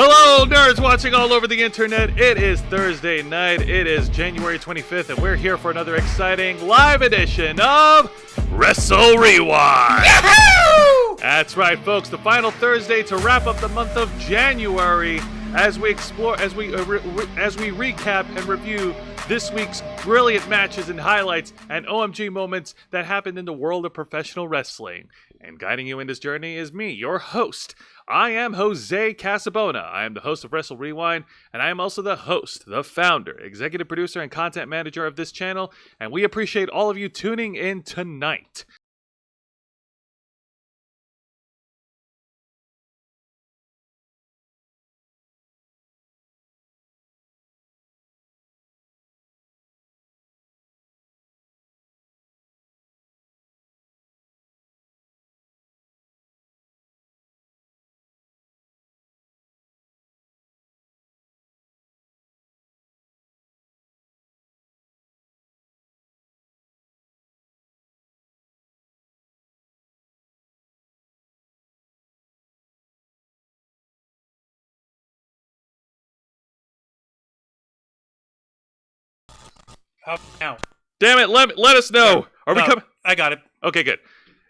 Hello, nerds watching all over the internet. It is Thursday night. It is January 25th, and we're here for another exciting live edition of Wrestle Rewind. Yahoo! That's right, folks. The final Thursday to wrap up the month of January as we explore, as we recap and review this week's brilliant matches and highlights and OMG moments that happened in the world of professional wrestling. And guiding you in this journey is me, your host. I am Jose Casabona. I am the host of Wrestle Rewind, and I am also the host, the founder, executive producer, and content manager of this channel, and we appreciate all of you tuning in tonight. How now? Damn it, let us know. Are we coming? I got it. Okay, good.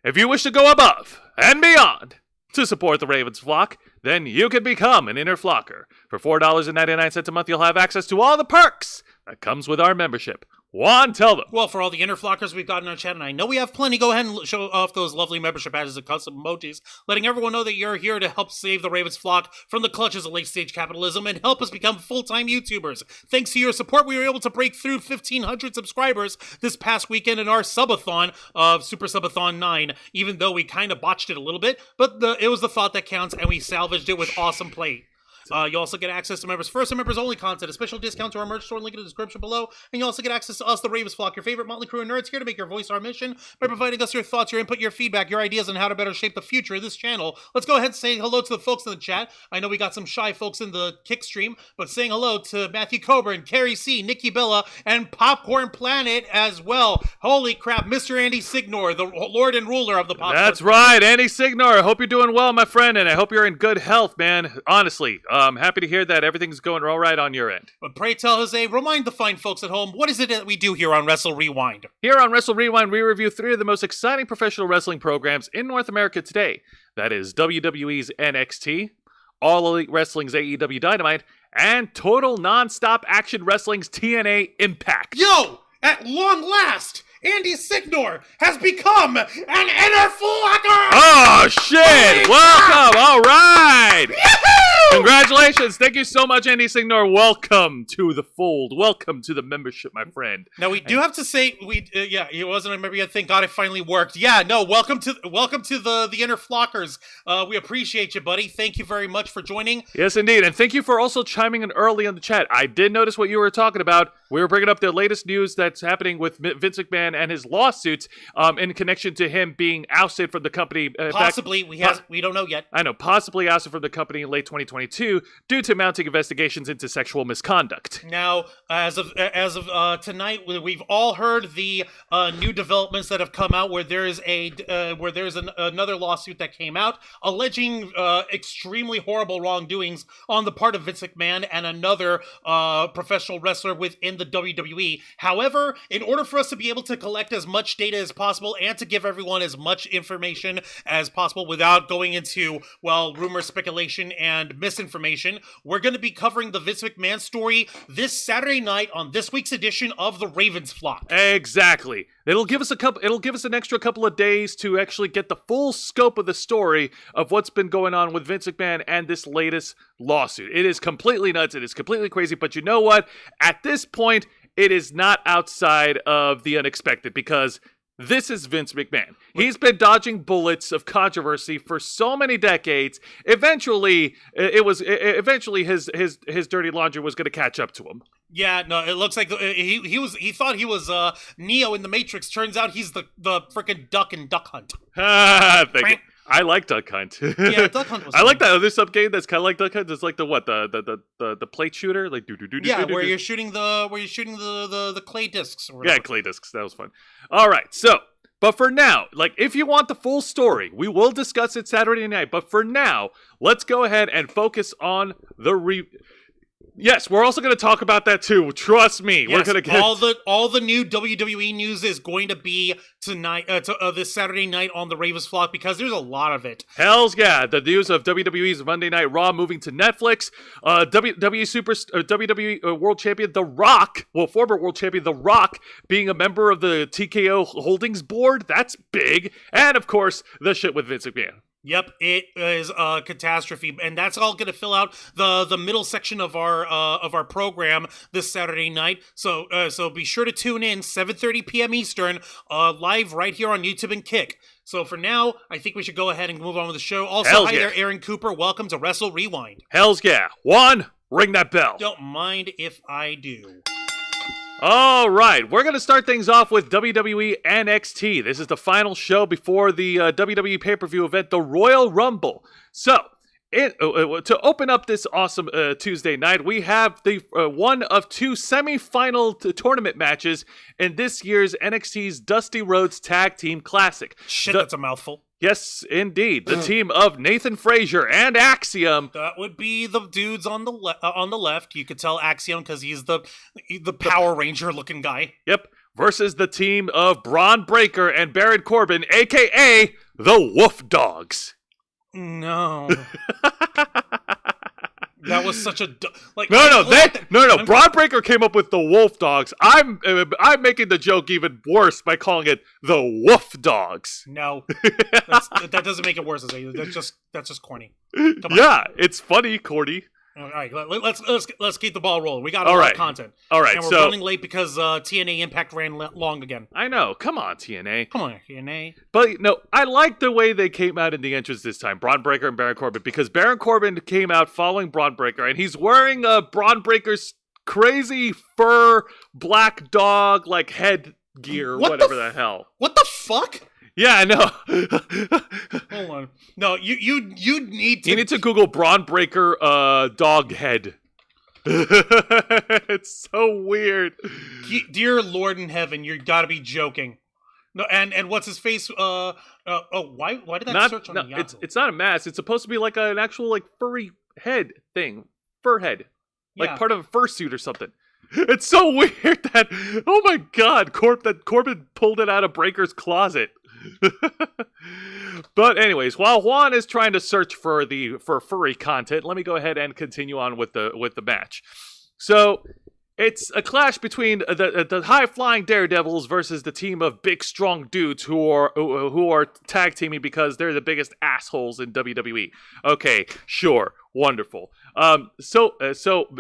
If you wish to go above and beyond to support the Ravens flock, then you can become an Inner Flocker. For $4.99 a month, you'll have access to all the perks that comes with our membership. Juan, tell them. Well, for all the Inner Flockers we've got in our chat, and I know we have plenty, go ahead and show off those lovely membership badges and custom emojis, letting everyone know that you're here to help save the Ravens flock from the clutches of late-stage capitalism and help us become full-time YouTubers. Thanks to your support, we were able to break through 1,500 subscribers this past weekend in our subathon of Super Subathon 9, even though we kind of botched it a little bit, but it was the thought that counts, and we salvaged it with awesome play. You also get access to members first and members only content, a special discount to our merch store, link in the description below, and you also get access to us, the Ravens flock, your favorite motley crew of nerds, here to make your voice our mission by providing us your thoughts, your input, your feedback, your ideas on how to better shape the future of this channel. Let's go ahead and say hello to the folks in the chat. I know we got some shy folks in the kick stream, but saying hello to Matthew Coburn, Carrie C, Nikki Bella, and Popcorn Planet as well. Holy crap, Mr. Andy Signor, the Lord and ruler of the Popcorn That's right, Andy Signor. I hope you're doing well, my friend, and I hope you're in good health, man. Honestly, I'm happy to hear that everything's going all right on your end. But pray tell, Jose, remind the fine folks at home, what is it that we do here on Wrestle Rewind? Here on Wrestle Rewind, we review 3 of the most exciting professional wrestling programs in North America today. That is WWE's NXT, All Elite Wrestling's AEW Dynamite, and Total Nonstop Action Wrestling's TNA Impact. Yo! At long last, Andy Signor has become an Inner Flocker! Oh, shit! Holy Welcome! All right! Yahoo! Congratulations! Thank you so much, Andy Signor. Welcome to the fold. Welcome to the membership, my friend. Now we do have to say it wasn't a member yet. Thank God it finally worked. Yeah, no, welcome to the Inner Flockers. We appreciate you, buddy. Thank you very much for joining. Yes, indeed, and thank you for also chiming in early on the chat. I did notice what you were talking about. We were bringing up the latest news that's happening with Vince McMahon and his lawsuits in connection to him being ousted from the company. Possibly, we don't know yet. I know, possibly ousted from the company in late 2022 due to mounting investigations into sexual misconduct. Now, as of tonight, we've all heard the new developments that have come out, where there's another lawsuit that came out alleging extremely horrible wrongdoings on the part of Vince McMahon and another professional wrestler within the WWE. However, in order for us to be able to collect as much data as possible and to give everyone as much information as possible without going into, well, rumor, speculation, and misinformation, we're going to be covering the Vince McMahon story this Saturday night on this week's edition of the Ravens Flock. Exactly. It'll give us an extra couple of days to actually get the full scope of the story of what's been going on with Vince McMahon and this latest lawsuit. It is completely nuts. It is completely crazy. But you know what? At this point, it is not outside of the unexpected because this is Vince McMahon. He's been dodging bullets of controversy for so many decades. Eventually, his dirty laundry was going to catch up to him. Yeah, no, it looks like he thought he was Neo in the Matrix. Turns out he's the freaking duck in Duck Hunt. Thank you. I like Duck Hunt. Yeah, Duck Hunt was I like that other sub game that's kind of like Duck Hunt. It's like the plate shooter, like where you're shooting the clay discs. Or yeah, clay discs. That was fun. All right, so but for now, like if you want the full story, we will discuss it Saturday night. But for now, let's go ahead and focus on the Yes, we're also going to talk about that too. Trust me, yes, we're going to get all the new WWE news is going to be tonight, this Saturday night on the Ravens Flock because there's a lot of it. Hell's yeah! The news of WWE's Monday Night Raw moving to Netflix. WWE World Champion The Rock, former World Champion The Rock, being a member of the TKO Holdings board. That's big, and of course the shit with Vince McMahon. Yep, it is a catastrophe, and that's all going to fill out the middle section of our program this Saturday night. So be sure to tune in 7:30 p.m. Eastern, live right here on YouTube and Kick. So for now, I think we should go ahead and move on with the show. Also, hi there, Aaron Cooper. Welcome to Wrestle Rewind. Hell's yeah! Juan, ring that bell. Don't mind if I do. All right, we're going to start things off with WWE NXT. This is the final show before the WWE pay-per-view event, the Royal Rumble. So, to open up this awesome Tuesday night, we have the one of 2 semi-final tournament matches in this year's NXT's Dusty Rhodes Tag Team Classic. Shit, that's a mouthful. Yes, indeed. The team of Nathan Frazier and Axiom. That would be the dudes on the left. You could tell Axiom because he's the Power Ranger looking guy. Yep. Versus the team of Braun Breaker and Baron Corbin, a.k.a. the Wolf Dogs. No. That was such a No. Braun Breaker came up with the Wolf Dogs. I'm making the joke even worse by calling it the Wolf Dogs. No, that doesn't make it worse. That's just corny. Come on. Yeah, it's funny, Cordy. All right, let's keep the ball rolling. We got a lot of content. All right, and we're running late because TNA Impact ran long again. I know. Come on, TNA. Come on, TNA. But no, I like the way they came out in the entrance this time, Braun Breaker and Baron Corbin, because Baron Corbin came out following Braun Breaker, and he's wearing Braun Breaker's crazy fur black dog like head gear, whatever the hell. What the fuck? Yeah, I know. Hold on. No, you need to... You need to Google Braun Breaker dog head. It's so weird. Dear Lord in heaven, you gotta be joking. No, and what's his face? Why did that search on Yahoo? It's not a mask. It's supposed to be like an actual like furry head thing. Fur head. Like part of a fursuit or something. It's so weird that, oh my god, Corbin pulled it out of Breaker's closet. But anyways, while Juan is trying to search for furry content, let me go ahead and continue on with the match. So it's a clash between the high flying Daredevils versus the team of big strong dudes who are tag teaming because they're the biggest assholes in WWE. Okay, sure, wonderful. So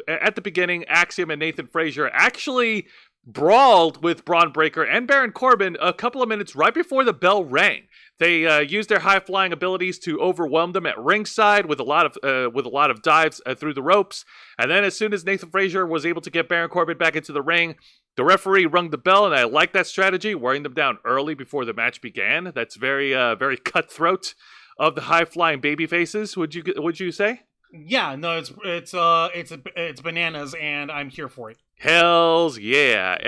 at the beginning, Axiom and Nathan Frazier actually brawled with Braun Breaker and Baron Corbin a couple of minutes right before the bell rang. They used their high-flying abilities to overwhelm them at ringside with a lot of dives through the ropes. And then as soon as Nathan Frazier was able to get Baron Corbin back into the ring, the referee rung the bell, and I like that strategy, wearing them down early before the match began. That's very very cutthroat of the high-flying baby faces. Would you say? Yeah, no, it's bananas, and I'm here for it. Hells yeah!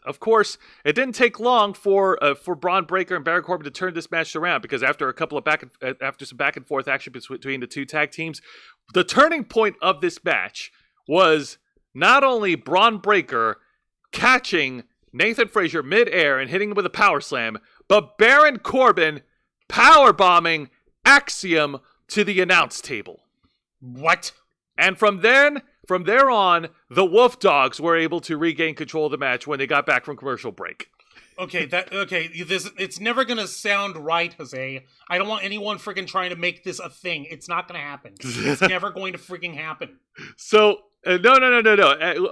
Of course, it didn't take long for Braun Breaker and Baron Corbin to turn this match around, because after some back and forth action between the two tag teams, the turning point of this match was not only Braun Breaker catching Nathan Frazier mid-air and hitting him with a power slam, but Baron Corbin power bombing Axiom to the announce table. What? And from there on, the Wolf Dogs were able to regain control of the match when they got back from commercial break. It's never gonna sound right, Jose. I don't want anyone freaking trying to make this a thing. It's not gonna happen. It's never going to freaking happen. So, no.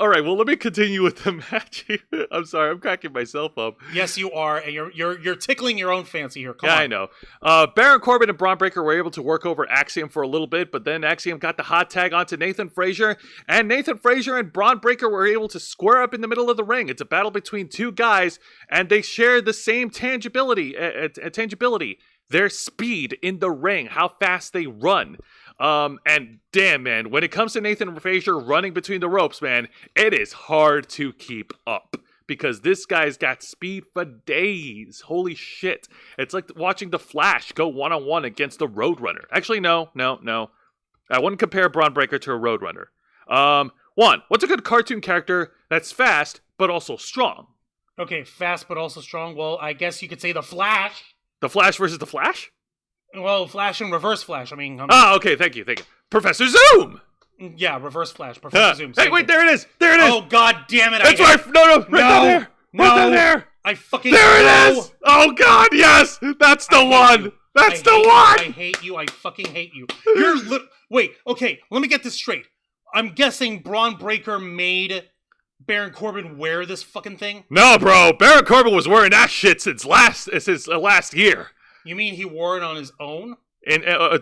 All right, well, let me continue with the match. I'm sorry, I'm cracking myself up. Yes, you are, and you're tickling your own fancy here. Come on. I know. Baron Corbin and Braun Breaker were able to work over Axiom for a little bit, but then Axiom got the hot tag onto Nathan Frazier, and Nathan Frazier and Braun Breaker were able to square up in the middle of the ring. It's a battle between two guys, and they share the same tangibility. Their speed in the ring, how fast they run. And damn, man, when it comes to Nathan Frazier running between the ropes, man, it is hard to keep up because this guy's got speed for days. Holy shit. It's like watching the Flash go one-on-one against the Roadrunner. Actually, no. I wouldn't compare Braun Breaker to a Roadrunner. What's a good cartoon character that's fast but also strong? Okay, fast but also strong. Well, I guess you could say the Flash. The Flash versus the Flash? Well, Flash and Reverse Flash. I mean... okay, thank you. Professor Zoom! Yeah, Reverse Flash, Professor Zoom. Hey, wait, there it is! Oh, god damn it! That's right! No, right down there! No! Right down there! I fucking... There it is! Oh god, yes! That's the one! That's the one! I hate you, I fucking hate you. Wait, okay, let me get this straight. I'm guessing Braun Breaker made Baron Corbin wear this fucking thing? No, bro! Baron Corbin was wearing that shit since last year. You mean he wore it on his own?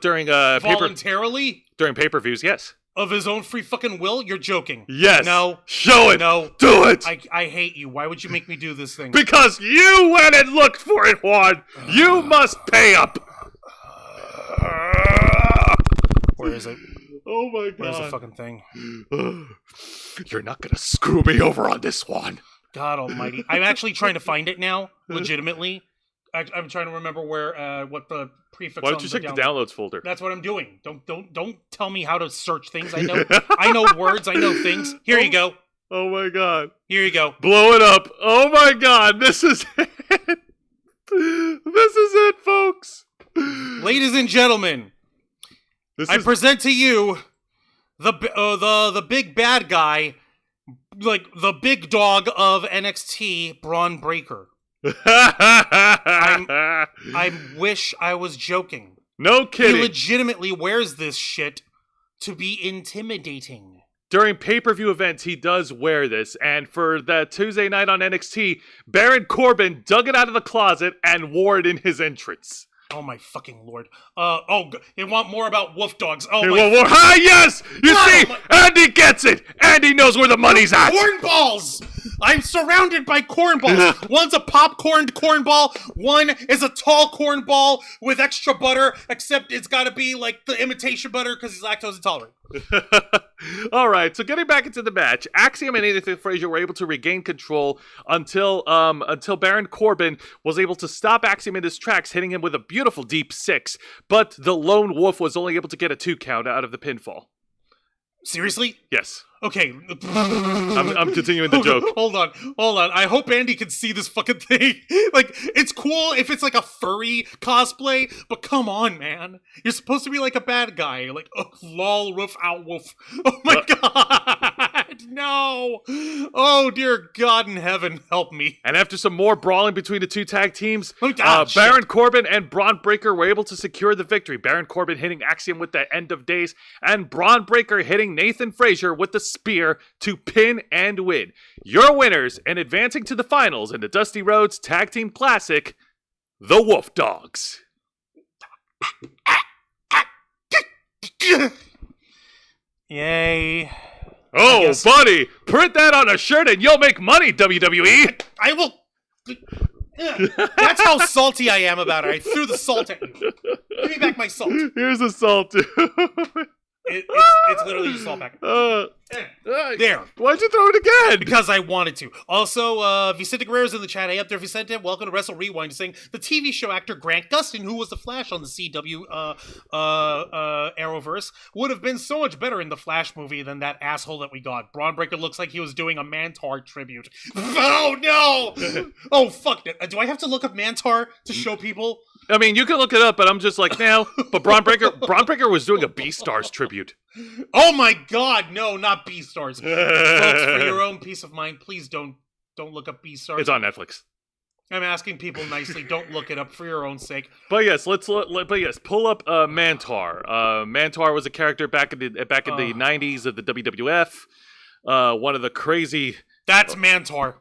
During voluntarily? During pay-per-views, yes. Of his own free fucking will? You're joking. Yes. No. Show it. No. Do it. I hate you. Why would you make me do this thing? Because you went and looked for it, Juan. You must pay up. Where is it? Oh my god. Where's the fucking thing? You're not gonna screw me over on this one. God almighty. I'm actually trying to find it now, legitimately. I'm trying to remember where what the prefix. Why don't you check the downloads folder? That's what I'm doing. Don't tell me how to search things. I know words. I know things. Here you go. Oh my god. Here you go. Blow it up. Oh my god. This is it. This is it, folks. Ladies and gentlemen, I present to you the big bad guy, like the big dog of NXT, Braun Breaker. I wish I was joking. No kidding. He legitimately wears this shit to be intimidating. During pay-per-view events, he does wear this, and for that Tuesday night on NXT, Baron Corbin dug it out of the closet and wore it in his entrance. Oh my fucking lord. They want more about wolf dogs. Oh my yes! You see, Andy gets it! Andy knows where the money's at! Cornballs! I'm surrounded by cornballs. One's a popcorn cornball, one is a tall cornball with extra butter, except it's gotta be like the imitation butter because he's lactose intolerant. Alright, so getting back into the match, Axiom and Nathan Frazier were able to regain control until Baron Corbin was able to stop Axiom in his tracks, hitting him with a beautiful deep 6, but the Lone Wolf was only able to get a 2 count out of the pinfall. Seriously? Yes. Okay. I'm continuing the joke. Hold on. I hope Andy can see this fucking thing. Like, it's cool if it's like a furry cosplay, but come on, man. You're supposed to be like a bad guy. Like, oh, lol, woof, ow, woof. Oh my god. No. Oh, dear God in heaven, help me. And after some more brawling between the two tag teams, Baron Corbin and Braun Breaker were able to secure the victory. Baron Corbin hitting Axiom with the End of Days, and Braun Breaker hitting Nathan Frazier with the spear to pin and win. Your winners and advancing to the finals in the Dusty Rhodes Tag Team Classic, the Wolf Dogs. Yay. Oh, buddy, print that on a shirt and you'll make money, WWE. I will. That's how salty I am about it. I threw the salt at you. Give me back my salt. Here's the salt, too. It's literally just salt back. There. Why'd you throw it again? Because I wanted to. Also, Vicente Guerrero's in the chat. Hey, up there, Vicente. Welcome to Wrestle Rewind. Saying the TV show actor Grant Gustin, who was the Flash on the CW Arrowverse, would have been so much better in the Flash movie than that asshole that we got. Braun Breaker looks like he was doing a Mantar tribute. Oh, no! Oh, fuck it. Do I have to look up Mantar to show people? I mean, you can look it up, but I'm just like, no. But Braun Breaker was doing a Beastars tribute. Oh my god, no, not Beastars. Folks, for your own peace of mind, please don't look up Beastars. It's on Netflix. I'm asking people nicely, don't look it up for your own sake. But yes, pull up Mantar. Mantar was a character back in the 90s of the WWF. One of the crazy. That's Mantar.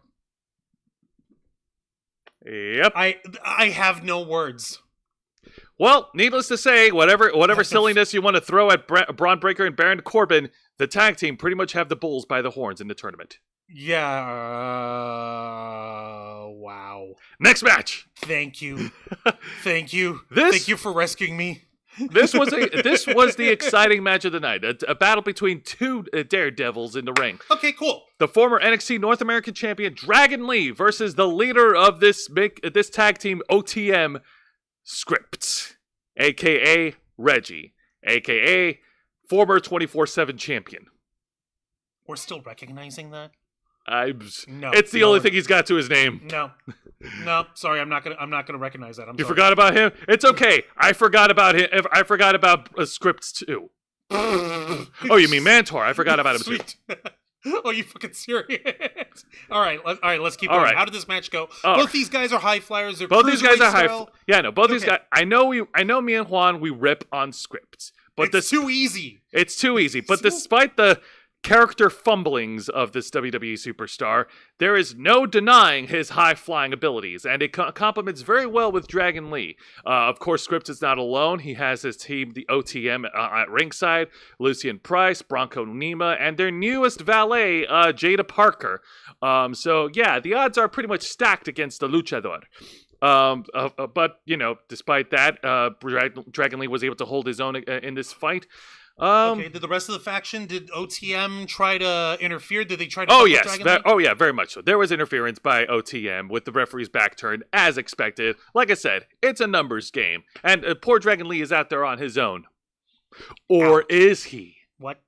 Yep. I have no words. Well, needless to say, whatever silliness you want to throw at Braun Breaker and Baron Corbin, the tag team pretty much have the bulls by the horns in the tournament. Yeah. Wow. Next match. Thank you. Thank you. Thank you for rescuing me. This was the exciting match of the night. A battle between two daredevils in the ring. Okay, cool. The former NXT North American champion Dragon Lee versus the leader of this tag team OTM, Scripts, aka Reggie, aka former 24/7 champion. We're still recognizing that? No. It's the only thing he's got to his name. No, sorry, I'm not gonna recognize that. You forgot about him? It's okay. I forgot about him. I forgot about Scripts too. Oh, you mean Mantar? I forgot about him Sweet. Too. Oh, you fucking serious? All right, let's keep going. Right. How did this match go? Both these guys are high flyers. They're both these guys are high. Yeah, no, both these guys. I know me and Juan, we rip on Scripts, but it's too easy. It's too easy. But despite the character fumblings of this WWE superstar, there is no denying his high-flying abilities, and it complements very well with Dragon Lee. Of course, Scripts is not alone. He has his team, the OTM, at ringside, Lucian Price, Bronco Nima, and their newest valet, Jada Parker. So, yeah, the odds are pretty much stacked against the Luchador. But, despite that, Dragon Lee was able to hold his own in this fight. Okay, did the rest of the faction, did OTM try to interfere? Did they try to Oh, fuck with yes. Dragon Lee? Oh, yeah, very much so. There was interference by OTM with the referee's back turned, as expected. Like I said, it's a numbers game. And poor Dragon Lee is out there on his own. Or is he? What?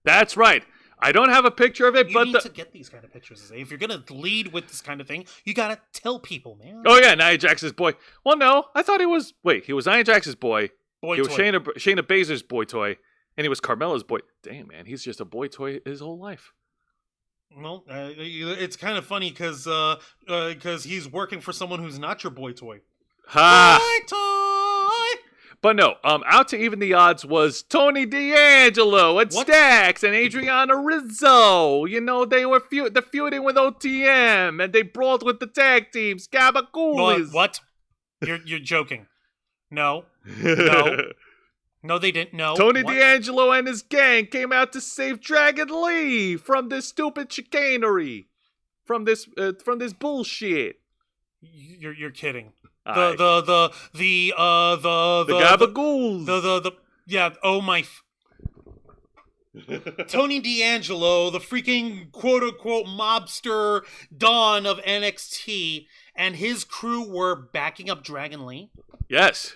That's right. I don't have a picture of it, You but need to get these kind of pictures. Zay. If you're going to lead with this kind of thing, you got to tell people, man. Oh, yeah, Nia Jax's boy. Well, no, I thought he was... Wait, he was Nia Jax's boy. Boy He was toy. Shayna Baszler's boy toy. And he was Carmella's boy. Damn, man, he's just a boy toy his whole life. Well, it's kind of funny because he's working for someone who's not your boy toy. Ha! Boy toy! But no, out to even the odds was Tony D'Angelo and What? Stax and Adriana Rizzo. You know, they were feuding with OTM, and they brawled with the tag teams, Gabagoolies. What? You're joking. No. No. No, they didn't. No. Tony What? D'Angelo and his gang came out to save Dragon Lee from this stupid chicanery, from this bullshit. You're kidding. Aye. The Gabagools. Yeah. Oh my. Tony D'Angelo, the freaking quote unquote mobster don of NXT, and his crew were backing up Dragon Lee. Yes.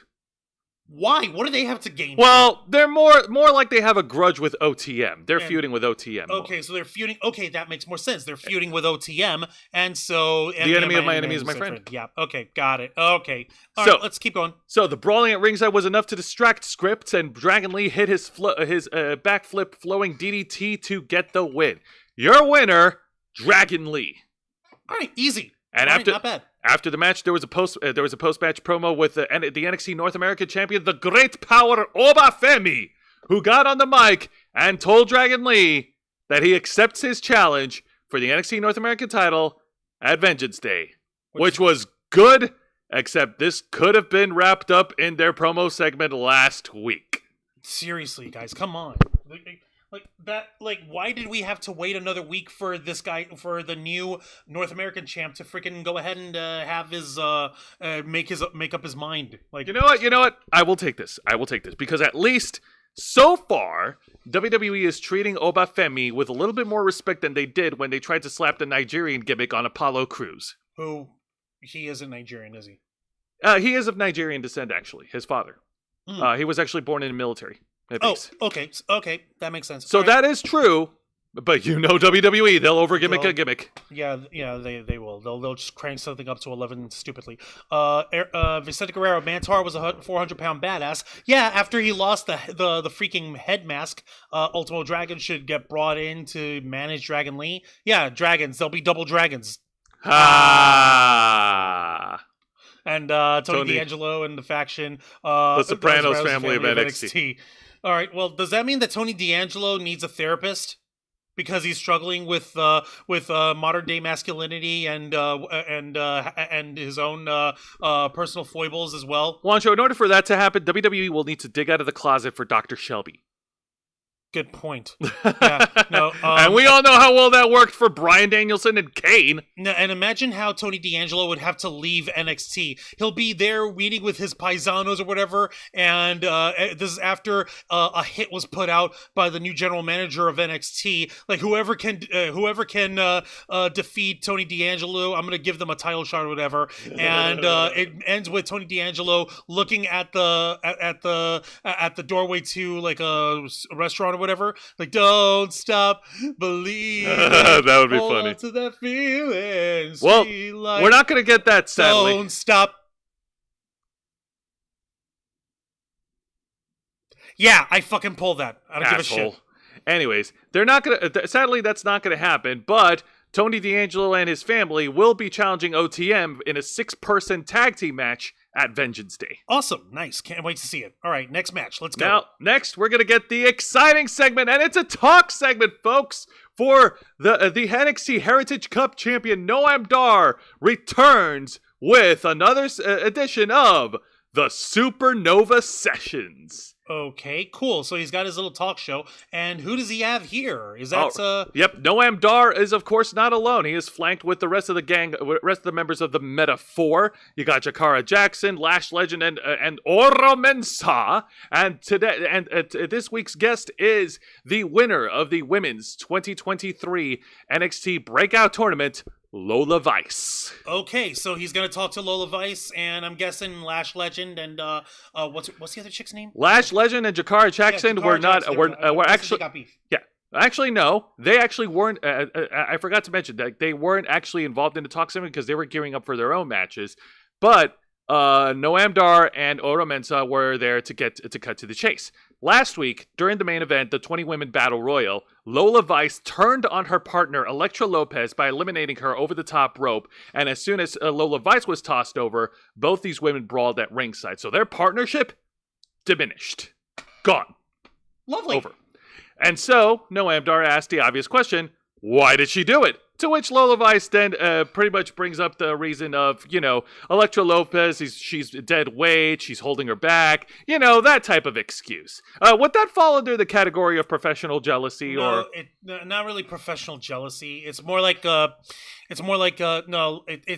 Why? What do they have to gain? Well, they're more like they have a grudge with OTM. They're And- feuding with OTM. more. Okay, so they're feuding. Okay, that makes more sense. They're feuding with OTM, and so The enemy of my enemy is my friend. Yeah. Okay, got it. Okay. All So- right, let's keep going. So the brawling at ringside was enough to distract scripts, and Dragon Lee hit his backflip flowing DDT to get the win. Your winner, Dragon Lee. All right, easy. And All right, not bad. after the match, there was a post match promo with the NXT North American champion, the Great Power Oba Femi, who got on the mic and told Dragon Lee that he accepts his challenge for the NXT North American title at Vengeance Day, which was good. Except this could have been wrapped up in their promo segment last week. Seriously, guys, come on. Why did we have to wait another week for this guy, for the new North American champ to freaking go ahead and have his make up his mind? Like, You know what? I will take this because at least so far, WWE is treating Oba Femi with a little bit more respect than they did when they tried to slap the Nigerian gimmick on Apollo Crews. who he isn't Nigerian, is he? He is of Nigerian descent, actually. His father. He was actually born in the military. Oh, okay, that makes sense. So All right. that is true, but you know WWE, they'll over gimmick a gimmick. Yeah, they will. They'll just crank something up to 11 stupidly. Vicente Guerrero, Mantar was a 400-pound badass. Yeah, after he lost the freaking head mask, Ultimo Dragon should get brought in to manage Dragon Lee. Yeah, dragons. There'll be double dragons. Ah. And Tony D'Angelo and the faction. The Sopranos family of NXT. All right. Well, does that mean that Tony D'Angelo needs a therapist because he's struggling with modern day masculinity and his own personal foibles as well? Juancho, in order for that to happen, WWE will need to dig out of the closet for Dr. Shelby. Good point. Yeah, no, and we all know how well that worked for Bryan Danielson and Kane. And imagine how Tony D'Angelo would have to leave NXT. He'll be there meeting with his paisanos or whatever, and this is after a hit was put out by the new general manager of NXT. Like whoever can defeat Tony D'Angelo, I'm gonna give them a title shot or whatever. And it ends with Tony D'Angelo looking at the doorway to like a restaurant or whatever, like don't stop believing. That would be Hold funny. on to that feeling. Well, sweet life. we're not going to get that, sadly. Don't stop. Yeah, I fucking pulled that. I don't give a Asshole. shit. Anyways, they're not going to... Sadly, that's not going to happen, but Tony D'Angelo and his family will be challenging OTM in a 6-person tag team match at Vengeance Day. Awesome. Nice. Can't wait to see it. All right, next match. Let's go. Now, next, we're going to get the exciting segment, and it's a talk segment, folks, for the NXT Heritage Cup champion Noam Dar returns with another edition of the Supernova Sessions. Okay, cool. So he's got his little talk show, and who does he have here? Is that Yep, Noam Dar is of course not alone. He is flanked with the rest of the gang, rest of the members of the Meta Four. You got Jakara Jackson, Lash Legend, and Oro Mensah. And this week's guest is the winner of the Women's 2023 NXT Breakout Tournament, Lola Vice. Okay, so he's gonna talk to Lola Vice, and I'm guessing Lash Legend and what's the other chick's name? Lash Legend and Jakara Jackson were actually got beef. yeah. Actually, no. They actually weren't. I forgot to mention that they weren't actually involved in the talks because they were gearing up for their own matches. But Noam Dar and Oro Mensah were there to cut to the chase. Last week, during the main event, the 20 Women Battle Royal, Lola Vice turned on her partner, Elektra Lopez, by eliminating her over the top rope. And as soon as Lola Vice was tossed over, both these women brawled at ringside. So their partnership diminished. Gone. Lovely. Over. And so, Noam Dar asked the obvious question, why did she do it? To which Lola Vice then pretty much brings up the reason of, Elektra Lopez, she's dead weight, she's holding her back, that type of excuse. Would that fall under the category of professional jealousy? Not really professional jealousy. It's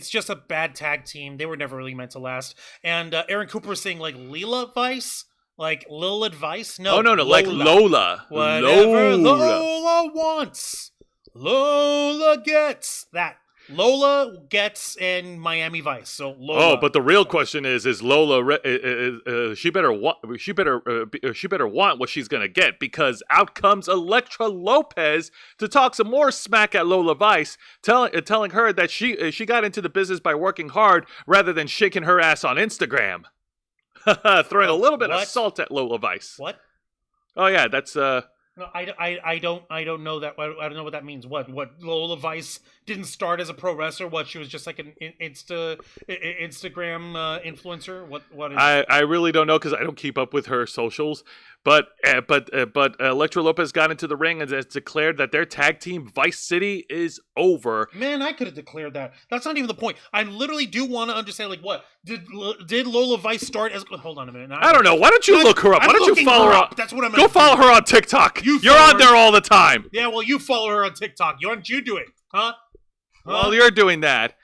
just a bad tag team. They were never really meant to last. And Aaron Cooper is saying, like, Leela Vice? Like Lil Advice? No. Oh, no, Lola. like Lola. Whatever Lola wants. Lola gets that. Lola gets in Miami Vice. So Lola. Oh, but the real question is Lola? She better want what she's gonna get, because out comes Elektra Lopez to talk some more smack at Lola Vice, telling her that she got into the business by working hard rather than shaking her ass on Instagram. Throwing a little bit of salt at Lola Vice. What? Oh yeah, that's No, I don't know that. I don't know what that means. What Lola Vice didn't start as a pro wrestler? What, she was just like an Instagram influencer? What is I really don't know because I don't keep up with her socials. But Elektra Lopez got into the ring and has declared that their tag team Vice City is over. Man, I could have declared that. That's not even the point. I literally do want to understand, like, what did Lola Vice start as? Hold on a minute. I don't know. Why don't you look her up? Why don't you follow her up? That's what I'm. Go follow her on TikTok. You're on there all the time. Yeah, well, you follow her on TikTok. Why don't you do it, huh? Well, you're doing that.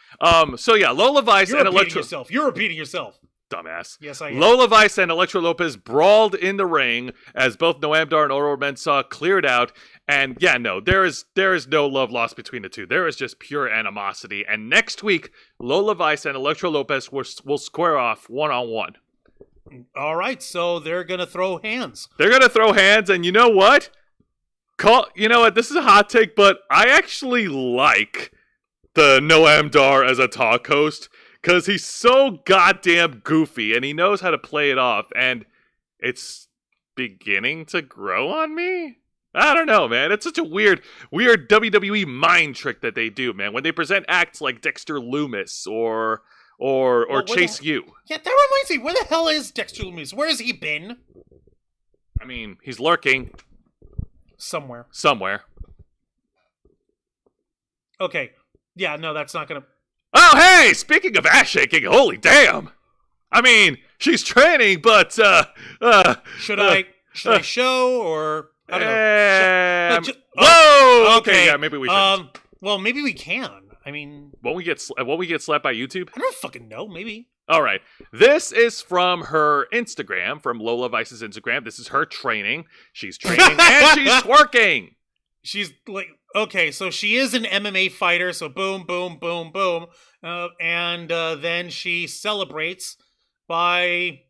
So yeah, Lola Vice and Elektra. You're repeating yourself. Dumbass. Yes, I am. Lola Vice and Elektra Lopez brawled in the ring as both Noam Dar and Oro Mensah cleared out. And yeah, no, there is no love lost between the two. There is just pure animosity. And next week, Lola Vice and Elektra Lopez will square off one-on-one. All right, so they're gonna throw hands. They're gonna throw hands, and you know what? You know what? This is a hot take, but I actually like the Noam Dar as a talk host. Because he's so goddamn goofy, and he knows how to play it off, and it's beginning to grow on me? I don't know, man. It's such a weird WWE mind trick that they do, man. When they present acts like Dexter Lumis or Chase U. Yeah, that reminds me. Where the hell is Dexter Lumis? Where has he been? I mean, he's lurking. Somewhere. Okay. Yeah, no, that's not gonna... Oh, hey! Speaking of ass shaking, holy damn! I mean, she's training, but should I show, or I don't know? Whoa! Okay, yeah, maybe we should. Well, maybe we can. I mean, won't we get slapped by YouTube? I don't fucking know. Maybe. All right. This is from her Instagram, from Lola Vice's Instagram. This is her training. She's training and she's twerking. She's like, okay, so she is an MMA fighter, so boom, boom, boom, boom. And then she celebrates by...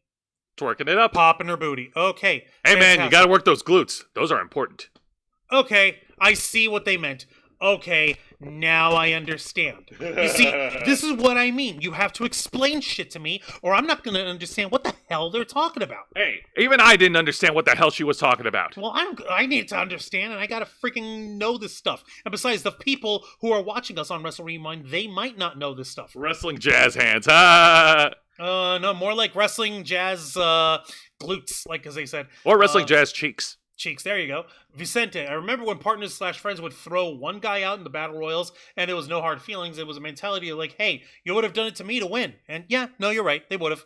twerking it up. Popping her booty. Okay. Hey, fantastic. Man, you gotta work those glutes. Those are important. Okay, I see what they meant. Okay, now I understand. You see, this is what I mean. You have to explain shit to me, or I'm not going to understand what the hell they're talking about. Hey, even I didn't understand what the hell she was talking about. Well, I need to understand, and I gotta freaking know this stuff. And besides, the people who are watching us on Wrestle Rewind, they might not know this stuff. Wrestling jazz hands, no, more like wrestling jazz glutes, like as they said. Or wrestling jazz cheeks. Cheeks, there you go. Vicente, I remember when partners/friends would throw one guy out in the battle royals, and it was no hard feelings. It was a mentality of like, hey, you would have done it to me to win. And yeah, no, you're right. They would have.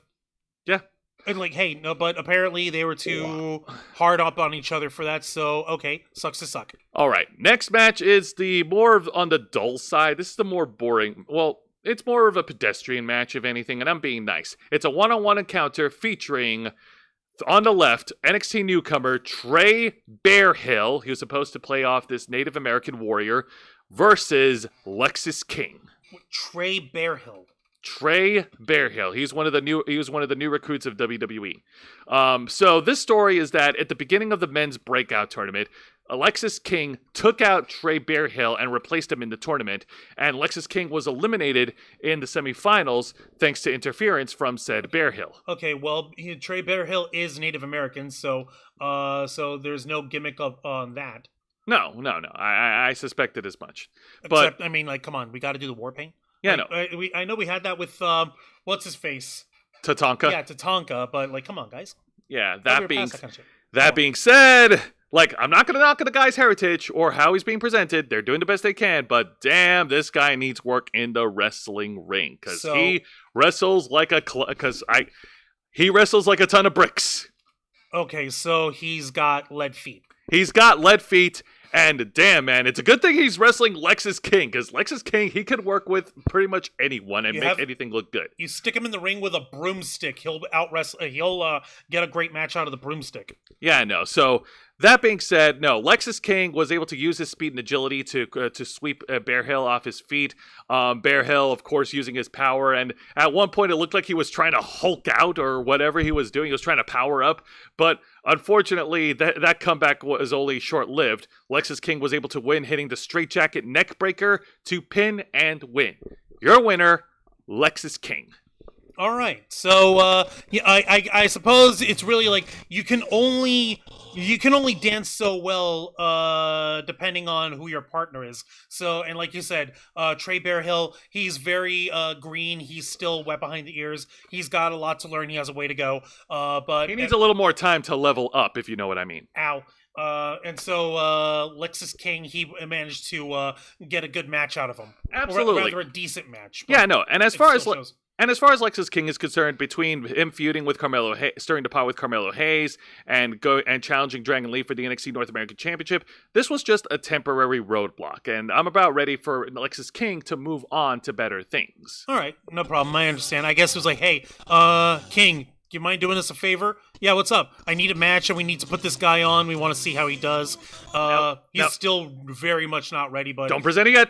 Yeah. And like, hey, no, but apparently they were too hard up on each other for that. So okay, sucks to suck. All right, next match is the on the dull side. This is the more boring. Well, it's more of a pedestrian match, if anything, and I'm being nice. It's a one-on-one encounter featuring, on the left, NXT newcomer Trey Bearhill. He was supposed to play off this Native American warrior versus Lexis King. Trey Bearhill. Trey Bearhill. He was one of the new recruits of WWE. So this story is that at the beginning of the men's breakout tournament, Alexis King took out Trey Bearhill and replaced him in the tournament, and Alexis King was eliminated in the semifinals thanks to interference from said Bearhill. Okay, well, Trey Bearhill is Native American, so there's no gimmick on that. No. I suspected as much. Except, I mean, like, come on, we got to do the war paint. Yeah, like, no. I know we had that with what's his face? Tatanka. Yeah, Tatanka. But like, come on, guys. Yeah, that being said, like, I'm not gonna knock on the guy's heritage or how he's being presented. They're doing the best they can, but damn, this guy needs work in the wrestling ring because he wrestles like he wrestles like a ton of bricks. Okay, so he's got lead feet. He's got lead feet. And damn, man, it's a good thing he's wrestling Lexis King, because Lexis King, he can work with pretty much anyone and make anything look good. You stick him in the ring with a broomstick, he'll he'll get a great match out of the broomstick. Yeah, no. So that being said, no, Lexis King was able to use his speed and agility to sweep Bearhill off his feet. Bearhill, of course, using his power, and at one point it looked like he was trying to Hulk out or whatever he was doing. He was trying to power up, but unfortunately, that comeback was only short-lived. Lexis King was able to win, hitting the straightjacket neckbreaker to pin and win. Your winner, Lexis King. All right, so yeah, I suppose it's really like you can only dance so well depending on who your partner is. So, and like you said, Trey Bearhill, he's very green. He's still wet behind the ears. He's got a lot to learn. He has a way to go. But he needs a little more time to level up, if you know what I mean. Ow. And so Lexis King, he managed to get a good match out of him. Absolutely, or rather a decent match. Yeah, no. And as far as Lexis King is concerned, between him feuding with stirring the pot with Carmelo Hayes, and challenging Dragon Lee for the NXT North American Championship, this was just a temporary roadblock, and I'm about ready for Lexis King to move on to better things. All right, no problem. I understand. I guess it was like, hey, King, do you mind doing us a favor? Yeah, what's up? I need a match, and we need to put this guy on. We want to see how he does. He's still very much not ready, but don't present it yet.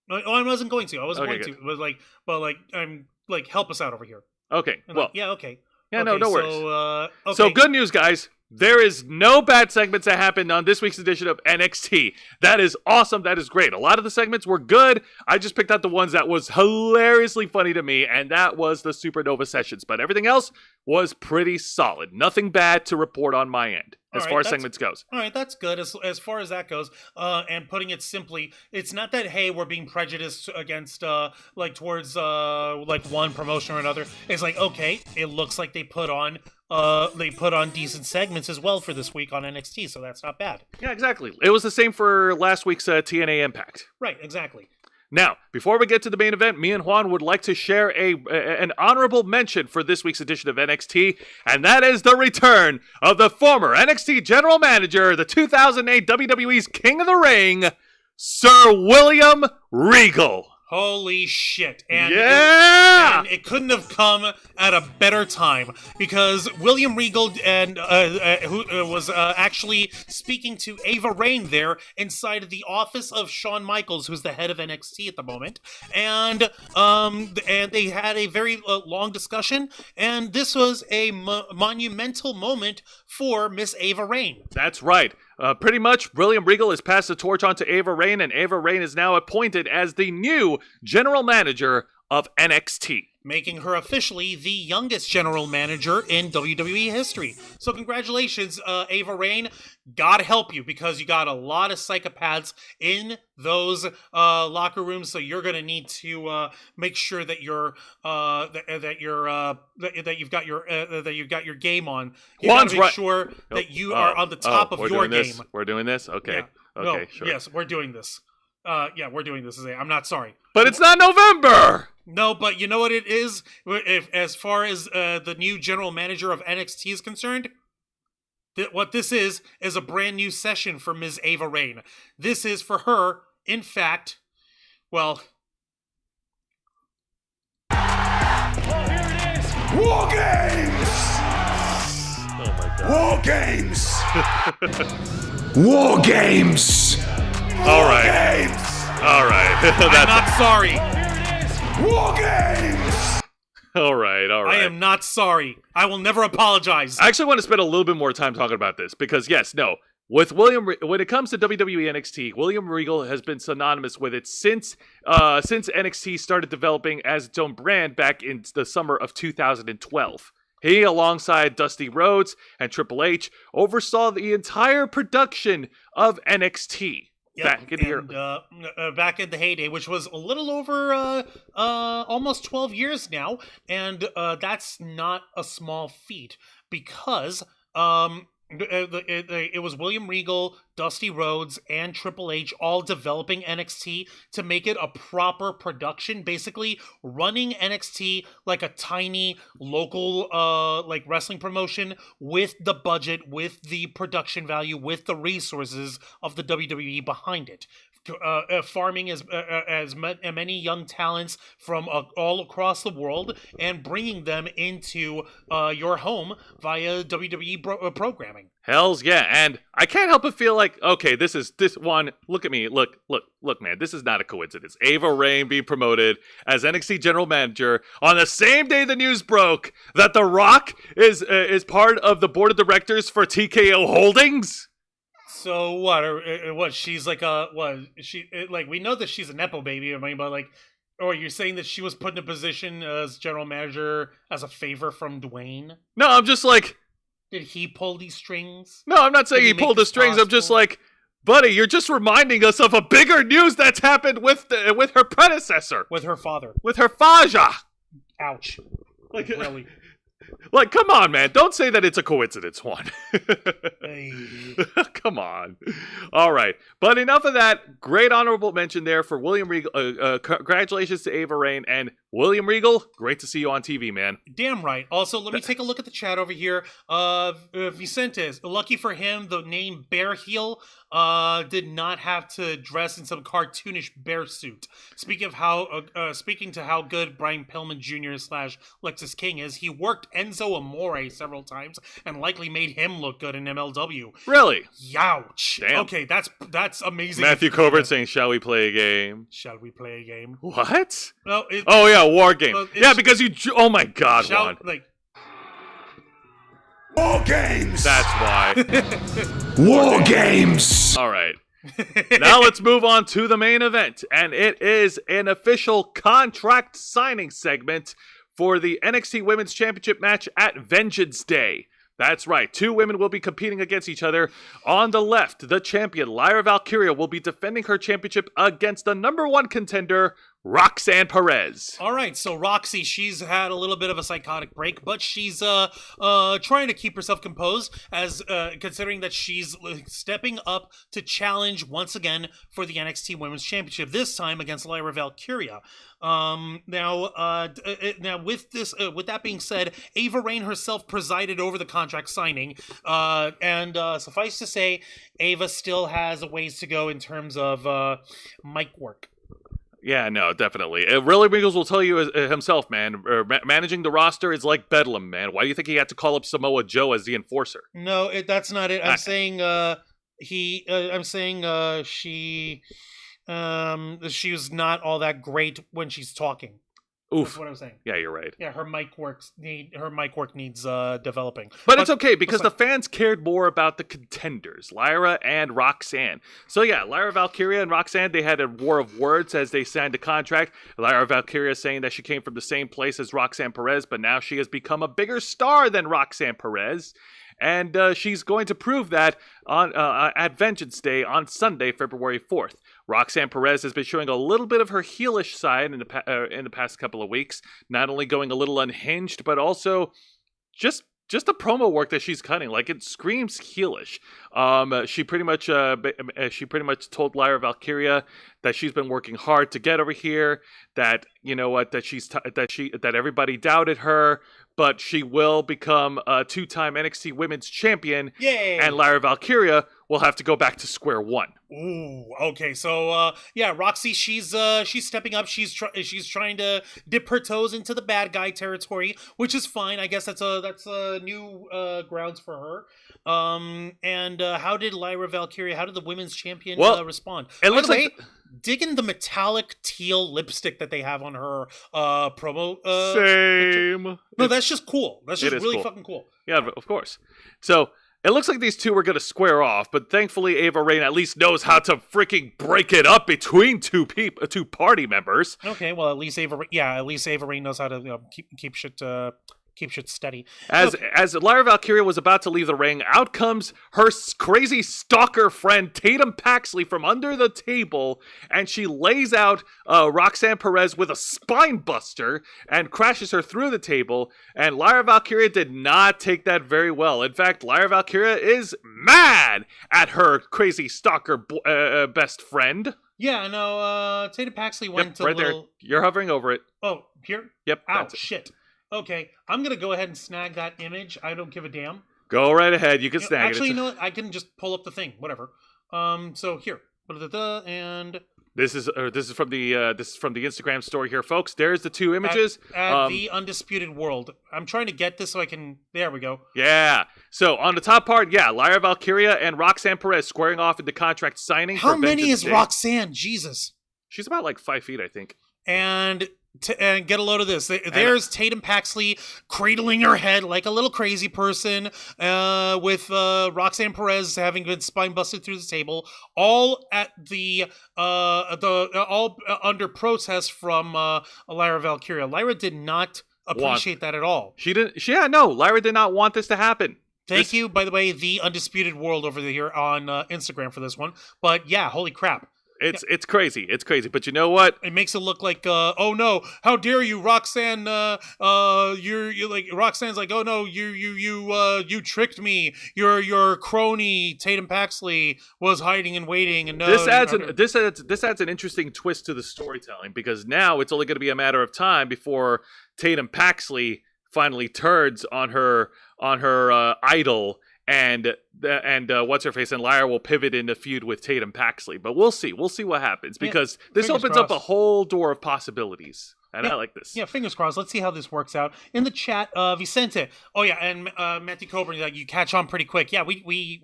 No, I wasn't going to. I wasn't going good. to. But I'm like, help us out over here. Okay. And well. yeah. Okay. Yeah. Okay, no worries. So, okay. So good news, guys. There is no bad segments that happened on this week's edition of NXT. That is awesome. That is great. A lot of the segments were good. I just picked out the ones that was hilariously funny to me, and that was the Supernova sessions. But everything else was pretty solid. Nothing bad to report on my end as far as segments goes. All right, that's good as far as that goes. And putting it simply, it's not that, hey, we're being prejudiced against towards one promotion or another. It's like, okay, it looks like they put on decent segments as well for this week on NXT, so that's not bad. Yeah, exactly. It was the same for last week's TNA Impact. Right, exactly. Now, before we get to the main event, me and Juan would like to share an honorable mention for this week's edition of NXT, and that is the return of the former NXT General Manager, the 2008 WWE's King of the Ring, Sir William Regal. Holy shit. And yeah! It couldn't have come at a better time, because William Regal who was actually speaking to Ava Raine there inside of the office of Shawn Michaels, who's the head of NXT at the moment. And they had a very long discussion, and this was a monumental moment for Miss Ava Raine. That's right. Pretty much, William Regal has passed the torch on to Ava Raine, and Ava Raine is now appointed as the new general manager of NXT. Making her officially the youngest general manager in WWE history. So congratulations, Ava Raine. God help you, because you got a lot of psychopaths in those locker rooms. So you're going to need to make sure that you've got your game on. You got to make sure that you are on the top of your game. We're doing this. Okay. Yeah. Okay. No, sure. Yes, we're doing this. Yeah, we're doing this. I'm not sorry. But it's not November! No, but you know what it is? As far as the new general manager of NXT is concerned, what this is a brand new session for Ms. Ava Raine. This is for her, in fact, well... War Games! Oh my god. War Games! War Games! All right. Games! All right. I'm not sorry. War Games! All right. I am not sorry. I will never apologize. I actually want to spend a little bit more time talking about this because, yes, no. When it comes to WWE NXT, William Regal has been synonymous with it since NXT started developing as its own brand back in the summer of 2012. He, alongside Dusty Rhodes and Triple H, oversaw the entire production of NXT. Yep, Back in here. Back in the heyday, which was a little over almost 12 years now, and that's not a small feat because it was William Regal, Dusty Rhodes, and Triple H all developing NXT to make it a proper production, basically running NXT like a tiny local like wrestling promotion with the budget, with the production value, with the resources of the WWE behind it. Farming as many young talents from all across the world and bringing them into your home via WWE programming. Hells yeah, and I can't help but feel like, okay, this one, look at me, look, man, this is not a coincidence. Ava Raine being promoted as NXT General Manager on the same day the news broke that The Rock is part of the board of directors for TKO Holdings? So what? She's like we know that she's a nepo baby. I mean, but like, or you're saying that she was put in a position as general manager as a favor from Dwayne? No, I'm just like, did he pull these strings? No, I'm not saying he pulled the strings. I'm just like, buddy, you're just reminding us of a bigger news that's happened with her predecessor, with her father, with her Faja. Ouch! Like really. Like, come on, man. Don't say that it's a coincidence, Juan. Hey. Come on. All right. But enough of that. Great honorable mention there for William Regal. Congratulations to Ava Raine. And William Regal, great to see you on TV, man. Damn right. Also, let me take a look at the chat over here. Vicentes, lucky for him, the name Bear Heel did not have to dress in some cartoonish bear suit. Speaking to how good Brian Pillman Jr. / Lexus King is, he worked Enzo Amore several times and likely made him look good in MLW. Really? Youch. Damn. Okay, that's amazing. Matthew Coburn saying, "Shall we play a game?" Shall we play a game? What? Well, oh yeah, War Game. Yeah, because you. Oh my God, Juan. Like. War Games! That's why. War Games! All right. Now let's move on to the main event. And it is an official contract signing segment for the NXT Women's Championship match at Vengeance Day. That's right. Two women will be competing against each other. On the left, the champion, Lyra Valkyria, will be defending her championship against the #1 contender, Roxanne Perez. All right, so Roxy, she's had a little bit of a psychotic break, but she's trying to keep herself composed, as considering that she's stepping up to challenge once again for the NXT Women's Championship. This time against Lyra Valkyria. Now with that being said, Ava Raine herself presided over the contract signing, and suffice to say, Ava still has a ways to go in terms of mic work. Yeah, no, definitely. Willie Regal will tell you himself, man. Managing the roster is like Bedlam, man. Why do you think he had to call up Samoa Joe as the enforcer? No, that's not it. I'm saying she was not all that great when she's talking. Oof. That's what I'm saying. Yeah, you're right. Yeah, her mic work needs developing. But it's okay because the fans cared more about the contenders, Lyra and Roxanne. So yeah, Lyra Valkyria and Roxanne, they had a war of words as they signed a contract. Lyra Valkyria saying that she came from the same place as Roxanne Perez, but now she has become a bigger star than Roxanne Perez. And she's going to prove that on at Vengeance Day on Sunday, February 4th. Roxanne Perez has been showing a little bit of her heelish side in the past couple of weeks, not only going a little unhinged, but also just just the promo work that she's cutting, like it screams heelish. She pretty much told Lyra Valkyria that she's been working hard to get over here. That you know what, that everybody doubted her, but she will become a 2-time NXT Women's Champion. Yay! And Lyra Valkyria will have to go back to square one. Ooh, okay. So, Roxy, she's stepping up. She's trying to dip her toes into the bad guy territory, which is fine. I guess that's a new grounds for her. And how did Lyra Valkyria? How did the women's champion respond? It looks like digging the metallic teal lipstick that they have on her promo. Same. No, that's just cool. That's just really cool. fucking cool. Yeah, of course. So it looks like these two were going to square off, but thankfully Ava Raine at least knows how to freaking break it up between two party members. Okay, well at least Ava Raine knows how to keep shit steady. As Lyra Valkyria was about to leave the ring, out comes her crazy stalker friend Tatum Paxley from under the table, and she lays out Roxanne Perez with a spine buster and crashes her through the table, and Lyra Valkyria did not take that very well. In fact, Lyra Valkyria is mad at her crazy stalker best friend. Yeah, no, Tatum Paxley went right there. You're hovering over it. Oh, here? Yep. Ow, shit. Okay, I'm going to go ahead and snag that image. I don't give a damn. Go right ahead. You can snag it. Actually, you know what? I can just pull up the thing. Whatever. So here. And this is from the Instagram story here, folks. There's the two images. At the Undisputed World. I'm trying to get this so I can... There we go. Yeah. So on the top part, Lyra Valkyria and Roxanne Perez squaring off into contract signing. How many is Roxanne? Jesus. She's about like 5 feet, I think. And get a load of this. There's Tatum Paxley cradling her head like a little crazy person, with Roxanne Perez having been spine busted through the table, all at all under protest from Lyra Valkyria. Lyra did not appreciate that at all. She didn't. Lyra did not want this to happen. Thank you, by the way, the Undisputed World over here on Instagram for this one. But yeah, holy crap. It's crazy. It's crazy. But you know what? It makes it look like, oh no, how dare you, Roxanne? You're like, Roxanne's like, oh no, you tricked me. Your crony Tatum Paxley was hiding and waiting, and no. This adds an interesting twist to the storytelling, because now it's only going to be a matter of time before Tatum Paxley finally turns on her idol. And what's her face, and Lyra will pivot in the feud with Tatum Paxley, but we'll see what happens, because this opens up a whole door of possibilities, and I like this. Yeah, fingers crossed. Let's see how this works out. In the chat, Vicente. Oh yeah, and Matthew Coburn, like, you catch on pretty quick. Yeah, we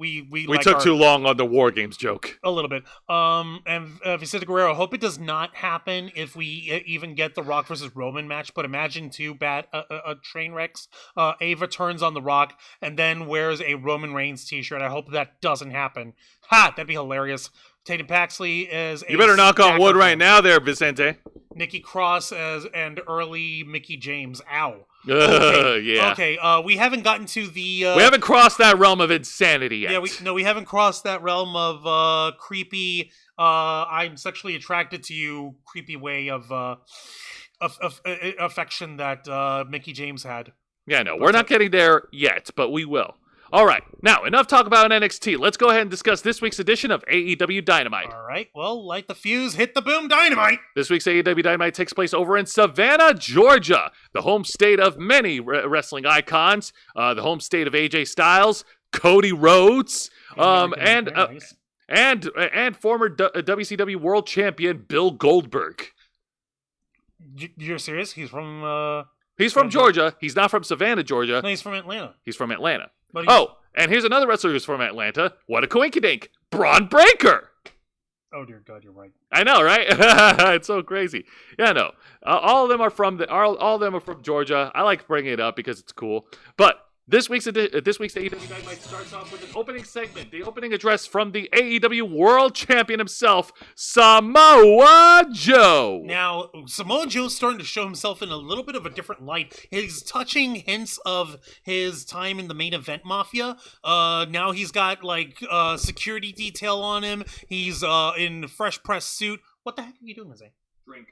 like took too long on the War Games joke. A little bit. And Vicente Guerrero. Hope it does not happen if we even get the Rock versus Roman match. But imagine two bad train wrecks. Ava turns on the Rock and then wears a Roman Reigns t-shirt. I hope that doesn't happen. Ha! That'd be hilarious. Tatum Paxley is You better knock on wood right now there, Vicente. Nikki Cross and early Mickey James. Ow. Okay. Yeah. Okay, we haven't gotten to the... we haven't crossed that realm of insanity yet. Yeah, we haven't crossed that realm of creepy, I'm sexually attracted to you, creepy way of affection that Mickey James had. Yeah, no, we're not getting there yet, but we will. All right, now, enough talk about NXT. Let's go ahead and discuss this week's edition of AEW Dynamite. All right, well, light the fuse, hit the boom, Dynamite! This week's AEW Dynamite takes place over in Savannah, Georgia, the home state of many wrestling icons, the home state of AJ Styles, Cody Rhodes, and former WCW World Champion Bill Goldberg. You're serious? He's from... He's from Georgia. He's not from Savannah, Georgia. No, he's from Atlanta. He's from Atlanta. And here's another wrestler who's from Atlanta. What a coinkydink. Braun Breaker. Oh, dear God, you're right. I know, right? It's so crazy. Yeah, no. All of them are from Georgia. I like bringing it up because it's cool. But this week's AEW Dynamite starts off with an opening segment, the opening address from the AEW World Champion himself, Samoa Joe. Now, Samoa Joe's starting to show himself in a little bit of a different light. He's touching hints of his time in the Main Event Mafia. Now he's got, like, security detail on him. He's in a fresh press suit. What the heck are you doing, Jose? Drink.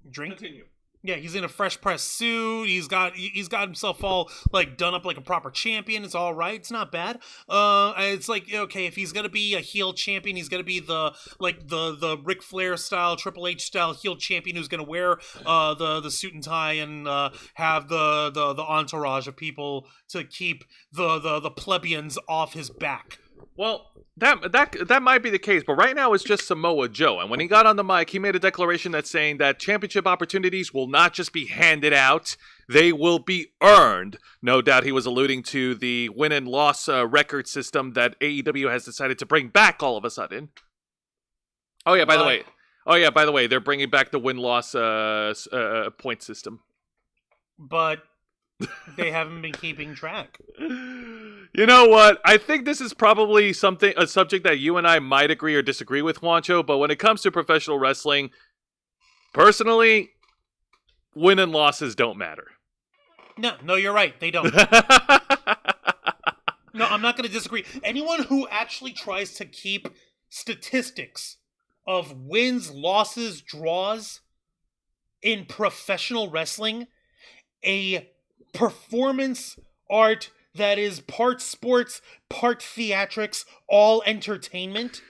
Drink? Continue. Yeah, he's in a fresh pressed suit. He's got himself all like done up like a proper champion. It's all right. It's not bad. It's like, okay, if he's gonna be a heel champion, he's gonna be the Ric Flair style, Triple H style heel champion who's gonna wear the suit and tie and have the entourage of people to keep the plebeians off his back. Well, that might be the case, but right now it's just Samoa Joe. And when he got on the mic, he made a declaration that's saying that championship opportunities will not just be handed out, they will be earned. No doubt he was alluding to the win and loss record system that AEW has decided to bring back all of a sudden. Oh yeah, by the way, they're bringing back the win-loss point system. But they haven't been keeping track. You know what? I think this is probably a subject that you and I might agree or disagree with, Juancho, but when it comes to professional wrestling, personally, win and losses don't matter. No, you're right. They don't. No, I'm not going to disagree. Anyone who actually tries to keep statistics of wins, losses, draws in professional wrestling, a performance art that is part sports, part theatrics, all entertainment,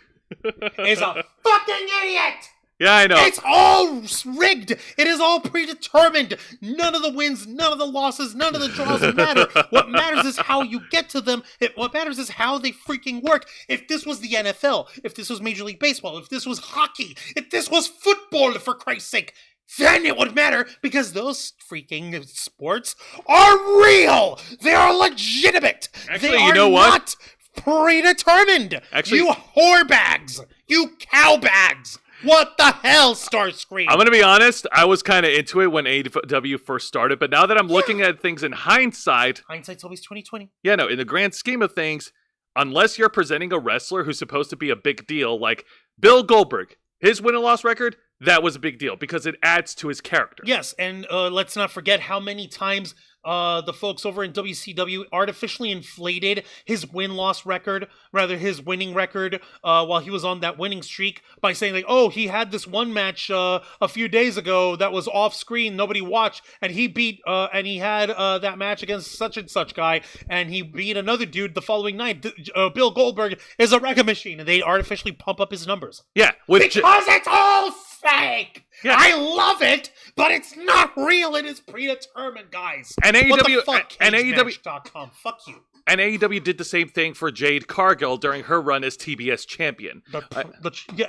is a fucking idiot! Yeah, I know. It's all rigged. It is all predetermined. None of the wins, none of the losses, none of the draws matter. What matters is how you get to them. What matters is how they freaking work. If this was the NFL, if this was Major League Baseball, if this was hockey, if this was football, for Christ's sake, then it would matter, because those freaking sports are real. They are legitimate. Actually, they you are know what? not predetermined. Actually, you whore bags. You cow bags. What the hell, Starscream? I'm going to be honest, I was kind of into it when AEW first started, but now that I'm looking at things in hindsight's always 2020. Yeah, no, in the grand scheme of things, unless you're presenting a wrestler who's supposed to be a big deal, like Bill Goldberg, his win and loss record, that was a big deal because it adds to his character. Yes, and let's not forget how many times the folks over in WCW artificially inflated his win-loss record, rather his winning record, while he was on that winning streak by saying, like, oh, he had this one match a few days ago that was off-screen, nobody watched, and he beat, and he had that match against such and such guy, and he beat another dude the following night. Bill Goldberg is a wrecking machine, and they artificially pump up his numbers. Yeah. Because it's all fake! Yeah. I love it, but it's not real. It is predetermined, guys. And AEW, what the fuck? and AEW, CageMatch.com. Fuck you. And AEW did the same thing for Jade Cargill during her run as TBS champion.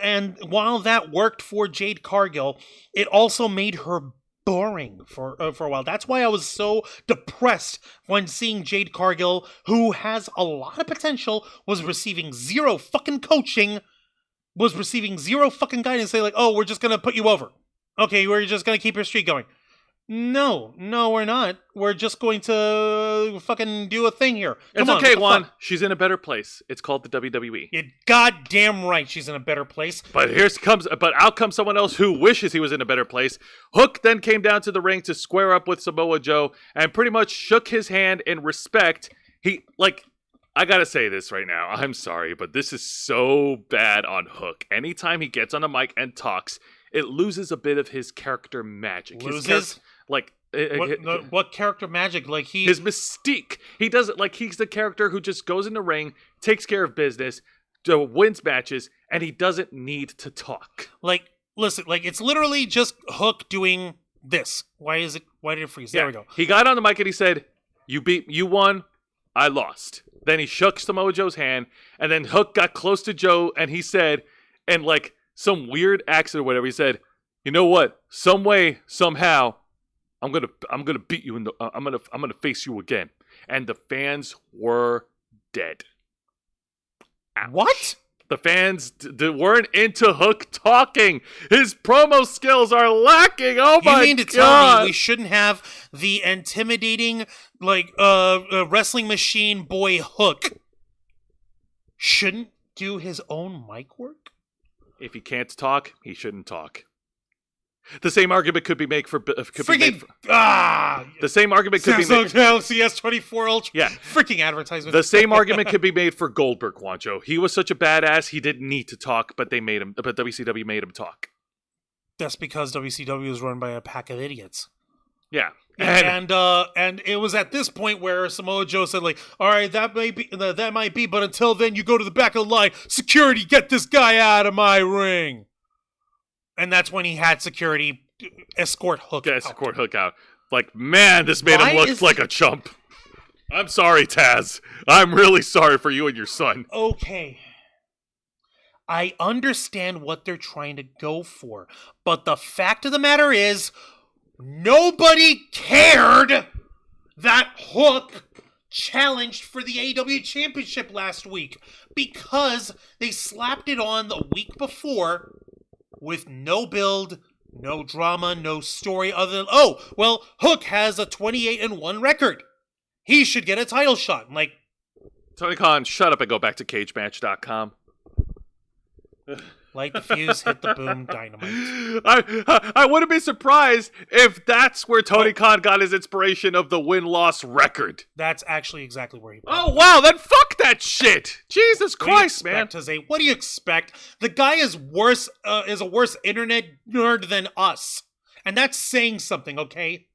And while that worked for Jade Cargill, it also made her boring for a while. That's why I was so depressed when seeing Jade Cargill, who has a lot of potential, was receiving zero fucking coaching, was receiving zero fucking guidance. Say like, oh, we're just gonna put you over. Okay, we're just gonna keep your streak going. No, we're not. We're just going to fucking do a thing here. It's okay, Juan. She's in a better place. It's called the WWE. You're goddamn right she's in a better place. But out comes someone else who wishes he was in a better place. Hook then came down to the ring to square up with Samoa Joe and pretty much shook his hand in respect. I gotta say this right now. I'm sorry, but this is so bad on Hook. Anytime he gets on a mic and talks, it loses a bit of his character magic. Loses? What character magic? Like his mystique. He doesn't he's the character who just goes in the ring, takes care of business, wins matches, and he doesn't need to talk. Listen, it's literally just Hook doing this. Why did it freeze? Yeah. There we go. He got on the mic and he said, you won, I lost. Then he shook Samoa Joe's hand, and then Hook got close to Joe, and he said, and some weird accent or whatever, he said, you know what? Some way, somehow, I'm gonna beat you I'm gonna face you again. And the fans were dead. Ouch. What? The fans weren't into Hook talking. His promo skills are lacking. Oh my god! You mean to tell me we shouldn't have the intimidating, wrestling machine boy Hook shouldn't do his own mic work? If he can't talk, he shouldn't talk. The same argument could be made for. The same argument could be made. Samsung Galaxy S24 Ultra. Yeah, freaking advertisement. The same argument could be made for Goldberg, Juancho. He was such a badass, he didn't need to talk, but WCW made him talk. That's because WCW is run by a pack of idiots. Yeah. And it was at this point where Samoa Joe said, like, all right, that might be, but until then, you go to the back of the line. Security, get this guy out of my ring. And that's when he had security escort Hook out. Escort Hook out. Like, man, this made him look like a chump. I'm sorry, Taz. I'm really sorry for you and your son. Okay. I understand what they're trying to go for, but the fact of the matter is, nobody cared that Hook challenged for the AEW Championship last week because they slapped it on the week before with no build, no drama, no story other than, oh, well, Hook has a 28-1 record. He should get a title shot. I'm like, Tony Khan, shut up and go back to cagematch.com. light the fuse, hit the boom, dynamite. I wouldn't be surprised if that's where Tony Khan got his inspiration of the win-loss record. That's actually exactly where he. Oh wow, then fuck that shit! Jesus Christ, man! Jose, what do you expect? The guy is worse. Is a worse internet nerd than us, and that's saying something, okay?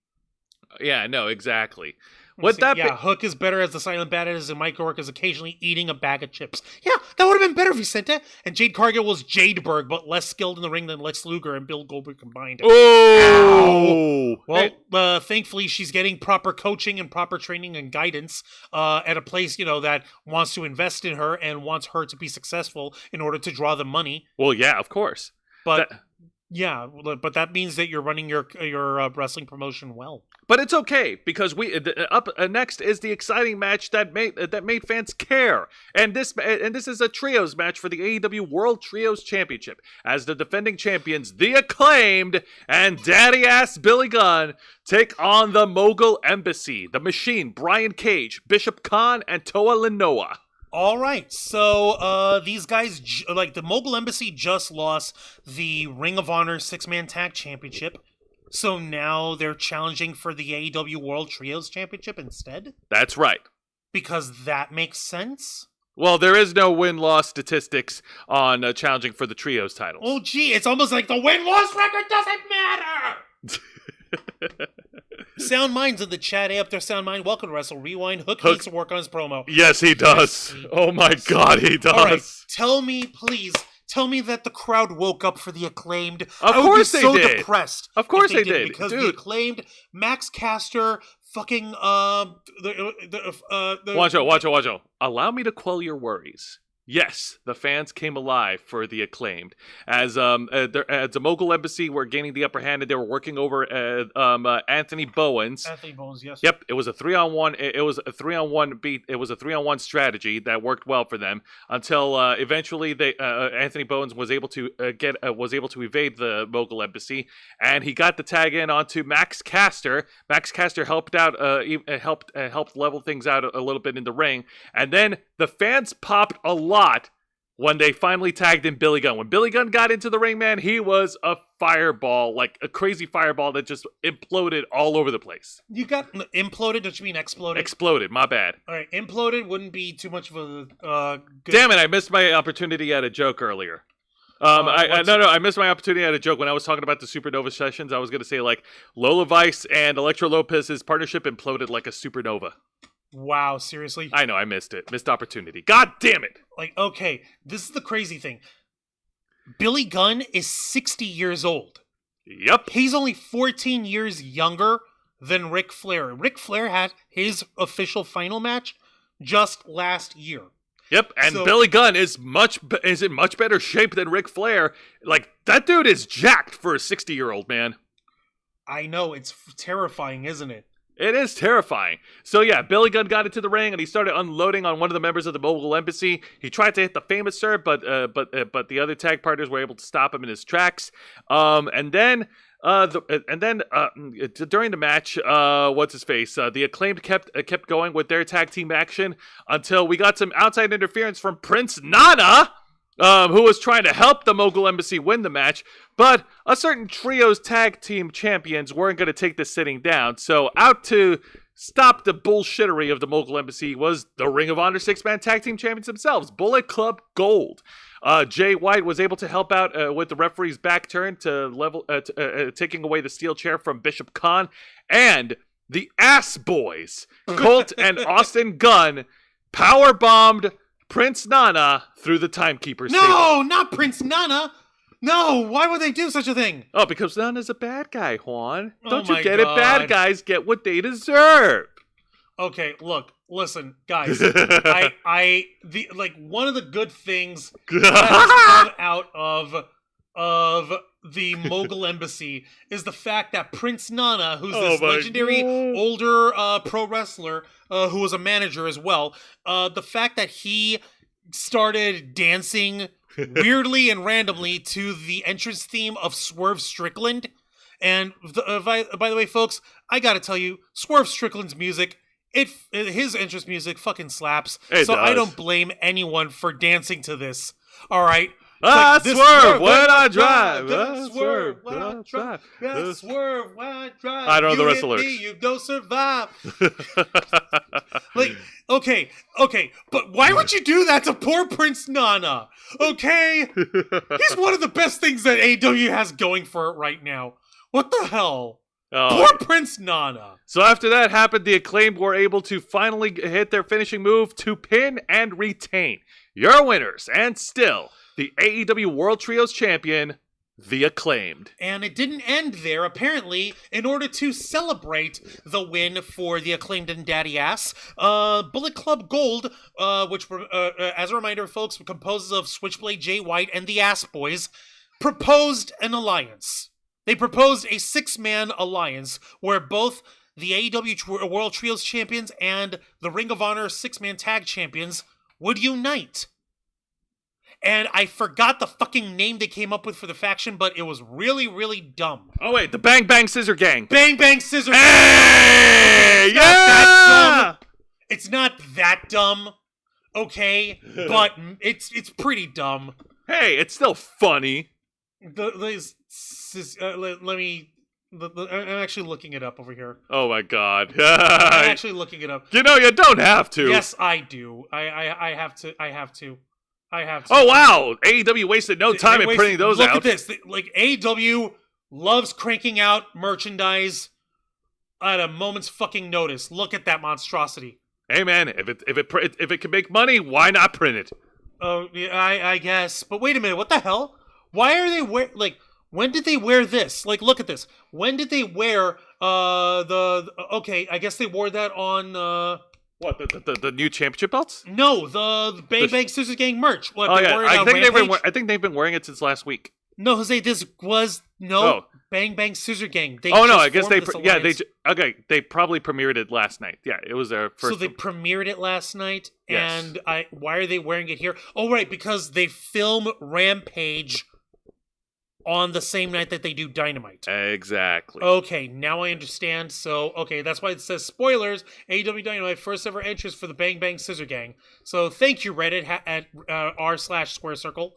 Yeah, no, exactly. Hook is better as the silent badass, and Mike Rourke is occasionally eating a bag of chips. Yeah, that would have been better, Vicente. And Jade Cargill was Jadeberg, but less skilled in the ring than Lex Luger and Bill Goldberg combined. Oh! Well, thankfully, she's getting proper coaching and proper training and guidance at a place, that wants to invest in her and wants her to be successful in order to draw the money. Well, yeah, of course. But but that means that you're running your wrestling promotion well. But it's okay because next is the exciting match that made fans care, and this is a trios match for the AEW World Trios Championship as the defending champions, the Acclaimed and Daddy Ass Billy Gunn, take on the Mogul Embassy, the Machine, Brian Cage, Bishop Khan, and Toa Linoa. All right, so these guys, the Mogul Embassy just lost the Ring of Honor 6-Man Tag Championship, so now they're challenging for the AEW World Trios Championship instead? That's right. Because that makes sense? Well, there is no win-loss statistics on challenging for the Trios titles. Oh, gee, it's almost like the win-loss record doesn't matter! Sound Mind's in the chat. Hey, up there, Sound Mind. Welcome to Wrestle Rewind. Hook needs to work on his promo. Yes, he does. Oh my God, he does. All right, tell me that the crowd woke up for the Acclaimed. Of course they did. I would be so depressed. Of course they did. Because Dude. the Acclaimed, Max Caster, fucking Watcho. Allow me to quell your worries. Yes, the fans came alive for the Acclaimed. As the Mogul Embassy were gaining the upper hand, and they were working over Anthony Bowens. Anthony Bowens, yes. Yep, it was a 3-on-1. It was a 3-on-1 beat. It was a 3-on-1 strategy that worked well for them until eventually Anthony Bowens was able to evade the Mogul Embassy, and he got the tag in onto Max Caster. Max Caster helped out, helped level things out a little bit in the ring, and then the fans popped a lot when they finally tagged in Billy Gunn. When Billy Gunn got into the ring, man, he was a fireball, like a crazy fireball that just imploded all over the place. You got imploded? Don't you mean exploded? Exploded, my bad. All right, imploded wouldn't be too much of a good... Damn it, I missed my opportunity at a joke earlier. I missed my opportunity at a joke when I was talking about the Supernova sessions. I was going to say, like, Lola Vice and Electro Lopez's partnership imploded like a supernova. Wow, seriously? I know, I missed it. Missed opportunity. God damn it! Like, okay, this is the crazy thing. Billy Gunn is 60 years old. Yep. He's only 14 years younger than Ric Flair. Ric Flair had his official final match just last year. Yep, and Billy Gunn is in much better shape than Ric Flair. Like, that dude is jacked for a 60-year-old, man. I know, it's terrifying, isn't it? It is terrifying. So yeah, Billy Gunn got into the ring and he started unloading on one of the members of the Mogul Embassy. He tried to hit the Famous Sir, but the other tag partners were able to stop him in his tracks. During the match, what's his face? The Acclaimed kept going with their tag team action until we got some outside interference from Prince Nana, who was trying to help the Mogul Embassy win the match, but a certain trio's tag team champions weren't going to take this sitting down, so out to stop the bullshittery of the Mogul Embassy was the Ring of Honor 6-Man tag team champions themselves, Bullet Club Gold. Jay White was able to help out with the referee's back turn to taking away the steel chair from Bishop Khan, and the Ass Boys, Colt and Austin Gunn, power bombed Prince Nana through the timekeeper's table. No, not Prince Nana. No, why would they do such a thing? Oh, because Nana's a bad guy, Juan. Don't you my get it? Bad God. guys get what they deserve. Okay, look, listen, guys. One of the good things that has come out of the Mogul Embassy is the fact that Prince Nana, who's this my legendary God. older pro wrestler who was a manager as well, the fact that he started dancing weirdly and randomly to the entrance theme of Swerve Strickland. And by the way, folks, I gotta tell you, Swerve Strickland's music, his entrance music fucking slaps. It I does. don't blame anyone for dancing to this. All right. Swerve when I drive. Swerve when I drive. Swerve when I drive. I don't know the You rest of the hit me, lyrics. you don't survive. Okay, but why would you do that to poor Prince Nana? Okay? He's one of the best things that AEW has going for it right now. What the hell? Oh. Poor Prince Nana. So after that happened, the Acclaimed were able to finally hit their finishing move to pin and retain. Your winners, and still, the AEW World Trios Champion, the Acclaimed. And it didn't end there. Apparently, in order to celebrate the win for the Acclaimed and Daddy Ass, Bullet Club Gold, which, as a reminder, folks, composes of Switchblade Jay White and the Ass Boys, proposed an alliance. They proposed a 6-man alliance where both the AEW World Trios Champions and the Ring of Honor 6-man Tag Champions would unite. And I forgot the fucking name they came up with for the faction, but it was really, really dumb. Oh wait, the Bang Bang Scissor Gang. Bang Bang Scissors. Hey! It's not that Yeah! dumb. It's not that dumb, okay? But it's pretty dumb. Hey, it's still funny. I'm actually looking it up over here. Oh my god. I'm actually looking it up. You know, you don't have to. Yes, I do. I have to. Oh wow, AEW wasted no time in printing those Look out. at this. Like, AEW loves cranking out merchandise at a moment's fucking notice. Look at that monstrosity. Hey man, if it can make money, why not print it? Oh, yeah, I guess. But wait a minute, what the hell? Why are they when did they wear this? Like, look at this. When did they wear okay, I guess they wore that on What, the new championship belts? no, the Bang Bang Scissors Gang merch. What, Oh they yeah, wore it I on think Rampage? they've been wearing it since last week. No, Jose, this was Oh. Bang Bang Scissor Gang. They Oh no, just I guess formed this alliance. they probably premiered it last night. Yeah, it was their first. So they premiered it last night, Yes. and why are they wearing it here? Oh, right, because they film Rampage on the same night that they do Dynamite. Exactly. Okay, now I understand. So, okay, that's why it says spoilers. AEW Dynamite first ever entrance for the Bang Bang Scissor Gang. So thank you, Reddit at r/Square Circle.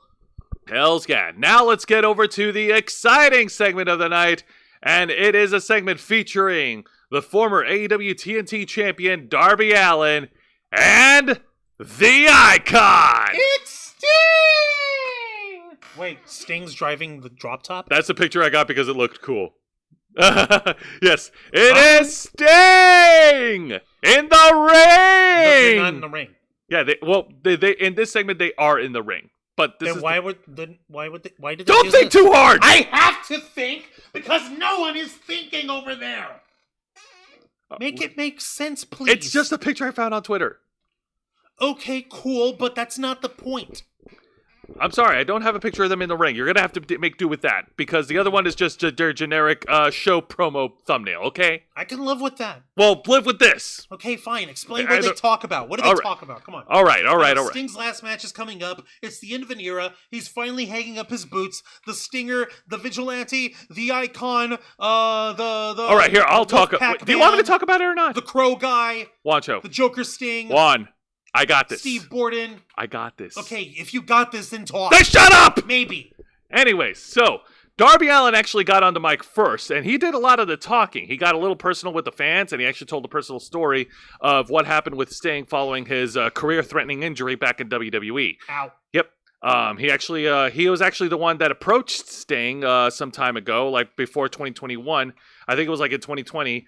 Hells yeah. Now let's get over to the exciting segment of the night, and it is a segment featuring the former AEW TNT champion Darby Allin and the Icon. It's Sting! Wait, Sting's driving the drop top? That's a picture I got because it looked cool. Yes, it is Sting in the No, ring. they're not in the ring. Yeah, they in this segment they are in the ring, but this Then is why did they don't do think this? too hard. I have to think because no one is thinking over there. Make it make sense, please. It's just a picture I found on Twitter. okay, cool, but that's not the point. I'm sorry, I don't have a picture of them in the ring. You're gonna have to make do with that because the other one is just their generic show promo thumbnail. Okay, I can live with that. well, live with this. Okay, fine. Explain I what they don't- talk about. What do they All right. talk about? Come on. All right. Sting's last match is coming up. It's the end of an era. He's finally hanging up his boots. The Stinger, the Vigilante, the Icon, the. All right, here I'll talk. Wolfpack Do you want me to Man, talk about it or not? The Crow Guy, Wancho, the Joker Sting, Juan, I got this. Steve Borden. I got this. Okay, if you got this, then talk. Then shut up. Maybe. Anyways, so Darby Allin actually got on the mic first, and he did a lot of the talking. He got a little personal with the fans, and he actually told a personal story of what happened with Sting following his career-threatening injury back in WWE. Ow. Yep. He was actually the one that approached Sting some time ago, like before 2021. I think it was like in 2020.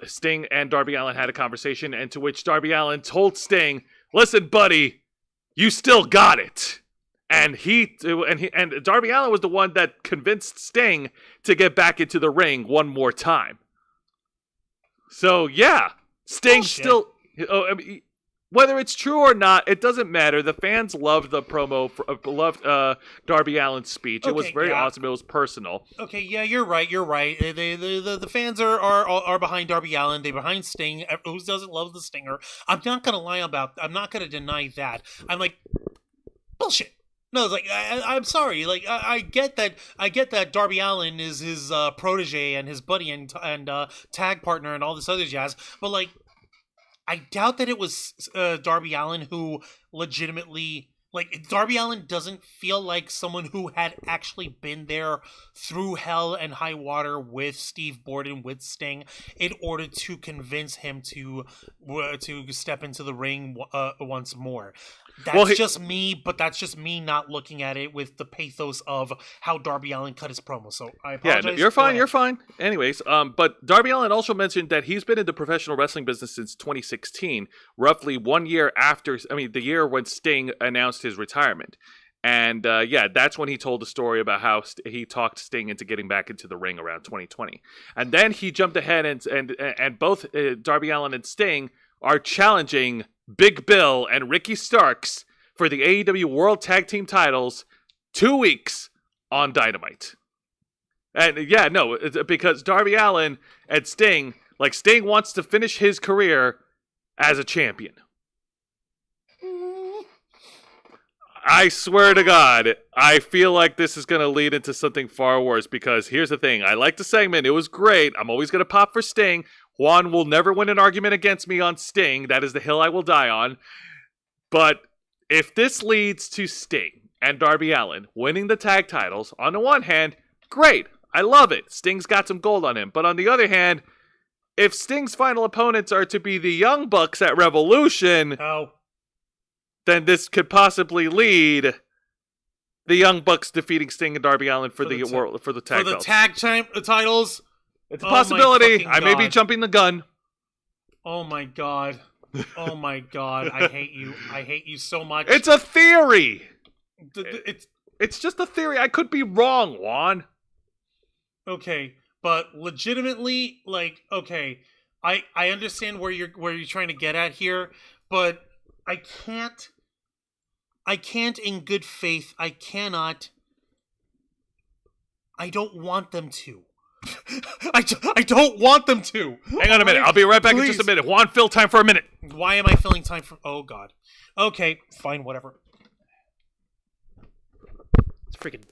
Sting and Darby Allin had a conversation, and to which Darby Allin told Sting, "Listen, buddy, you still got it." And Darby Allin was the one that convinced Sting to get back into the ring one more time. So yeah, Sting still. Whether it's true or not, it doesn't matter. The fans loved the promo, loved Darby Allin's speech. It was very awesome. It was personal. Okay, yeah, you're right. The fans are behind Darby Allin. They're behind Sting. Who doesn't love the Stinger? I'm not gonna deny that. I'm like, bullshit. No, it's like I'm sorry. Like I get that Darby Allin is his protege and his buddy and tag partner and all this other jazz. But like, I doubt that it was Darby Allin who legitimately, like, Darby Allin doesn't feel like someone who had actually been there through hell and high water with Steve Borden, with Sting, in order to convince him to step into the ring once more. That's just me, but that's just me not looking at it with the pathos of how Darby Allin cut his promo. So I apologize. Yeah, you're fine. Anyways, but Darby Allin also mentioned that he's been in the professional wrestling business since 2016, roughly 1 year after, the year when Sting announced his retirement. And that's when he told the story about how he talked Sting into getting back into the ring around 2020. And then he jumped ahead and both Darby Allin and Sting are challenging Big Bill and Ricky Starks for the AEW World Tag Team titles 2 weeks on Dynamite. And because Darby Allin and Sting wants to finish his career as a champion. I swear to God, I feel like this is going to lead into something far worse, because here's the thing. I like the segment. It was great. I'm always going to pop for Sting. Juan will never win an argument against me on Sting. That is the hill I will die on. But if this leads to Sting and Darby Allin winning the tag titles, on the one hand, great. I love it. Sting's got some gold on him. But on the other hand, if Sting's final opponents are to be the Young Bucks at Revolution... then this could possibly lead the Young Bucks defeating Sting and Darby Allin for the tag titles. It's a possibility. I may be jumping the gun. Oh my god. Oh my god. I hate you. I hate you so much. It's a theory. It's just a theory. I could be wrong, Juan. Okay, but legitimately, like, okay, I understand where you're trying to get at here, but I can't in good faith, I don't want them to. I don't want them to. Hang on a minute. I'll be right back in just a minute. Juan, fill time for a minute. Why am I filling time for... Oh, God. Okay, fine, whatever. It's freaking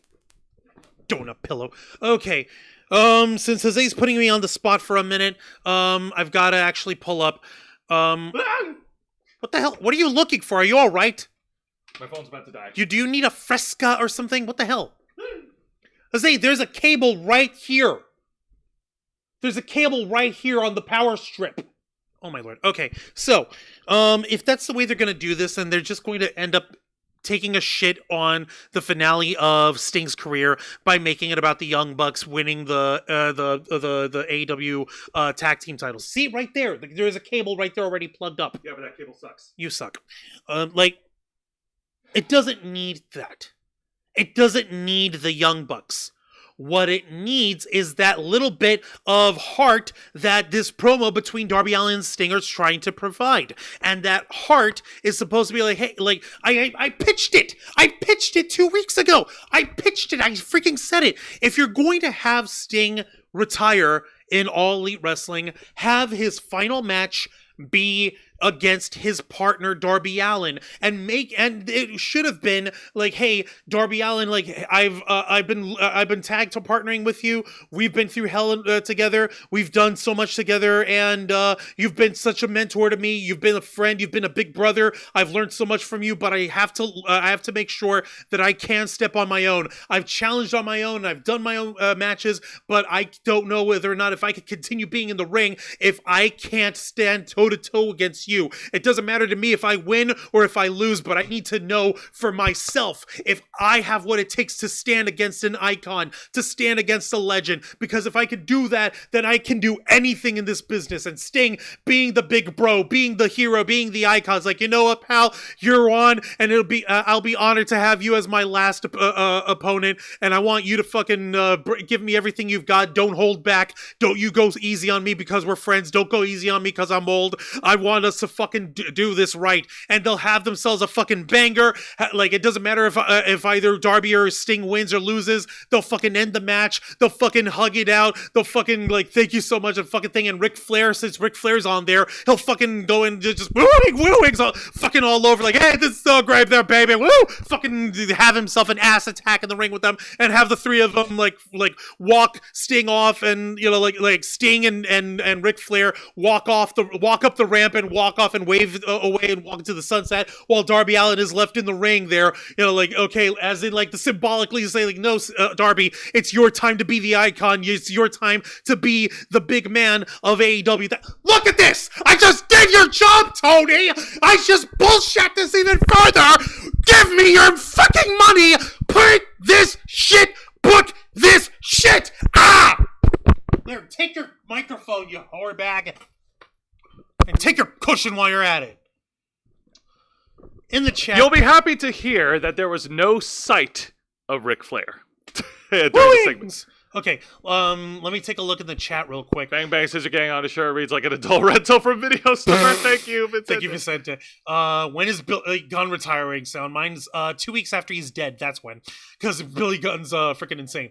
donut pillow. Okay. Since Jose's putting me on the spot for a minute, I've got to actually pull up... What the hell? What are you looking for? Are you all right? My phone's about to die. Do you need a Fresca or something? What the hell? Jose, there's a cable right here. There's a cable right here on the power strip. Oh my lord. Okay, so, if that's the way they're going to do this, then they're just going to end up taking a shit on the finale of Sting's career by making it about the Young Bucks winning the AEW tag team titles. See, right there. There's a cable right there already plugged up. Yeah, but that cable sucks. You suck. It doesn't need that. It doesn't need the Young Bucks. What it needs is that little bit of heart that this promo between Darby Allin and Stinger is trying to provide. And that heart is supposed to be like, hey, like, I pitched it. I pitched it 2 weeks ago. I pitched it. I freaking said it. If you're going to have Sting retire in All Elite Wrestling, have his final match be against his partner Darby Allin, and it should have been like, hey, Darby Allin, like, I've been tagged to partnering with you. We've been through hell together. We've done so much together, and you've been such a mentor to me. You've been a friend. You've been a big brother. I've learned so much from you, but I have to make sure that I can step on my own. I've challenged on my own. I've done my own matches, but I don't know whether or not if I could continue being in the ring if I can't stand toe to toe against you. It doesn't matter to me if I win or if I lose, but I need to know for myself if I have what it takes to stand against an icon, to stand against a legend. Because if I could do that, then I can do anything in this business. And Sting, being the big bro, being the hero, being the icon, it's like, you know what, pal, you're on, and I'll be honored to have you as my last opponent, and I want you to fucking give me everything you've got. Don't hold back. Don't you go easy on me because we're friends. Don't go easy on me because I'm old. I want us to fucking do this right. And they'll have themselves a fucking banger. Like, it doesn't matter if either Darby or Sting wins or loses. They'll fucking end the match. They'll fucking hug it out. They'll fucking, like, thank you so much and fucking thing. And Ric Flair, since Ric Flair's on there, he'll fucking go and just wooings fucking all over, like, hey, this is so great there, baby. Woo! Fucking have himself an ass attack in the ring with them and have the three of them like walk Sting off, and you know, like Sting and Ric Flair walk up the ramp and walk off and wave away and walk into the sunset while Darby Allin is left in the ring there, you know, like, okay, as in like the symbolically say like, no, Darby, it's your time to be the icon. It's your time to be the big man of AEW. Look at this! I just did your job, Tony! I just bullshit this even further! Give me your fucking money! Put this shit! Book this shit! Ah! There, take your microphone, you whore bag. And take your cushion while you're at it. In the chat... You'll be happy to hear that there was no sight of Ric Flair during the segments. Okay, let me take a look in the chat real quick. Bang Bang Scissor Gang on a shirt reads like an adult rental from Video Store. Thank you, Vincent. Thank you, Vicente. When is Billy Gunn retiring? Sound mine's 2 weeks after he's dead. That's when, because Billy Gunn's freaking insane.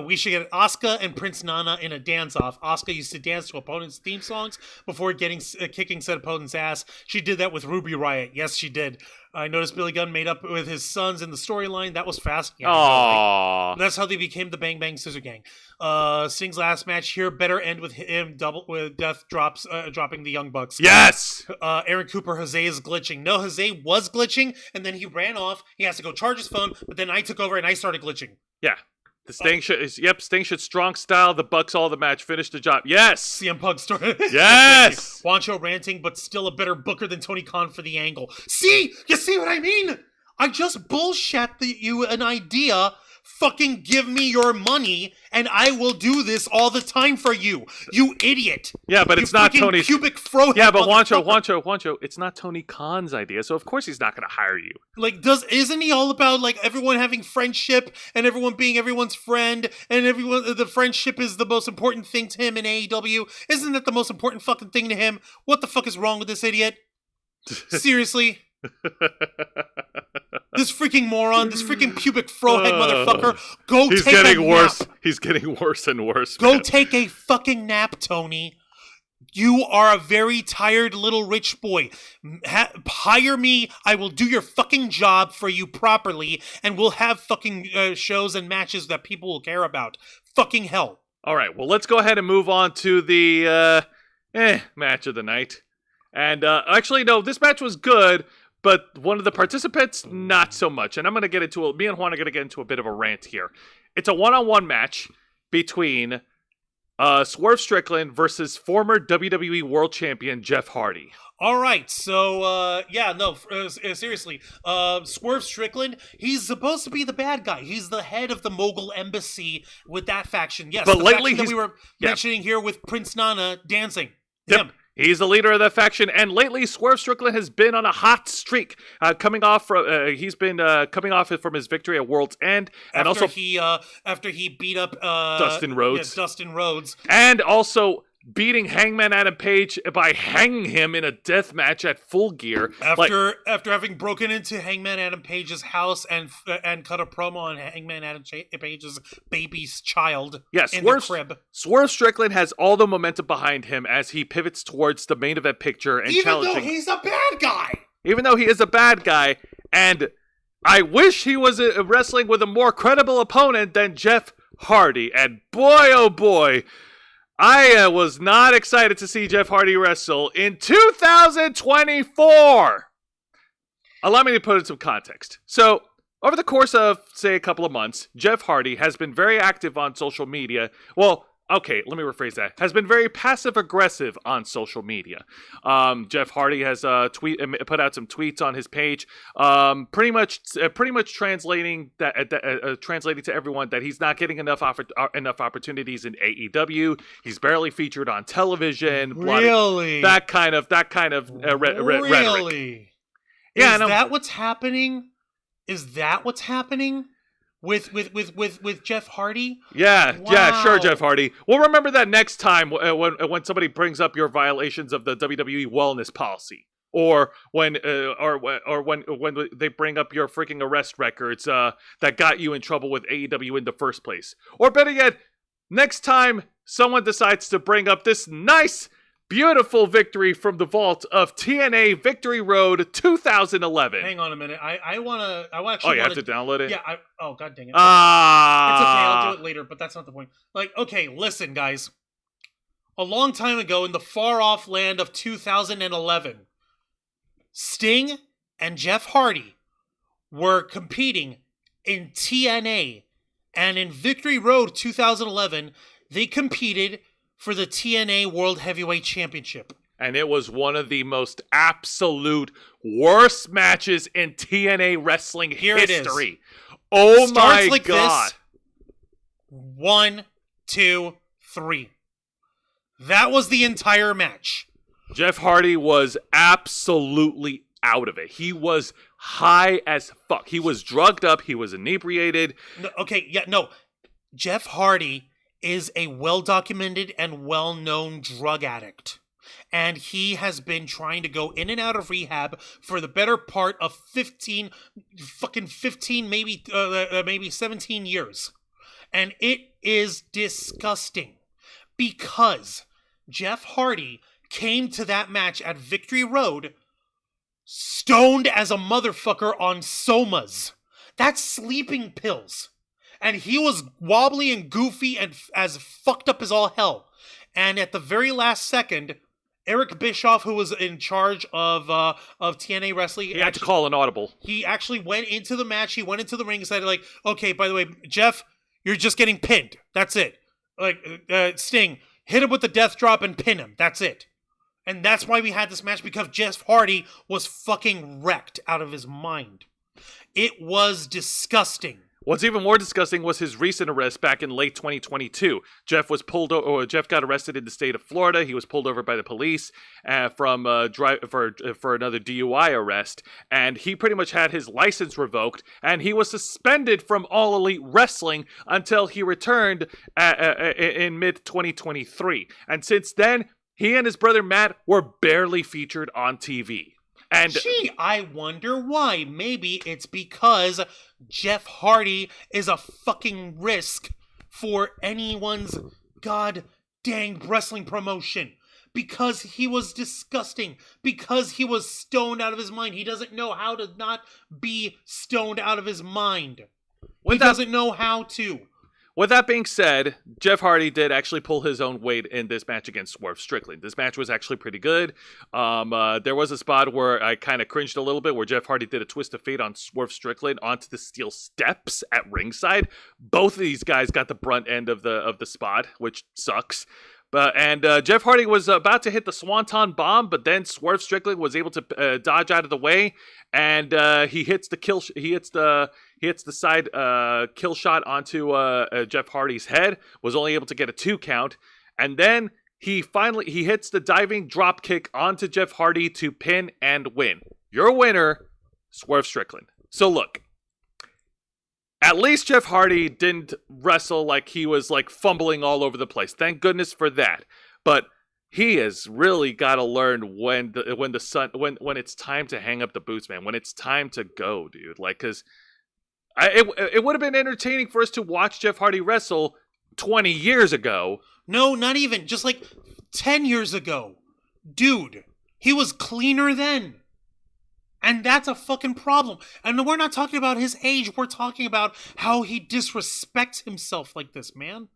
We should get Asuka and Prince Nana in a dance-off. Asuka used to dance to opponents' theme songs before kicking said opponent's ass. She did that with Ruby Riott. Yes, she did. I noticed Billy Gunn made up with his sons in the storyline. That was fast. Yeah, aww. That's how they became the Bang Bang Scissor Gang. Sting's last match here better end with him with Death dropping the Young Bucks. Yes! Aaron Cooper, Jose is glitching. No, Jose was glitching, and then he ran off. He has to go charge his phone, but then I took over and I started glitching. Yeah. The Sting Sting should strong style the Bucks all the match. Finish the job. Yes! CM Punk story. Yes! Juancho ranting, but still a better booker than Tony Khan for the angle. See? You see what I mean? I just bullshit you an idea. Fucking give me your money, and I will do this all the time for you. You idiot. Yeah, but it's not Tony's cubic fro. Yeah, but Juancho, it's not Tony Khan's idea, so of course he's not going to hire you. Like, isn't he all about like everyone having friendship and everyone being everyone's friend and the friendship is the most important thing to him in AEW? Isn't that the most important fucking thing to him? What the fuck is wrong with this idiot? Seriously? This freaking moron, this freaking pubic frohead motherfucker, He's getting worse. He's getting worse and worse. Go take a fucking nap, Tony. You are a very tired little rich boy. Hire me. I will do your fucking job for you properly, and we'll have fucking shows and matches that people will care about. Fucking hell. All right, well, let's go ahead and move on to the match of the night. And actually, no, this match was good, but one of the participants, not so much. And I'm going to get into me and Juan are going to get into a bit of a rant here. It's a one-on-one match between Swerve Strickland versus former WWE World Champion Jeff Hardy. All right, so, seriously, Swerve Strickland, he's supposed to be the bad guy. He's the head of the Mogul Embassy with that faction. Yes, but the lately faction that we were mentioning here with Prince Nana dancing. Yep. Him. He's the leader of that faction, and lately Swerve Strickland has been on a hot streak, coming off from his victory at World's End, and after he beat up Dustin Rhodes. Yeah, Dustin Rhodes, and also beating Hangman Adam Page by hanging him in a death match at Full Gear. After having broken into Hangman Adam Page's house and cut a promo on Hangman Adam Page's baby's child in the crib. Swerve Strickland has all the momentum behind him as he pivots towards the main event picture and challenging. Even though he's a bad guy. Even though he is a bad guy, and I wish he was wrestling with a more credible opponent than Jeff Hardy. And boy, oh boy, I was not excited to see Jeff Hardy wrestle in 2024. Allow me to put in some context. So, over the course of, say, a couple of months, Jeff Hardy has been very active on social media. Well, okay, let me rephrase that. Has been very passive aggressive on social media. Jeff Hardy has put out some tweets on his page, pretty much translating translating to everyone that he's not getting enough opportunities in AEW. He's barely featured on television. Really? That kind of rhetoric. Really? Yeah, Is that what's happening? Is that what's happening with Jeff Hardy? Yeah, Wow. yeah, sure, Jeff Hardy. Well, remember that next time when somebody brings up your violations of the WWE wellness policy, or when they bring up your freaking arrest records that got you in trouble with AEW in the first place, or better yet, next time someone decides to bring up this nice, beautiful victory from the vault of TNA Victory Road 2011. Hang on a minute. I actually Oh, you have to download it? Yeah. Oh, god dang it. It's okay. Ah. I'll do it later, but that's not the point. Like, okay, listen, guys. A long time ago in the far-off land of 2011, Sting and Jeff Hardy were competing in TNA, and in Victory Road 2011, they competed for the TNA World Heavyweight Championship. And it was one of the most absolute worst matches in TNA wrestling Here it is. history. Oh Starts my like god. this. 1, 2, 3. That was the entire match. Jeff Hardy was absolutely out of it. He was high as fuck. He was drugged up. He was inebriated. No. Jeff Hardy is a well-documented and well-known drug addict. And he has been trying to go in and out of rehab for the better part of 15, maybe 17 years. And it is disgusting because Jeff Hardy came to that match at Victory Road stoned as a motherfucker on somas. That's sleeping pills. And he was wobbly and goofy and as fucked up as all hell. And at the very last second, Eric Bischoff, who was in charge of TNA Wrestling, He had to call an audible. he actually went into the match. He went into the ring and said, like, okay, by the way, Jeff, you're just getting pinned. That's it. Like, Sting, hit him with the death drop and pin him. That's it. And that's why we had this match, because Jeff Hardy was fucking wrecked out of his mind. It was disgusting. What's even more disgusting was his recent arrest back in late 2022. Jeff got arrested in the state of Florida. He was pulled over by the police for another DUI arrest, and he pretty much had his license revoked, and he was suspended from All Elite Wrestling until he returned in mid-2023. And since then, he and his brother Matt were barely featured on TV. And I wonder why. Maybe it's because Jeff Hardy is a fucking risk for anyone's god dang wrestling promotion. Because he was disgusting. Because he was stoned out of his mind. He doesn't know how to not be stoned out of his mind. He doesn't know how to. With that being said, Jeff Hardy did actually pull his own weight in this match against Swerve Strickland. This match was actually pretty good. There was a spot where I kind of cringed a little bit, where Jeff Hardy did a twist of fate on Swerve Strickland onto the steel steps at ringside. Both of these guys got the brunt end of the spot, which sucks. And Jeff Hardy was about to hit the Swanton Bomb, but then Swerve Strickland was able to dodge out of the way, and he hits the side kill shot onto Jeff Hardy's head. Was only able to get a 2 count, and then he hits the diving drop kick onto Jeff Hardy to pin and win. Your winner, Swerve Strickland. So look. At least Jeff Hardy didn't wrestle like he was like fumbling all over the place. Thank goodness for that. But he has really got to learn when it's time to hang up the boots, man. When it's time to go, dude. Like, because it would have been entertaining for us to watch Jeff Hardy wrestle 20 years ago. No, not even. Just like 10 years ago. Dude, he was cleaner then. And that's a fucking problem. And we're not talking about his age. We're talking about how he disrespects himself like this, man.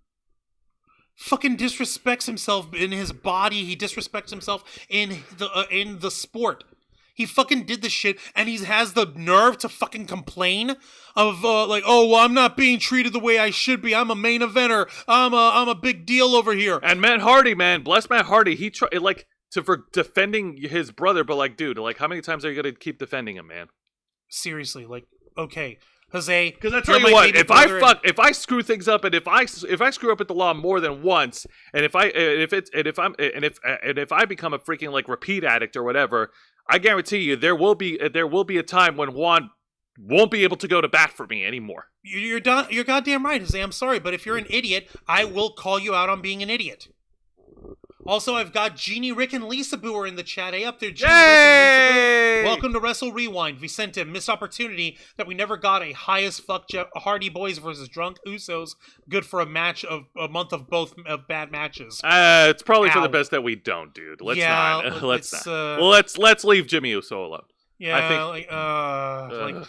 Fucking disrespects himself in his body. He disrespects himself in the sport. He fucking did the shit, and he has the nerve to fucking complain of like, oh, well, I'm not being treated the way I should be. I'm a main eventer. I'm a big deal over here. And Matt Hardy, man, bless Matt Hardy. He tried for defending his brother, but like, dude, like, how many times are you gonna keep defending him, man? Seriously, like, okay, Jose. Because I tell you what, if I screw things up, and if I screw up at the law more than once, and if I become a freaking like repeat addict or whatever, I guarantee you there will be a time when Juan won't be able to go to bat for me anymore. You're goddamn right, Jose. I'm sorry, but if you're an idiot, I will call you out on being an idiot. Also, I've got Jeannie, Rick, and Lisa Boo are in the chat. Hey, up there, Jeannie, Rick, and Lisa Boo. Welcome to Wrestle Rewind. Vicente, missed opportunity that we never got a high as fuck Jeff Hardy Boys versus Drunk Usos. Good for a month of both of bad matches. It's probably for the best that we don't, dude. Let's not. Let's leave Jimmy Uso alone. Yeah,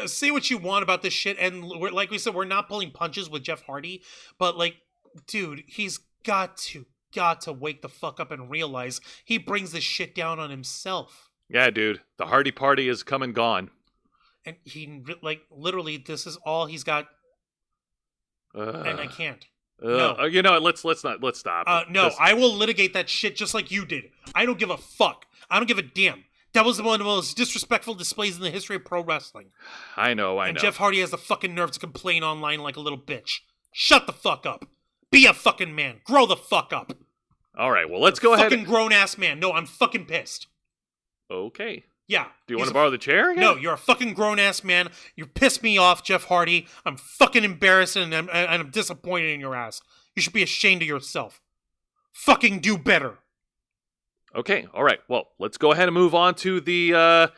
say what you want about this shit, and like we said, we're not pulling punches with Jeff Hardy, but like, dude, he's got to wake the fuck up and realize he brings this shit down on himself. Yeah, dude. The Hardy Party is come and gone. And he, like, literally, this is all he's got. And I can't. No. You know, let's stop. No, I will litigate that shit just like you did. I don't give a fuck. I don't give a damn. That was one of the most disrespectful displays in the history of pro wrestling. I know. And Jeff Hardy has the fucking nerve to complain online like a little bitch. Shut the fuck up. Be a fucking man. Grow the fuck up. All right, well, let's go ahead. Fucking grown-ass man. No, I'm fucking pissed. Okay. Yeah. Do you want to borrow the chair again? No, you're a fucking grown-ass man. You pissed me off, Jeff Hardy. I'm fucking embarrassed and I'm disappointed in your ass. You should be ashamed of yourself. Fucking do better. Okay, all right. Well, let's go ahead and move on to the...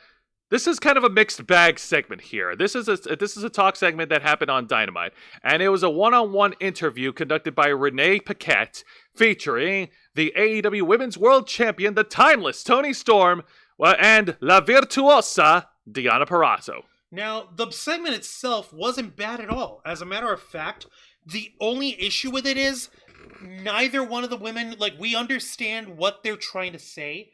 This is kind of a mixed bag segment here. This is a talk segment that happened on Dynamite, and it was a one-on-one interview conducted by Renee Paquette featuring the AEW Women's World Champion, the timeless Toni Storm, and La Virtuosa Deonna Purrazzo. Now, the segment itself wasn't bad at all. As a matter of fact, the only issue with it is neither one of the women, like, we understand what they're trying to say,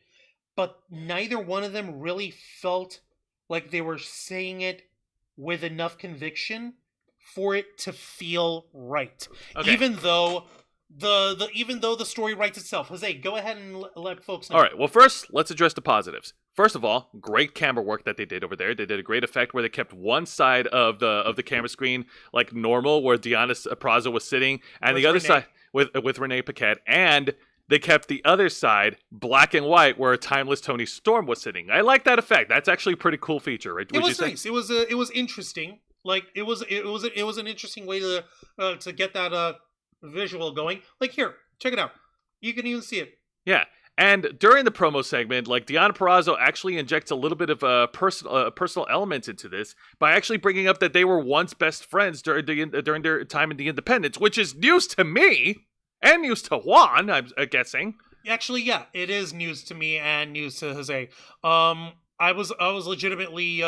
but neither one of them really felt like they were saying it with enough conviction for it to feel right. Okay. Even though the story writes itself. Jose, go ahead and let folks know. All right. Well, first, let's address the positives. First of all, great camera work that they did over there. They did a great effect where they kept one side of the camera screen like normal, where Deonna Purrazzo was sitting, and the other side with Renee Paquette, and they kept the other side black and white where a timeless Toni Storm was sitting. I like that effect. That's actually a pretty cool feature, right? It was nice. It was interesting. Like it was an interesting way to get that visual going. Like here, check it out. You can even see it. Yeah. And during the promo segment, like Deonna Purrazzo actually injects a little bit of personal elements into this by actually bringing up that they were once best friends during their time in the Independents, which is news to me. And news to Juan, I'm guessing. Actually, yeah, it is news to me and news to Jose. I was legitimately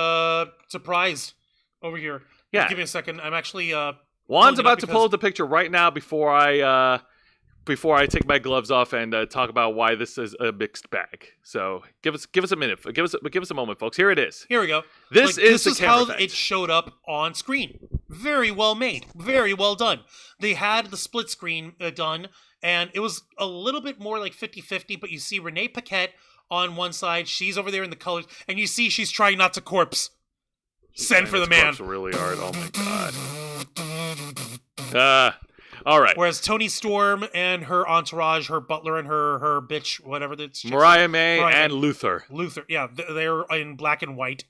surprised over here. Yeah. Give me a second. I'm actually Juan's about to pull up the picture right now before I take my gloves off and talk about why this is a mixed bag. So give us a minute. Give us a moment, folks. Here it is. Here we go. This is how effect. It showed up on screen. Very well made. Very well done. They had the split screen done, and it was a little bit more like 50-50, but you see Renee Paquette on one side. She's over there in the colors, and you see she's trying not to corpse. Send for the man. Really hard. Oh my god. All right. Whereas Toni Storm and her entourage, her butler and her bitch, whatever that's Mariah May and Luther. Yeah, they're in black and white.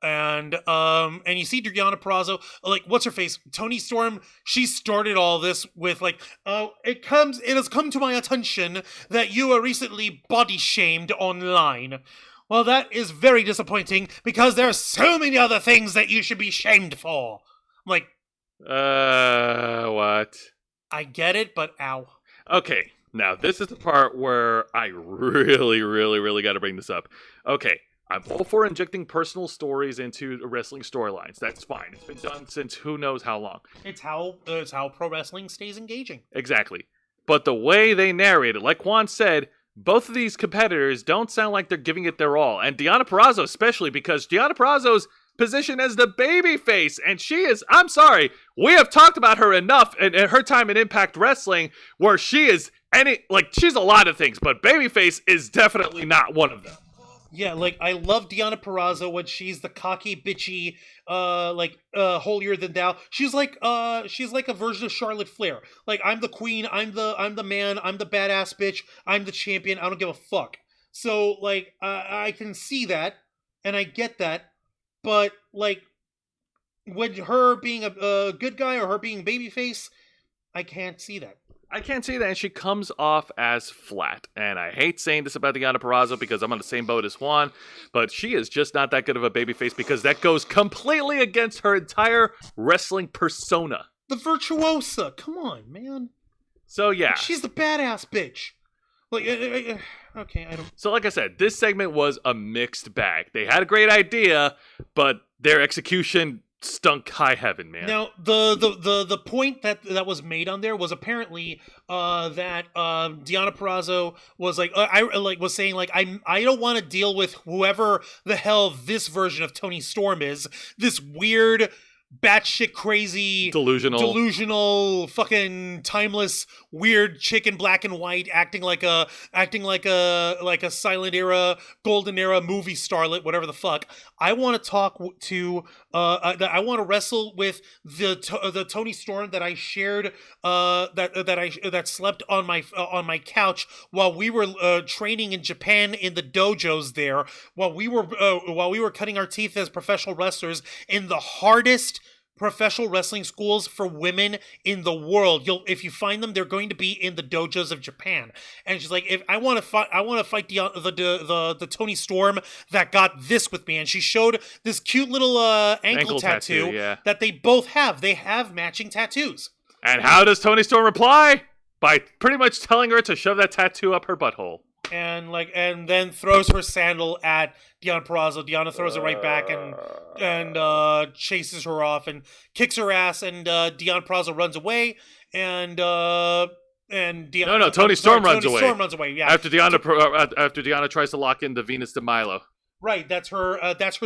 And you see Deonna Purrazzo, like, what's her face? Toni Storm, she started all this with like, it has come to my attention that you were recently body shamed online. Well, that is very disappointing because there are so many other things that you should be shamed for. I'm like, what? I get it, but ow. Okay, now this is the part where I really, really, really got to bring this up. Okay, I'm all for injecting personal stories into wrestling storylines. That's fine. It's been done since who knows how long. It's how pro wrestling stays engaging. Exactly. But the way they narrate it, like Juan said, both of these competitors don't sound like they're giving it their all. And Deonna Purrazzo especially, because Deonna Purrazzo's positioned as the baby face, and she is, I'm sorry, we have talked about her enough and her time in Impact Wrestling, where she is she's a lot of things, but babyface is definitely not one of them. Yeah, like, I love Deonna Purrazzo when she's the cocky, bitchy, holier than thou. She's like a version of Charlotte Flair. Like, I'm the queen, I'm the man, I'm the badass bitch, I'm the champion, I don't give a fuck. So, like, I can see that, and I get that, but, like, when her being a good guy or her being babyface, I can't see that. I can't see that, and she comes off as flat. And I hate saying this about Deonna Purrazzo because I'm on the same boat as Juan, but she is just not that good of a babyface because that goes completely against her entire wrestling persona. The virtuosa, come on, man. So yeah, she's the badass bitch. Like, okay, I don't. So like I said, this segment was a mixed bag. They had a great idea, but their execution stunk high heaven, man. Now, the point that was made on there was apparently that Deonna Purrazzo was like, was saying like, I don't want to deal with whoever the hell this version of Toni Storm is, this weird, batshit crazy, delusional, fucking timeless, weird chick in black and white, acting like a silent era, golden era movie starlet, whatever the fuck. I want to talk to, I want to wrestle with the Toni Storm that I shared, that slept on my couch while we were training in Japan in the dojos there, while we were cutting our teeth as professional wrestlers in the hardest professional wrestling schools for women in the world. If you find them, they're going to be in the dojos of Japan. And she's like, if I want to fight the Toni Storm that got this with me. And she showed this cute little ankle tattoo that they both have. They have matching tattoos. And how does Toni Storm reply? By pretty much telling her to shove that tattoo up her butthole. And then throws her sandal at Deonna Purrazzo. Deonna throws it right back and chases her off and kicks her ass. And Deonna Purrazzo runs away. And Toni Storm runs away. Storm runs away. Yeah. After Deonna tries to lock in the Venus de Milo. Right. That's her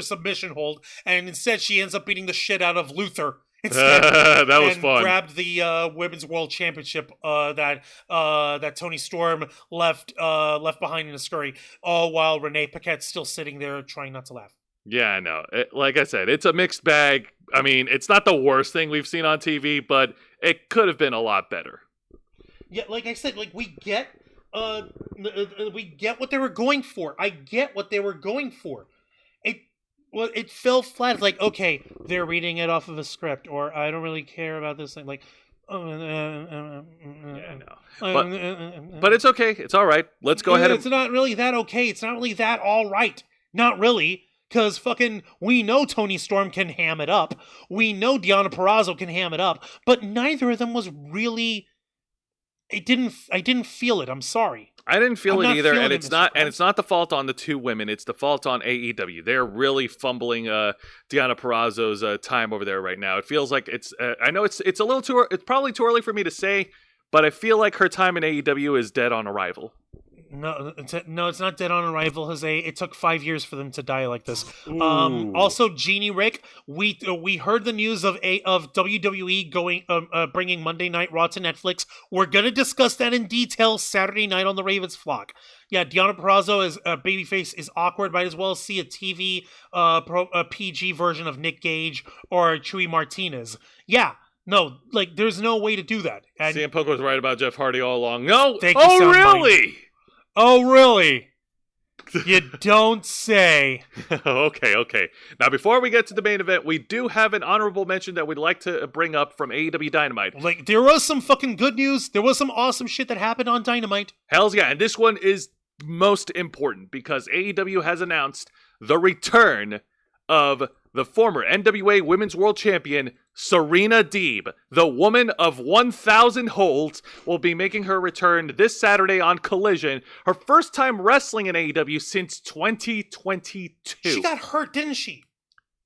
submission hold. And instead, she ends up beating the shit out of Luther. That was fun. Grabbed the women's world championship that Toni Storm left behind in a scurry, all while Renee Paquette's still sitting there trying not to laugh. Yeah, I know. Like I said, it's a mixed bag. I mean, it's not the worst thing we've seen on TV, but it could have been a lot better. Yeah, like I said, like we get what they were going for. I get what they were going for. It fell flat. It's like, okay, they're reading it off of a script, or I don't really care about this thing. Like, yeah, no. But it's okay. It's all right. Let's go ahead. It's not really that okay. It's not really that all right. Not really. Because fucking, we know Toni Storm can ham it up. We know Deonna Purrazzo can ham it up. But neither of them was really... I didn't feel it. I'm sorry. I didn't feel it either, and it's not the fault on the two women. It's the fault on AEW. They're really fumbling Deonna Purrazzo's time over there right now. It feels like it's. I know it's a little too. It's probably too early for me to say, but I feel like her time in AEW is dead on arrival. No, it's not dead on arrival, Jose. It took 5 years for them to die like this. Also, Jeannie Rick, we heard the news of WWE going bringing Monday Night Raw to Netflix. We're gonna discuss that in detail Saturday night on the Ravens Flock. Yeah, Deonna Purrazzo as a babyface is awkward. Might as well see a TV a PG version of Nick Gage or Chewy Martinez. Yeah. No, like there's no way to do that. And CM Punk was right about Jeff Hardy all along. No, really? Oh, really? You don't say. Okay. Now, before we get to the main event, we do have an honorable mention that we'd like to bring up from AEW Dynamite. Like, there was some fucking good news. There was some awesome shit that happened on Dynamite. Hells yeah, and this one is most important because AEW has announced the return of the former NWA Women's World Champion, Serena Deeb. The woman of 1,000 holds will be making her return this Saturday on Collision. Her first time wrestling in AEW since 2022. She got hurt, didn't she?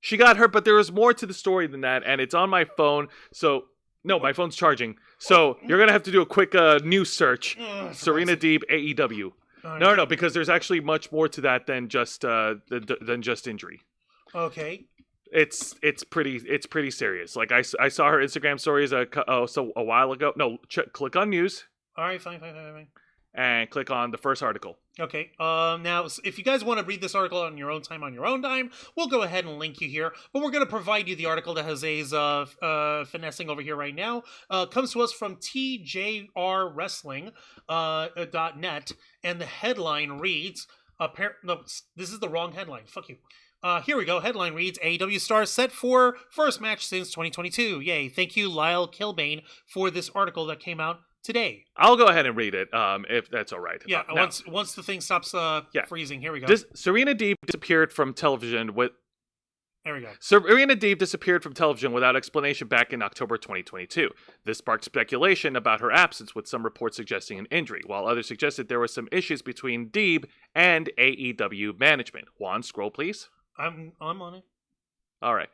She got hurt, but there is more to the story than that, and it's on my phone, so... No, my phone's charging. So you're going to have to do a quick news search. Serena Deeb, AEW. No, because there's actually much more to that than just injury. Okay. It's pretty serious. Like I saw her Instagram stories a while ago. No, click on news. All right, fine. And click on the first article. Okay. Now, if you guys want to read this article on your own time, we'll go ahead and link you here. But we're going to provide you the article that Jose's finessing over here right now. Comes to us from TJRWrestling.net, and the headline reads, no, this is the wrong headline. Fuck you. Here we go. Headline reads, AEW stars set for first match since 2022. Yay. Thank you, Lyle Kilbane, for this article that came out today. I'll go ahead and read it, if that's all right. Yeah, once the thing stops freezing. Here we go. Serena Deeb disappeared from television with... There we go. Serena Deeb disappeared from television without explanation back in October 2022. This sparked speculation about her absence, with some reports suggesting an injury, while others suggested there were some issues between Deeb and AEW management. Juan, scroll please. I'm on it. All right.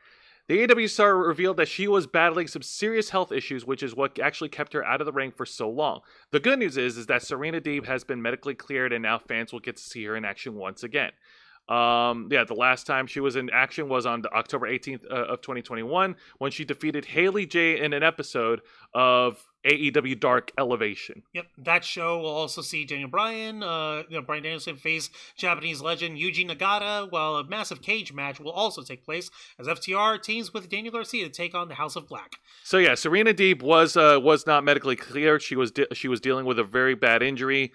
The AEW star revealed that she was battling some serious health issues, which is what actually kept her out of the ring for so long. The good news is that Serena Deeb has been medically cleared, and now fans will get to see her in action once again. The last time she was in action was on October 18th of 2021, when she defeated Haley J in an episode of AEW Dark Elevation. Yep, that show will also see Daniel Bryan, Bryan Danielson face Japanese legend Yuji Nagata, while a massive cage match will also take place as FTR teams with Daniel Garcia to take on the House of Black. So yeah, Serena Deeb was not medically cleared. She was dealing with a very bad injury.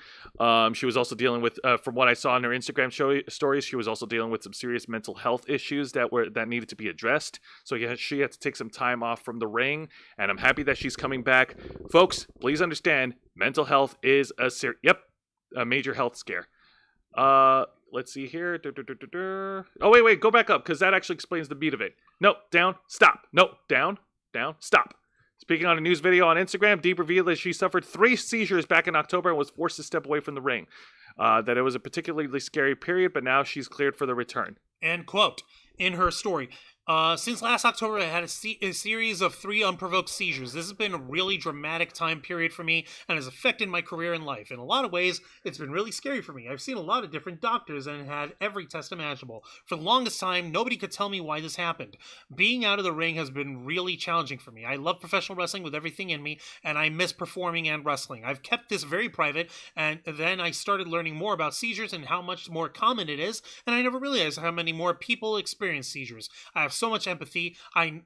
She was also dealing with, from what I saw on her Instagram stories, she was also dealing with some serious mental health issues that needed to be addressed. So yeah, she had to take some time off from the ring, and I'm happy that she's coming back. Folks, please understand, mental health is a major health scare. Let's see here. Oh, wait, go back up, because that actually explains the beat of it. No, down, stop. No, down, stop. Speaking on a news video on Instagram, Deeb revealed that she suffered 3 seizures back in October and was forced to step away from the ring. That it was a particularly scary period, but now she's cleared for the return. And quote, in her story, since last October, I had a series of 3 unprovoked seizures. This has been a really dramatic time period for me and has affected my career and life. In a lot of ways, it's been really scary for me. I've seen a lot of different doctors and had every test imaginable. For the longest time, nobody could tell me why this happened. Being out of the ring has been really challenging for me. I love professional wrestling with everything in me, and I miss performing and wrestling. I've kept this very private, and then I started learning more about seizures and how much more common it is, and I never realized how many more people experience seizures. I have so much empathy. I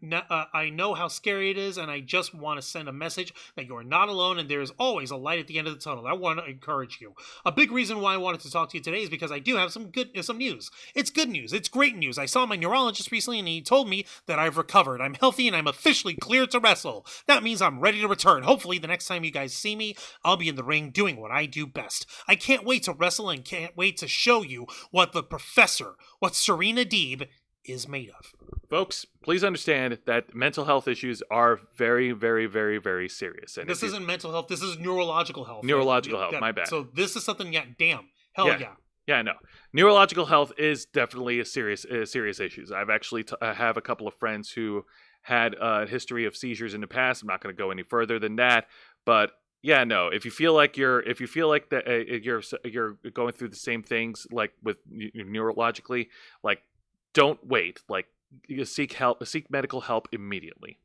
know how scary it is, and I just want to send a message that you are not alone, and there is always a light at the end of the tunnel. I want to encourage you. A big reason why I wanted to talk to you today is because I do have some news. It's good news. It's great news. I saw my neurologist recently, and he told me that I've recovered. I'm healthy, and I'm officially cleared to wrestle. That means I'm ready to return. Hopefully, the next time you guys see me, I'll be in the ring doing what I do best. I can't wait to wrestle and can't wait to show you what Serena Deeb is made of. Folks, please understand that mental health issues are very, very, very, very serious. And this isn't mental health. This is neurological health. Neurological health, my bad. So this is something, hell yeah. Yeah, no. Neurological health is definitely a serious issue. I've actually I have a couple of friends who had a history of seizures in the past. I'm not going to go any further than that, but yeah, no. If you feel like you're going through the same things like with neurologically, like, don't wait. Like, you seek medical help immediately.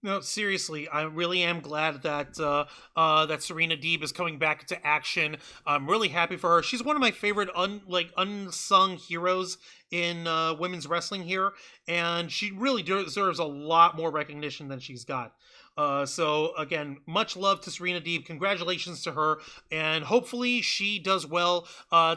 No, seriously, I really am glad that that Serena Deeb is coming back into action. I'm really happy for her. She's one of my favorite unsung heroes in women's wrestling here, and she really deserves a lot more recognition than she's got. So again, much love to Serena Deeb. Congratulations to her, and hopefully she does well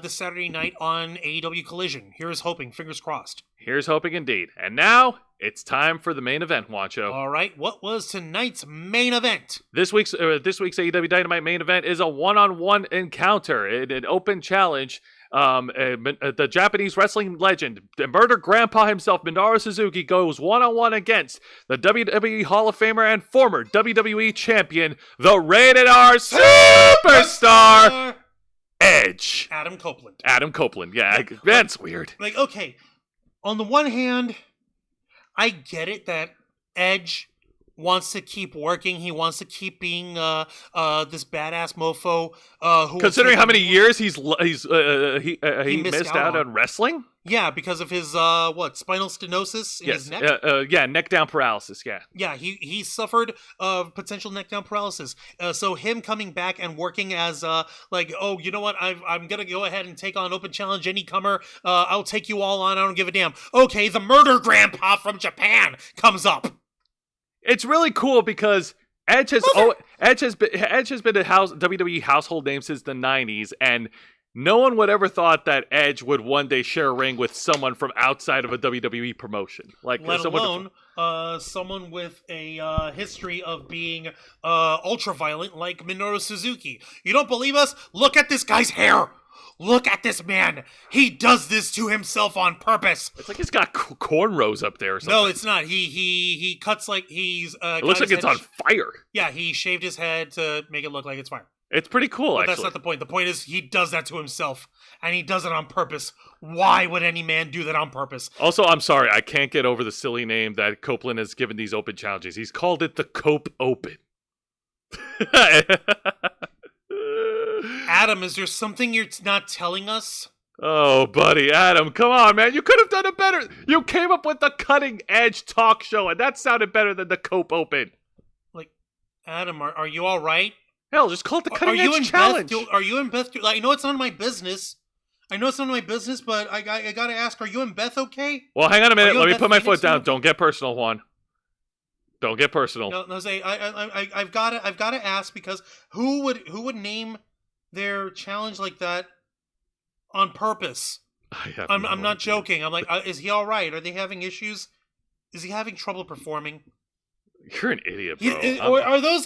this Saturday night on AEW Collision. Here's hoping. Fingers crossed. Here's hoping indeed. And now it's time for the main event, Juancho. All right, what was tonight's main event? This week's AEW Dynamite main event is a one-on-one encounter, an open challenge. The Japanese wrestling legend, the murder grandpa himself, Minoru Suzuki, goes one-on-one against the WWE Hall of Famer and former WWE champion, the Rated R Superstar, Edge. Adam Copeland. Yeah, that's weird. Like, okay, on the one hand, I get it that Edge wants to keep working. He wants to keep being this badass mofo. Who Considering how many years he missed missed out out on. on wrestling. Yeah, because of his spinal stenosis in his neck. Neck down paralysis. Yeah. Yeah, he suffered potential neck down paralysis. So him coming back and working as oh, you know what? I'm gonna go ahead and take on open challenge any comer. I'll take you all on. I don't give a damn. Okay, the murder grandpa from Japan comes up. It's really cool because Edge has been a WWE household name since the 90s, and no one would ever thought that Edge would one day share a ring with someone from outside of a WWE promotion. Like, let alone someone with a history of being ultra-violent like Minoru Suzuki. You don't believe us? Look at this guy's hair! Look at this man! He does this to himself on purpose! It's like he's got cornrows up there or something. No, it's not. He cuts like he's... it looks like it's on fire. Yeah, he shaved his head to make it look like it's fire. It's pretty cool, But actually. that's not the point. The point is he does that to himself, and he does it on purpose. Why would any man do that on purpose? Also, I'm sorry, I can't get over the silly name that Copeland has given these open challenges. He's called it the Cope Open. Adam, is there something you're not telling us? Oh, buddy, Adam, come on, man. You could have done it better. You came up with the cutting edge talk show, and that sounded better than the Cope Open. Like, Adam, are you all right? Hell, just call it the Are cutting you edge and challenge. Beth? Are you and Beth? I know it's none of my business. But I gotta ask: are you and Beth okay? Well, hang on a minute. you Let and me Beth put my Phoenix foot down. okay? Don't get personal, Juan. Don't get personal. No, say I've gotta ask because who would name their challenge like that on purpose? I'm not joking. I'm like, is he all right? Are they having issues? Is he having trouble performing? You're an idiot, bro.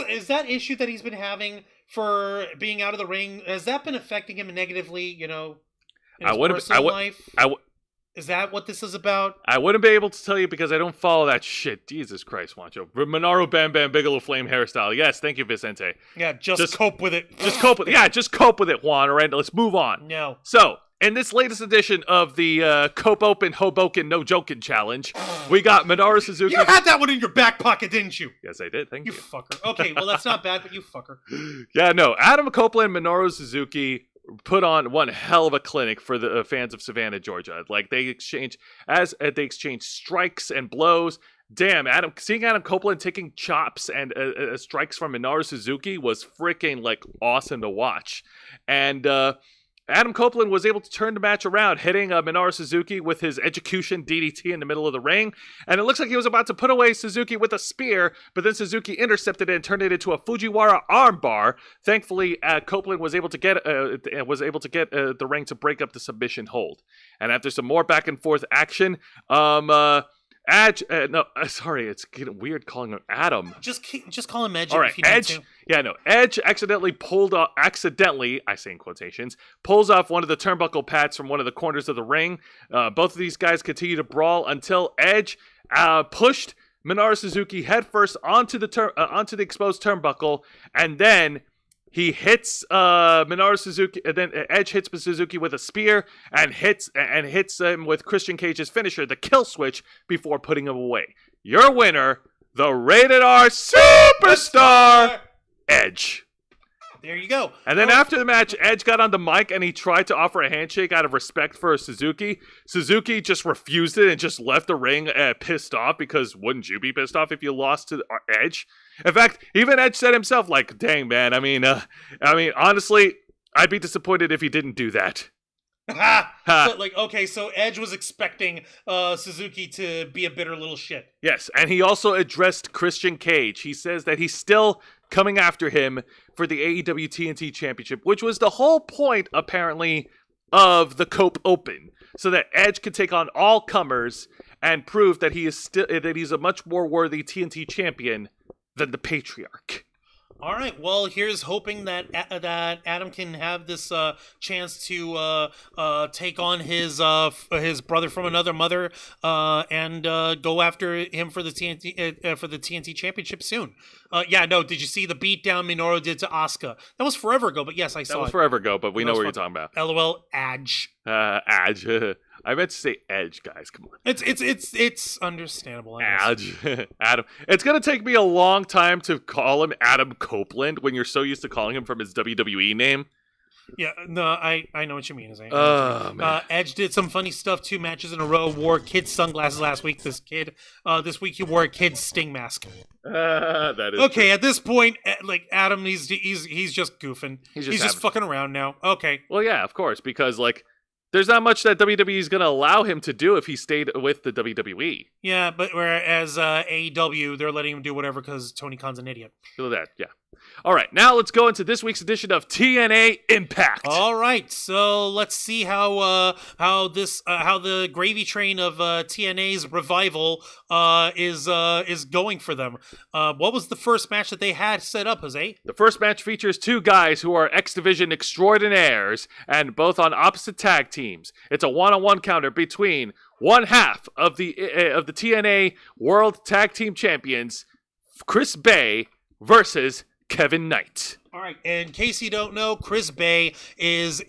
Is that issue that he's been having for being out of the ring? Has that been affecting him negatively? You know, in his personal life. Is that what this is about? I wouldn't be able to tell you because I don't follow that shit. Jesus Christ, Wancho. Monaro Bam Bam Bigelow Flame hairstyle. Yes, thank you, Vicente. Yeah, just cope with it. Just cope with it. Yeah, just cope with it, Juan. All right, let's move on. No. So, in this latest edition of the Cope Open Hoboken No Joking Challenge, we got Minoru Suzuki. You had that one in your back pocket, didn't you? Yes, I did. Thank you. You fucker. Okay, well, that's not bad, but you fucker. Yeah, no. Adam Copeland, Minoru Suzuki put on one hell of a clinic for the fans of Savannah, Georgia. Like, they exchange strikes and blows. Damn, seeing Adam Copeland taking chops and strikes from Minoru Suzuki was freaking, like, awesome to watch. And Adam Copeland was able to turn the match around, hitting Minoru Suzuki with his execution DDT in the middle of the ring. And it looks like he was about to put away Suzuki with a spear, but then Suzuki intercepted it and turned it into a Fujiwara armbar. Thankfully, Copeland was able to get the ring to break up the submission hold. And after some more back and forth action, it's getting weird calling him Adam. Just call him Edge. All right, if you need Edge. to. Yeah, no. Edge accidentally, I say in quotations, pulls off one of the turnbuckle pads from one of the corners of the ring. Both of these guys continue to brawl until Edge pushed Minoru Suzuki headfirst onto the exposed turnbuckle, and then he hits Minoru Suzuki, and then Edge hits Suzuki with a spear and hits him with Christian Cage's finisher, the kill switch, before putting him away. Your winner, the Rated R Superstar, Edge. There you go. And then after the match, Edge got on the mic and he tried to offer a handshake out of respect for Suzuki. Suzuki just refused it and just left the ring pissed off, because wouldn't you be pissed off if you lost to Edge? In fact, even Edge said himself, like, dang, man, I mean, honestly, I'd be disappointed if he didn't do that. So Edge was expecting Suzuki to be a bitter little shit. Yes, and he also addressed Christian Cage. He says that he's still coming after him for the AEW TNT Championship, which was the whole point, apparently, of the Cope Open, so that Edge could take on all comers and prove that he's a much more worthy TNT champion than the Patriarch. All right. Well, here's hoping that Adam can have this chance to take on his brother from another mother and go after him for the TNT Championship soon. Did you see the beatdown Minoru did to Asuka? That was forever ago, but yes, I saw it. That was forever ago, but we know what you're talking about. LOL, Edge. Edge. I meant to say Edge, guys. Come on. It's understandable. I guess. Edge. Adam. It's going to take me a long time to call him Adam Copeland when you're so used to calling him from his WWE name. Yeah, no, I know what you mean. Oh, man. Edge did some funny stuff. 2 matches in a row. Wore kids' sunglasses last week. This week he wore a kid's Sting mask. That is okay. At this point, like Adam, he's just goofing. He's just fucking around now. Okay. Well, yeah, of course, because like there's not much that WWE is going to allow him to do if he stayed with the WWE. Yeah, but whereas AEW, they're letting him do whatever because Tony Khan's an idiot. Feel that, yeah. All right, now let's go into this week's edition of TNA Impact. All right, so let's see how the gravy train of TNA's revival is going for them. What was the first match that they had set up, Jose? The first match features 2 guys who are X Division extraordinaires and both on opposite tag teams. It's a one-on-one counter between one half of the TNA World Tag Team Champions, Chris Bay, versus Kevin Knight. All right, in case you don't know, Chris Bay is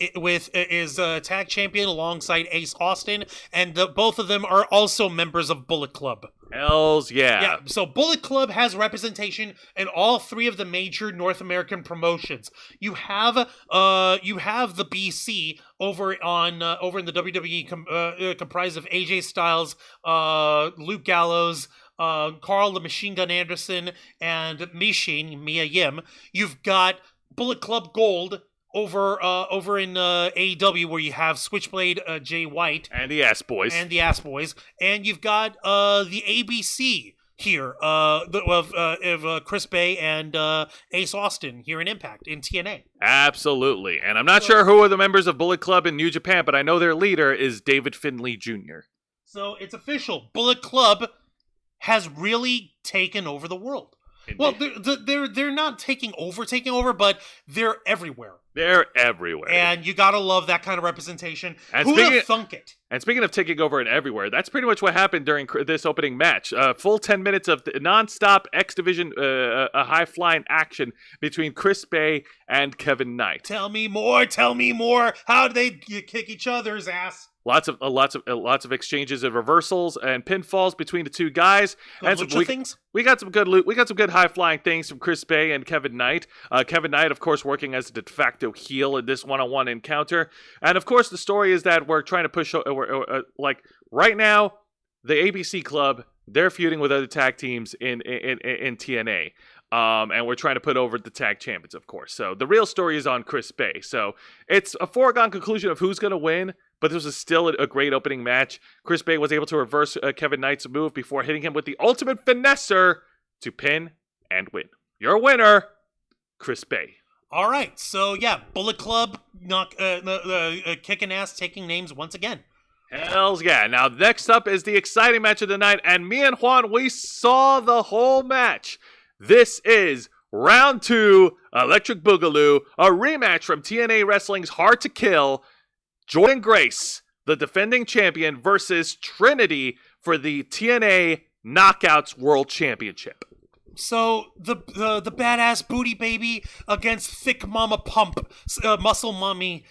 tag champion alongside Ace Austin, and both of them are also members of Bullet Club. Hells yeah. Yeah, so Bullet Club has representation in all 3 of the major North American promotions. You have the BC over in the WWE comprised of AJ Styles, Luke Gallows, Carl the Machine Gun Anderson, and Michin, Mia Yim. You've got Bullet Club Gold over in AEW, where you have Switchblade Jay White and the Ass Boys, and you've got the ABC here of Chris Bay and Ace Austin here in Impact in TNA. Absolutely, and I'm not sure who are the members of Bullet Club in New Japan, but I know their leader is David Finlay Jr. So it's official. Bullet Club has really taken over the world. Indeed. Well, they're not taking over, but they're everywhere. They're everywhere. And you gotta love that kind of representation. And who would have thunk it? And speaking of taking over and everywhere, that's pretty much what happened during this opening match. Full 10 minutes of non-stop X Division a high-flying action between Chris Bay and Kevin Knight. Tell me more. How do they kick each other's ass? Lots of exchanges and reversals and pinfalls between the 2 guys. And things? We got some good loot. We got some good high-flying things from Chris Bay and Kevin Knight. Kevin Knight, of course, working as a de facto heel in this one-on-one encounter. And, of course, the story is that we're trying to push... like, right now, the ABC Club, they're feuding with other tag teams in TNA. And we're trying to put over the tag champions, of course. So the real story is on Chris Bay. So it's a foregone conclusion of who's going to win. But this was still a great opening match. Chris Bay was able to reverse Kevin Knight's move before hitting him with the ultimate finesser to pin and win. Your winner, Chris Bay. All right. So, yeah, Bullet Club kicking ass, taking names once again. Hells yeah. Now, next up is the exciting match of the night. And me and Juan, we saw the whole match. This is Round 2, Electric Boogaloo, a rematch from TNA Wrestling's Hard to Kill. Jordynne Grace, the defending champion, versus Trinity for the TNA Knockouts World Championship. So the badass booty baby against thick mama pump, muscle mommy.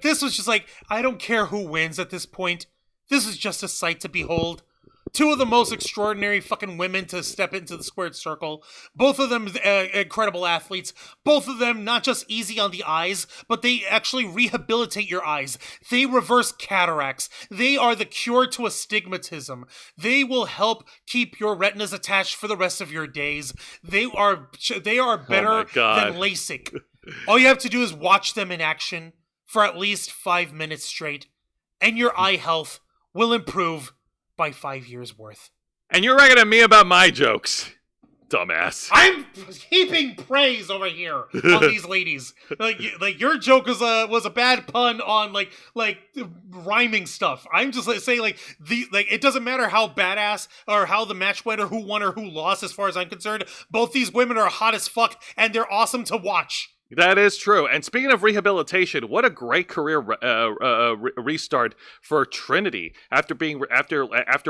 This was just like, I don't care who wins at this point. This is just a sight to behold. 2 of the most extraordinary fucking women to step into the squared circle. Both of them incredible athletes. Both of them not just easy on the eyes, but they actually rehabilitate your eyes. They reverse cataracts. They are the cure to astigmatism. They will help keep your retinas attached for the rest of your days. They are better than LASIK. All you have to do is watch them in action for at least 5 minutes straight, and your eye health will improve by 5 years worth. And you're ragging at me about my jokes, dumbass. I'm heaping praise over here on these ladies. Like your joke was a bad pun on like rhyming stuff. I'm just saying it doesn't matter how badass or how the match went or who won or who lost. As far as I'm concerned, both these women are hot as fuck and they're awesome to watch. That is true. And speaking of rehabilitation, what a great career restart for Trinity after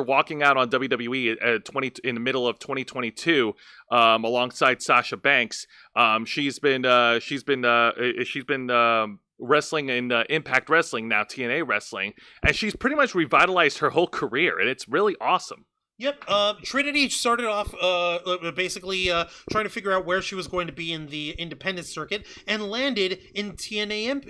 walking out on WWE in the middle of 2022 alongside Sasha Banks. She's been wrestling in Impact Wrestling, now TNA Wrestling, and she's pretty much revitalized her whole career, and it's really awesome. Yep. Trinity started off basically trying to figure out where she was going to be in the independent circuit, and landed in TNA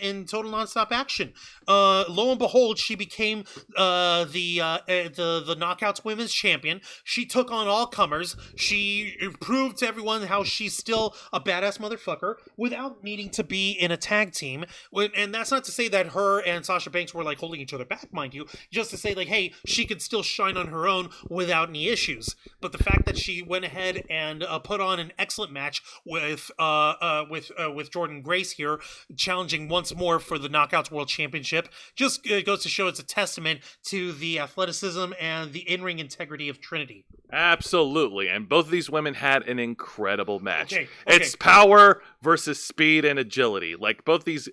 in Total Nonstop Action. Lo and behold, she became the Knockouts Women's Champion. She took on all comers. She proved to everyone how she's still a badass motherfucker without needing to be in a tag team. And that's not to say that her and Sasha Banks were like holding each other back, mind you. Just to say like, hey, she could still shine on her own without any issues. But the fact that she went ahead and put on an excellent match with Jordynne Grace here, challenging once more for the Knockouts World Championship, just goes to show it's a testament to the athleticism and the in-ring integrity of Trinity. Absolutely, and both of these women had an incredible match. Okay. It's power versus speed and agility. Like both these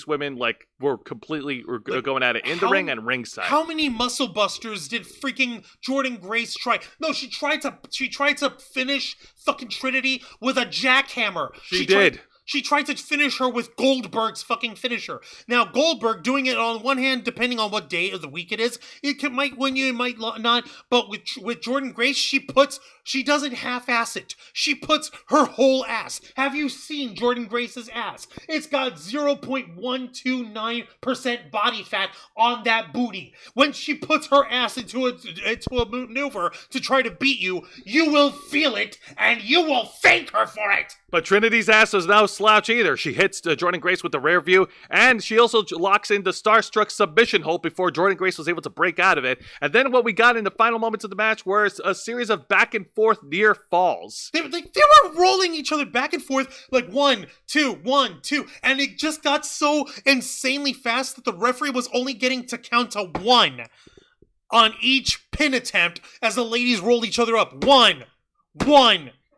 women, like were going at it in the ring and ringside. How many muscle busters did freaking Jordynne Grace try? No, she tried to finish fucking Trinity with a jackhammer. She did. She tried to finish her with Goldberg's fucking finisher. Now, Goldberg doing it on one hand, depending on what day of the week it is, might win you, it might not. But with Jordynne Grace, she doesn't half-ass it. She puts her whole ass. Have you seen Jordynne Grace's ass? It's got 0.129% body fat on that booty. When she puts her ass into a maneuver to try to beat you, you will feel it, and you will thank her for it. But Trinity's ass is no slouch either. She hits Jordynne Grace with the rear view, and she also locks in the Starstruck submission hold before Jordynne Grace was able to break out of it. And then what we got in the final moments of the match were a series of back and forth near falls. They were rolling each other back and forth like 1, 2, 1, 2, and it just got so insanely fast that the referee was only getting to count to 1 on each pin attempt as the ladies rolled each other up. 1,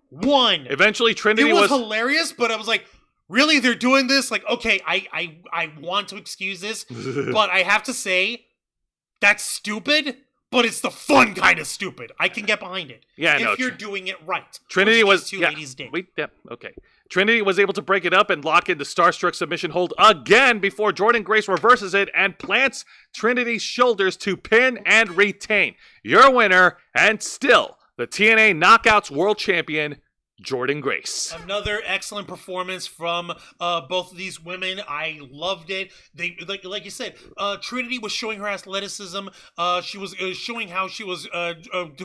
1. Eventually, Trinity was hilarious, but I was like, really? They're doing this? Like, okay, I want to excuse this, but I have to say, that's stupid, but it's the fun kind of stupid. I can get behind it. Yeah, if you're doing it right. Trinity was two ladies did. Okay. Trinity was able to break it up and lock in the Starstruck submission hold again before Jordynne Grace reverses it and plants Trinity's shoulders to pin and retain. Your winner, and still the TNA Knockouts World Champion, Jordynne Grace. Another excellent performance from both of these women. I loved it. They like you said, Trinity was showing her athleticism. She was showing how she was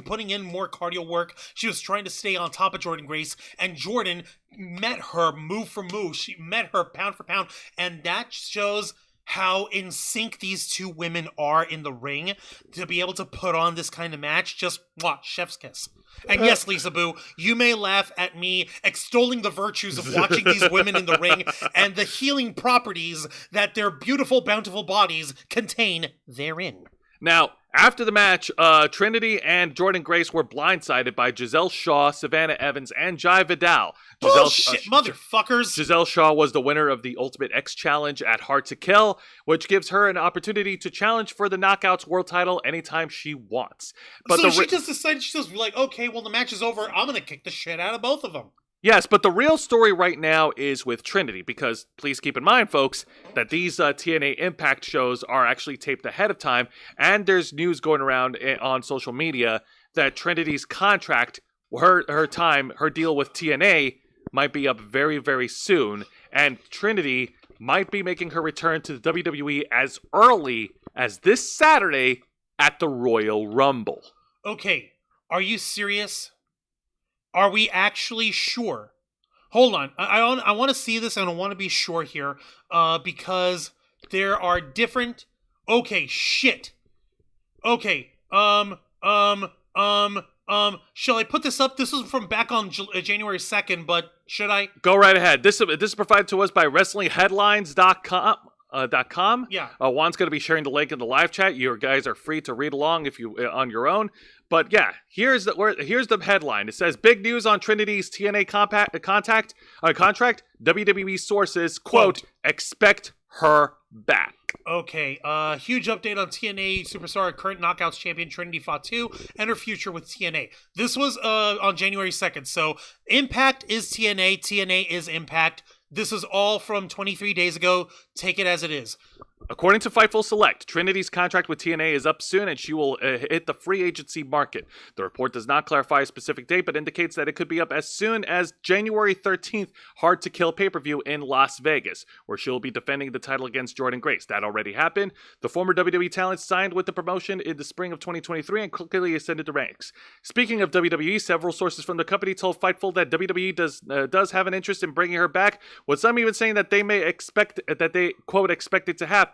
putting in more cardio work. She was trying to stay on top of Jordynne Grace, and Jordynne met her move for move. She met her pound for pound, and that shows how in sync these two women are in the ring to be able to put on this kind of match. Just watch, chef's kiss. And yes, Lisa Boo, you may laugh at me extolling the virtues of watching these women in the ring and the healing properties that their beautiful, bountiful bodies contain therein. Now, after the match, Trinity and Jordynne Grace were blindsided by Giselle Shaw, Savannah Evans, and Jai Vidal. Bullshit, motherfuckers! Giselle Shaw was the winner of the Ultimate X Challenge at Hard to Kill, which gives her an opportunity to challenge for the Knockouts World title anytime she wants. But so she just decided, she was like, okay, well, the match is over. I'm going to kick the shit out of both of them. Yes, but the real story right now is with Trinity, because please keep in mind, folks, that these TNA Impact shows are actually taped ahead of time, and there's news going around on social media that Trinity's contract, her deal with TNA might be up very, very soon, and Trinity might be making her return to the WWE as early as this Saturday at the Royal Rumble. Okay, are you serious? Are we actually sure? Hold on. I want to see this and I want to be sure here because there are different... Okay, shit. Okay, shall I put this up? This was from back on January 2nd, but should I? Go right ahead. This is provided to us by WrestlingHeadlines.com. Yeah. Juan's going to be sharing the link in the live chat. You guys are free to read along if you on your own. But yeah, here's the headline. It says, big news on Trinity's TNA contract. WWE sources, quote, expect her back. Okay, huge update on TNA Superstar. Current Knockouts champion Trinity Fatu and her future with TNA. This was on January 2nd. So Impact is TNA. TNA is Impact. This is all from 23 days ago. Take it as it is. According to Fightful Select, Trinity's contract with TNA is up soon and she will hit the free agency market. The report does not clarify a specific date, but indicates that it could be up as soon as January 13th, Hard to Kill pay-per-view in Las Vegas, where she'll be defending the title against Jordynne Grace. That already happened. The former WWE talent signed with the promotion in the spring of 2023 and quickly ascended the ranks. Speaking of WWE, several sources from the company told Fightful that WWE does have an interest in bringing her back, with some even saying that they may expect that they, quote, expect it to happen.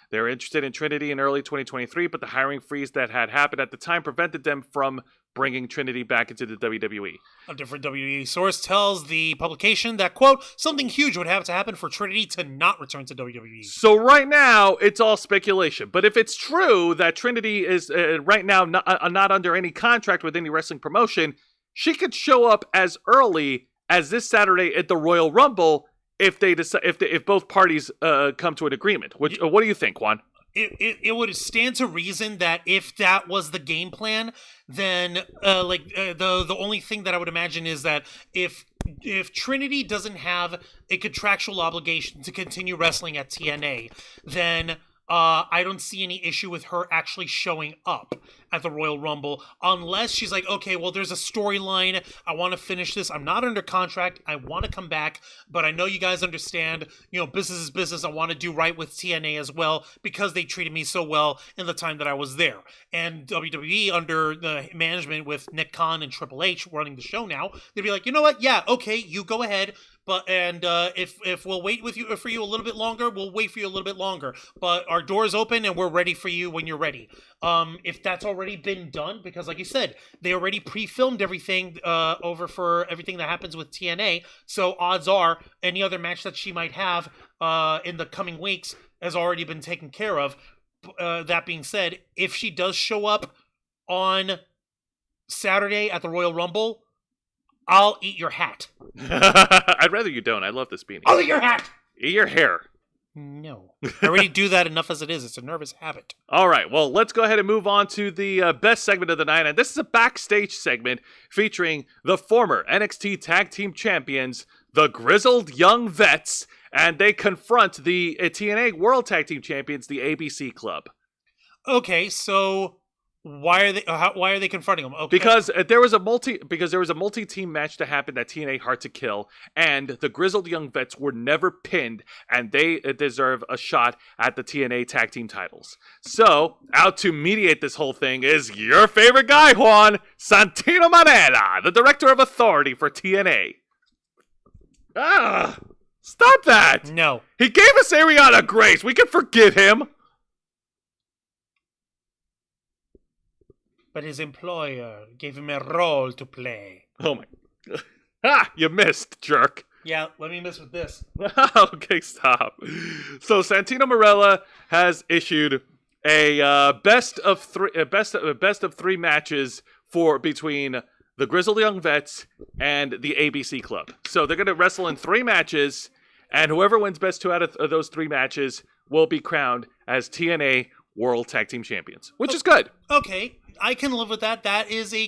They're interested in Trinity in early 2023, but the hiring freeze that had happened at the time prevented them from bringing Trinity back into the WWE. A different WWE source tells the publication that, quote, something huge would have to happen for Trinity to not return to WWE. So right now, it's all speculation. But if it's true that Trinity is right now not under any contract with any wrestling promotion, she could show up as early as this Saturday at the Royal Rumble if they decide, if both parties come to an agreement. What do you think, Juan? It would stand to reason that if that was the game plan, then the only thing that I would imagine is that if Trinity doesn't have a contractual obligation to continue wrestling at TNA, then I don't see any issue with her actually showing up at the Royal Rumble, unless she's like, okay, well, there's a storyline. I want to finish this. I'm not under contract. I want to come back, but I know you guys understand, business is business. I want to do right with TNA as well because they treated me so well in the time that I was there. And WWE, under the management with Nick Khan and Triple H running the show now, they'd be like, you know what? Yeah, okay, you go ahead. But if we'll wait for you a little bit longer, we'll wait for you a little bit longer. But our door's open and we're ready for you when you're ready. If that's already been done, because like you said, they already pre-filmed everything over for everything that happens with TNA. So odds are any other match that she might have in the coming weeks has already been taken care of. That being said, if she does show up on Saturday at the Royal Rumble, I'll eat your hat. I'd rather you don't. I love this beanie. I'll eat your hat! Eat your hair. No. I already do that enough as it is. It's a nervous habit. All right, well, let's go ahead and move on to the best segment of the night. And this is a backstage segment featuring the former NXT Tag Team Champions, the Grizzled Young Vets, and they confront the TNA World Tag Team Champions, the ABC Club. Okay, so why are they confronting them? Okay. Because there was a multi-team match to happen that TNA Hard to Kill, and the Grizzled Young Vets were never pinned, and they deserve a shot at the TNA Tag Team titles. So, out to mediate this whole thing is your favorite guy, Juan, Santino Marella, the Director of Authority for TNA. Stop that! No. He gave us Ariana Grace. We can forgive him. But his employer gave him a role to play. Oh my... you missed, jerk. Yeah, let me miss with this. Okay, stop. So Santino Marella has issued a best of three matches between the Grizzled Young Vets and the ABC Club. So they're going to wrestle in 3 matches, and whoever wins best 2 out of those 3 matches will be crowned as TNA World Tag Team Champions, which is good. Okay, I can live with that. That is a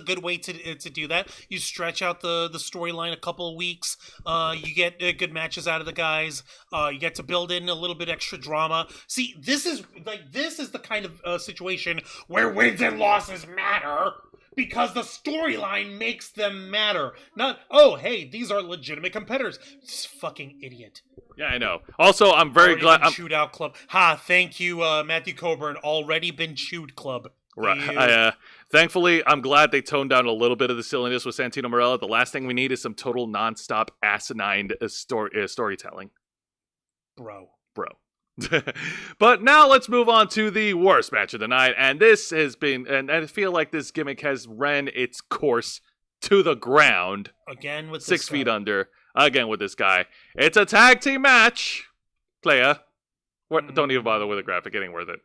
good way to do that. You stretch out the storyline a couple of weeks. You get good matches out of the guys. You get to build in a little bit extra drama. See, this is the kind of situation where wins and losses matter, because the storyline makes them matter. Not, oh, hey, these are legitimate competitors. This fucking idiot. Yeah, I know. Also, I'm very glad. Chewed out club. Thank you, Matthew Coburn. Already been chewed club. Right. Thankfully, I'm glad they toned down a little bit of the silliness with Santino Marella. The last thing we need is some total nonstop asinine storytelling. Bro. But now let's move on to the worst match of the night. And this has been, and I feel like this gimmick has ran its course to the ground. Again with 6 feet under. Again with this guy. It's a tag team match. Playa. Don't even bother with a graphic. It ain't worth it.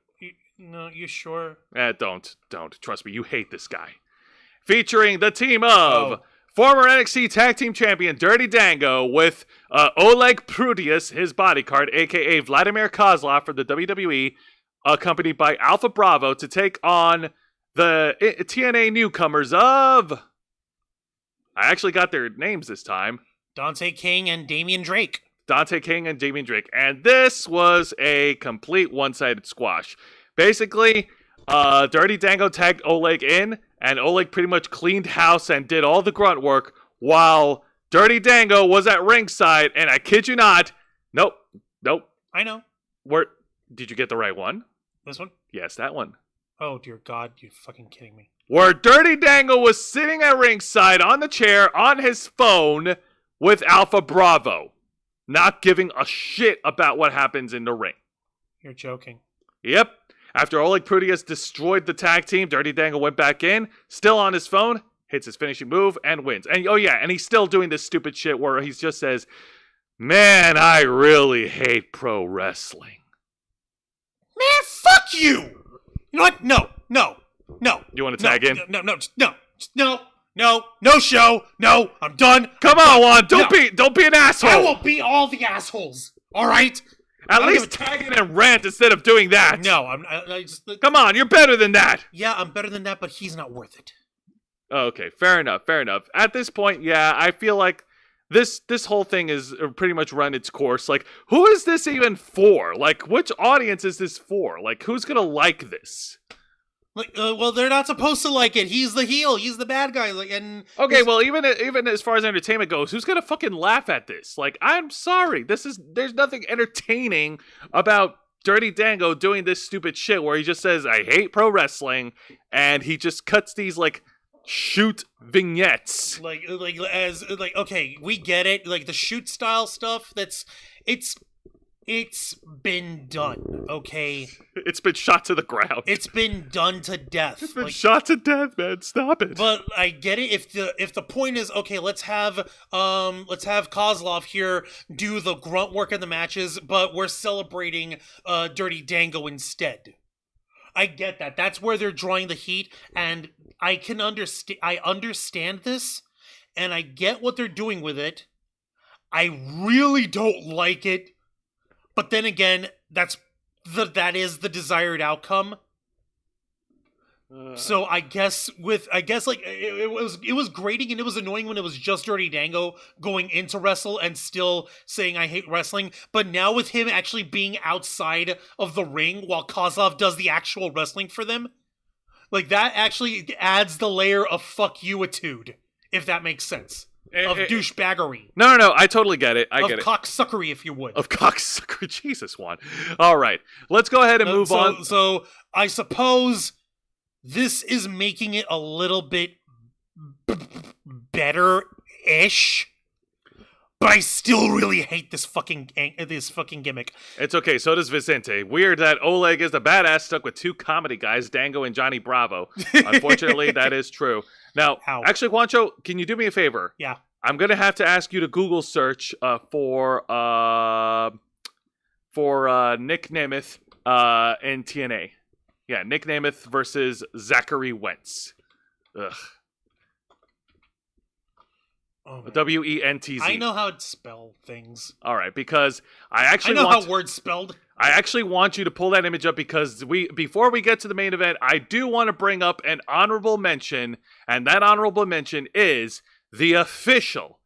No, you sure? Don't. Trust me, you hate this guy. Featuring the team of former NXT Tag Team Champion Dirty Dango with Oleg Prudius, his bodyguard, a.k.a. Vladimir Kozlov for the WWE, accompanied by Alpha Bravo to take on the TNA newcomers of... I actually got their names this time. Dante King and Damian Drake. Dante King and Damian Drake. And this was a complete one-sided squash. Basically, Dirty Dango tagged Oleg in, and Oleg pretty much cleaned house and did all the grunt work, while Dirty Dango was at ringside, and I kid you not, nope. I know. Did you get the right one? This one? Yes, that one. Oh, dear God, you fucking kidding me. Where Dirty Dango was sitting at ringside on the chair on his phone with Alpha Bravo, not giving a shit about what happens in the ring. You're joking. Yep. After Oleg Prudius destroyed the tag team, Dirty Dango went back in, still on his phone, hits his finishing move, and wins. And and he's still doing this stupid shit where he just says, "Man, I really hate pro wrestling." Man, fuck you! You know what? No. You want to tag in? No show. No, I'm done. Come on, Juan. Don't be an asshole. I will be all the assholes. All right? At least tag in and rant instead of doing that. No, I just... Come on, you're better than that. Yeah, I'm better than that, but he's not worth it. Okay, fair enough. At this point, yeah, I feel like this whole thing is pretty much run its course. Like, who is this even for? Like, which audience is this for? Like, who's gonna like this? Like, well, they're not supposed to like it. He's the heel. He's the bad guy. Like, and okay, well, even as far as entertainment goes, who's gonna fucking laugh at this? Like, I'm sorry, there's nothing entertaining about Dirty Dango doing this stupid shit where he just says, "I hate pro wrestling," and he just cuts these like shoot vignettes. Okay, we get it. Like the shoot style stuff. It's been done, okay? It's been shot to the ground. It's been done to death. It's been shot to death, man. Stop it. But I get it. If the point is, okay, let's have Kozlov here do the grunt work in the matches, but we're celebrating Dirty Dango instead. I get that. That's where they're drawing the heat, and I understand this, and I get what they're doing with it. I really don't like it. But then again, that is the desired outcome. So I guess like it was grating and it was annoying when it was just Dirty Dango going into wrestle and still saying I hate wrestling. But now with him actually being outside of the ring while Kozlov does the actual wrestling for them, like that actually adds the layer of fuck you-itude, if that makes sense. Of douchebaggery. No, I totally get it. I get it. Of cocksuckery, if you would. Of cocksuckery. Jesus, Juan. All right. Let's go ahead and move on. So, I suppose this is making it a little bit better-ish. But I still really hate this fucking gimmick. It's okay. So does Vicente. Weird that Oleg is the badass stuck with two comedy guys, Dango and Johnny Bravo. Unfortunately, that is true. Now, actually, Juancho, can you do me a favor? Yeah. I'm gonna have to ask you to Google search for Nick Nemeth in TNA. Yeah, Nick Nemeth versus Zachary Wentz. Ugh. Oh, Wentz. I know how to spell things. All right, because I know how words spelled. I actually want you to pull that image up because before we get to the main event, I do want to bring up an honorable mention, and that honorable mention is the official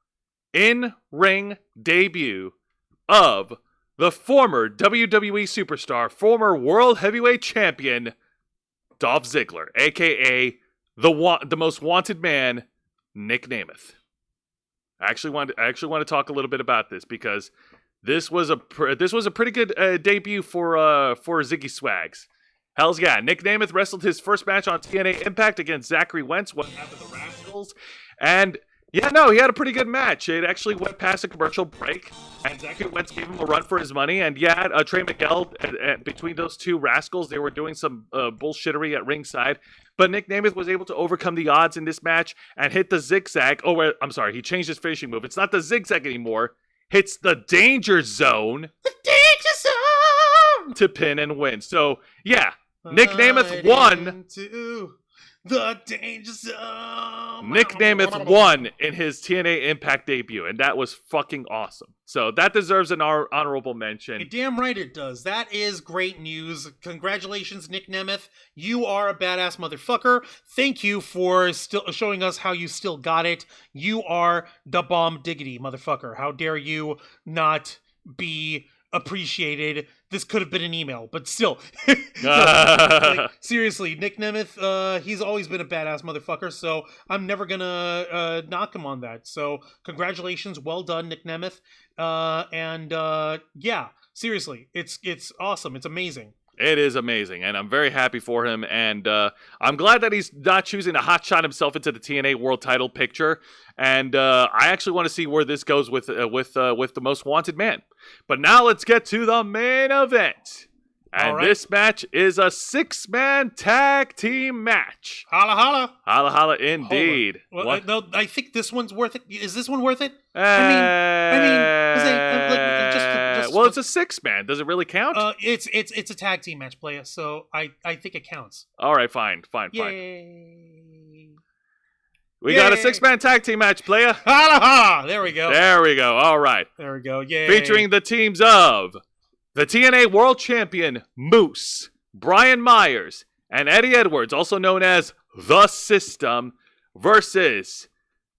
in-ring debut of the former WWE superstar, former World Heavyweight Champion, Dolph Ziggler, a.k.a. the most wanted man, Nick Nemeth. I actually want to talk a little bit about this because this was a pretty good debut for Ziggy Swags. Hell's yeah, Nick Nemeth wrestled his first match on TNA Impact against Zachary Wentz, one half of the Rascals, and yeah, no, he had a pretty good match. It actually went past a commercial break, and Zachary Wentz gave him a run for his money. And yeah, Trey Miguel, between those two rascals, they were doing some bullshittery at ringside. But Nick Nemeth was able to overcome the odds in this match and hit the zigzag. Oh, I'm sorry, he changed his finishing move. It's not the zigzag anymore. Hits the danger zone. The danger zone! To pin and win. So, yeah, Nick Nemeth won. The Danger Zone. Nick Nemeth won in his TNA Impact debut, and that was fucking awesome. So that deserves an honorable mention. You're damn right it does. That is great news. Congratulations, Nick Nemeth. You are a badass motherfucker. Thank you for still showing us how you still got it. You are the bomb diggity, motherfucker. How dare you not be appreciated? This could have been an email, but still. Like, seriously, Nick Nemeth, he's always been a badass motherfucker, so I'm never gonna knock him on that. So congratulations, well done, Nick Nemeth. Yeah, seriously, it's awesome. It's amazing. It is amazing, and I'm very happy for him, and I'm glad that he's not choosing to hotshot himself into the TNA World Title picture. And I actually want to see where this goes with the Most Wanted Man. But now let's get to the main event, and this match is a 6-man tag team match. Holla holla, holla holla, indeed. Well, no, I think this one's worth it. Is this one worth it? Well, it's a 6-man. Does it really count? It's a tag team match, player. So I think it counts. All right, fine. Yay. We got a 6-man tag team match, player. Holla holla. There we go. All right. There we go. Yay. Featuring the teams of the TNA World Champion Moose, Brian Myers, and Eddie Edwards, also known as The System, versus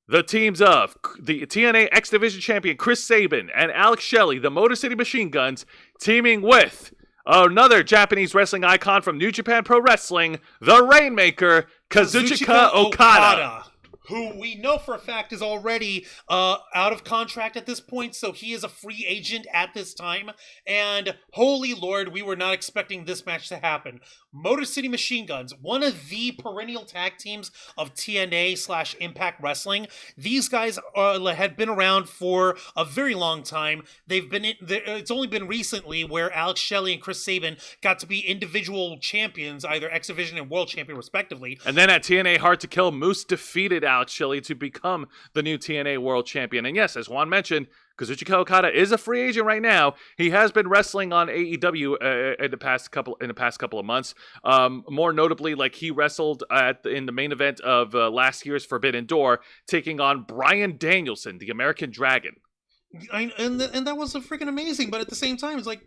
the teams of the TNA X Division Champion Chris Sabin and Alex Shelley, the Motor City Machine Guns, teaming with another Japanese wrestling icon from New Japan Pro Wrestling, the Rainmaker, Kazuchika Okada. Who we know for a fact is already out of contract at this point, so he is a free agent at this time. And holy Lord, we were not expecting this match to happen. Motor City Machine Guns, one of the perennial tag teams of TNA/Impact Wrestling. These guys had been around for a very long time. It's only been recently where Alex Shelley and Chris Sabin got to be individual champions, either X Division and World Champion respectively. And then at TNA Hard to Kill, Moose defeated Alex Shelley to become the new TNA World Champion. And yes, as Juan mentioned, Kazuchika Okada is a free agent right now. He has been wrestling on AEW in the past couple of months. More notably, like he wrestled in the main event of last year's Forbidden Door, taking on Bryan Danielson, the American Dragon. And that was freaking amazing, but at the same time, it's like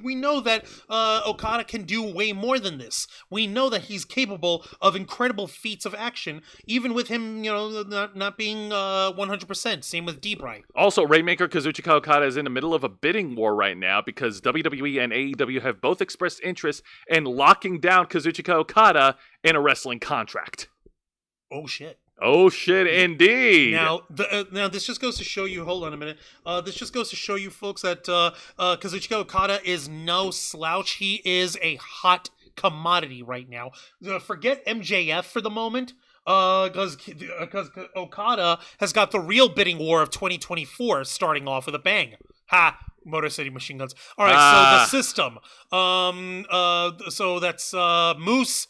we know that Okada can do way more than this. We know that he's capable of incredible feats of action, even with him, not being 100%. Same with D-Bry. Also, Rainmaker Kazuchika Okada is in the middle of a bidding war right now because WWE and AEW have both expressed interest in locking down Kazuchika Okada in a wrestling contract. Oh shit. Oh shit, indeed. Now, this just goes to show you. Hold on a minute. This just goes to show you, folks, that Kazuchika Okada is no slouch. He is a hot commodity right now. Forget MJF for the moment, because Okada has got the real bidding war of 2024 starting off with a bang. Ha! Motor City Machine Guns. All right, so the system. So that's Moose,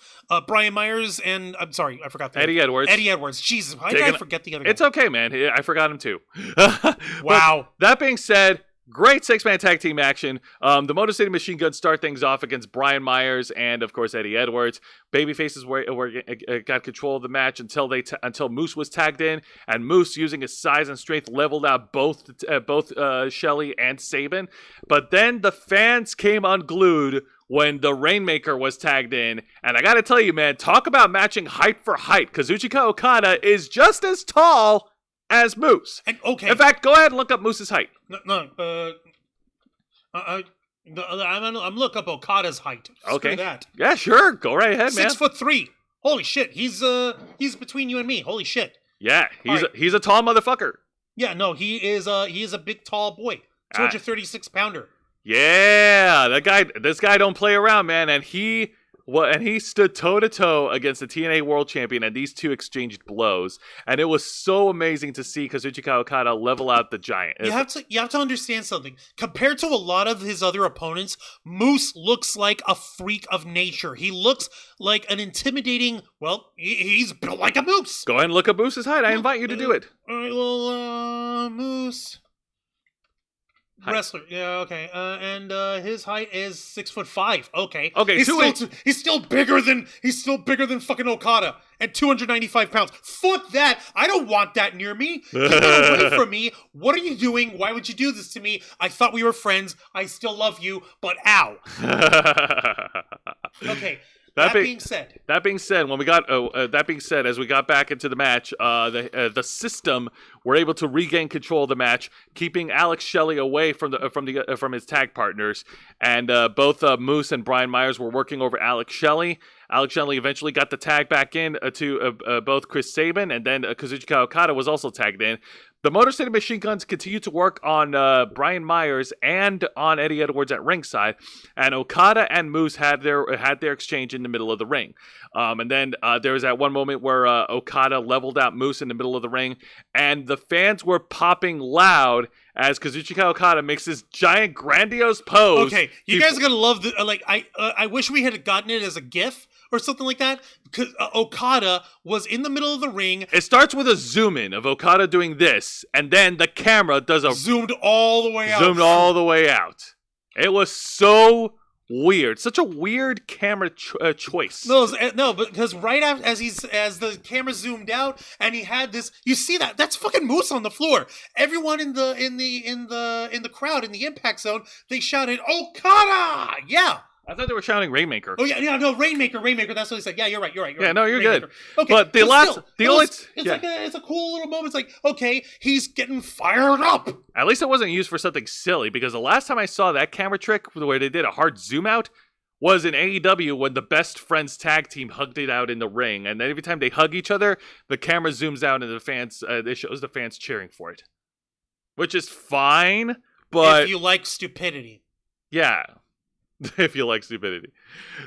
Brian Myers, and I'm sorry, I forgot Eddie Edwards. Eddie Edwards. Jesus, why did I forget the other guy? It's okay, man. I forgot him too. Wow. But that being said, great 6-man tag team action. The Motor City Machine Guns start things off against Brian Myers and, of course, Eddie Edwards. Babyfaces got control of the match until Moose was tagged in, and Moose, using his size and strength, leveled out both Shelley and Sabin. But then the fans came unglued when the Rainmaker was tagged in. And I gotta tell you, man, talk about matching height for height. Kazuchika Okada is just as tall as Moose. Okay. In fact, go ahead and look up Moose's height. I'm looking up Okada's height. Okay. Screw that. Yeah, sure. Go right ahead, man. 6'3". Holy shit. He's between you and me. Holy shit. Yeah, he's a tall motherfucker. Yeah, no, he is a big tall boy. 236 pounder. Yeah, this guy don't play around, man, and he stood toe-to-toe against the TNA World Champion, and these two exchanged blows. And it was so amazing to see Kazuchika Okada level out the giant. You have to understand something. Compared to a lot of his other opponents, Moose looks like a freak of nature. He looks like an intimidating, he's built like a moose. Go ahead and look up Moose's height. I invite you to do it. All right, well, Moose. Wrestler, yeah, okay, and his height is 6'5". Okay, Okay, he's still bigger than fucking Okada and 295 pounds. Fuck that! I don't want that near me. Get that away from me. What are you doing? Why would you do this to me? I thought we were friends. I still love you, but ow. Okay. That being said, as we got back into the match, the system were able to regain control of the match, keeping Alex Shelley away from his tag partners, and both Moose and Brian Myers were working over Alex Shelley. Alex Shelley eventually got the tag back in to both Chris Sabin, and then Kazuchika Okada was also tagged in. The Motor City Machine Guns continued to work on Brian Myers and on Eddie Edwards at ringside, and Okada and Moose had their exchange in the middle of the ring. And then there was that one moment where Okada leveled out Moose in the middle of the ring, and the fans were popping loud as Kazuchika Okada makes this giant, grandiose pose. Okay, you guys are gonna love the I wish we had gotten it as a GIF or something like that, because Okada was in the middle of the ring. It starts with a zoom in of Okada doing this, and then the camera does a zoomed all the way out. It was so weird, such a weird camera choice. No, because right after as the camera zoomed out and he had this, you see that's fucking Moose on the floor. Everyone in the crowd in the impact zone, they shouted Okada, yeah. I thought they were shouting Rainmaker. Oh yeah, no, Rainmaker. That's what they said. Yeah, you're right. Yeah, no, you're Rainmaker. good. Okay, but it's a cool little moment. It's like, okay, he's getting fired up. At least it wasn't used for something silly, because the last time I saw that camera trick where they did a hard zoom out was in AEW when the Best Friends tag team hugged it out in the ring, and then every time they hug each other, the camera zooms out and the fans it shows the fans cheering for it, which is fine. But if you like stupidity, yeah. If you like stupidity.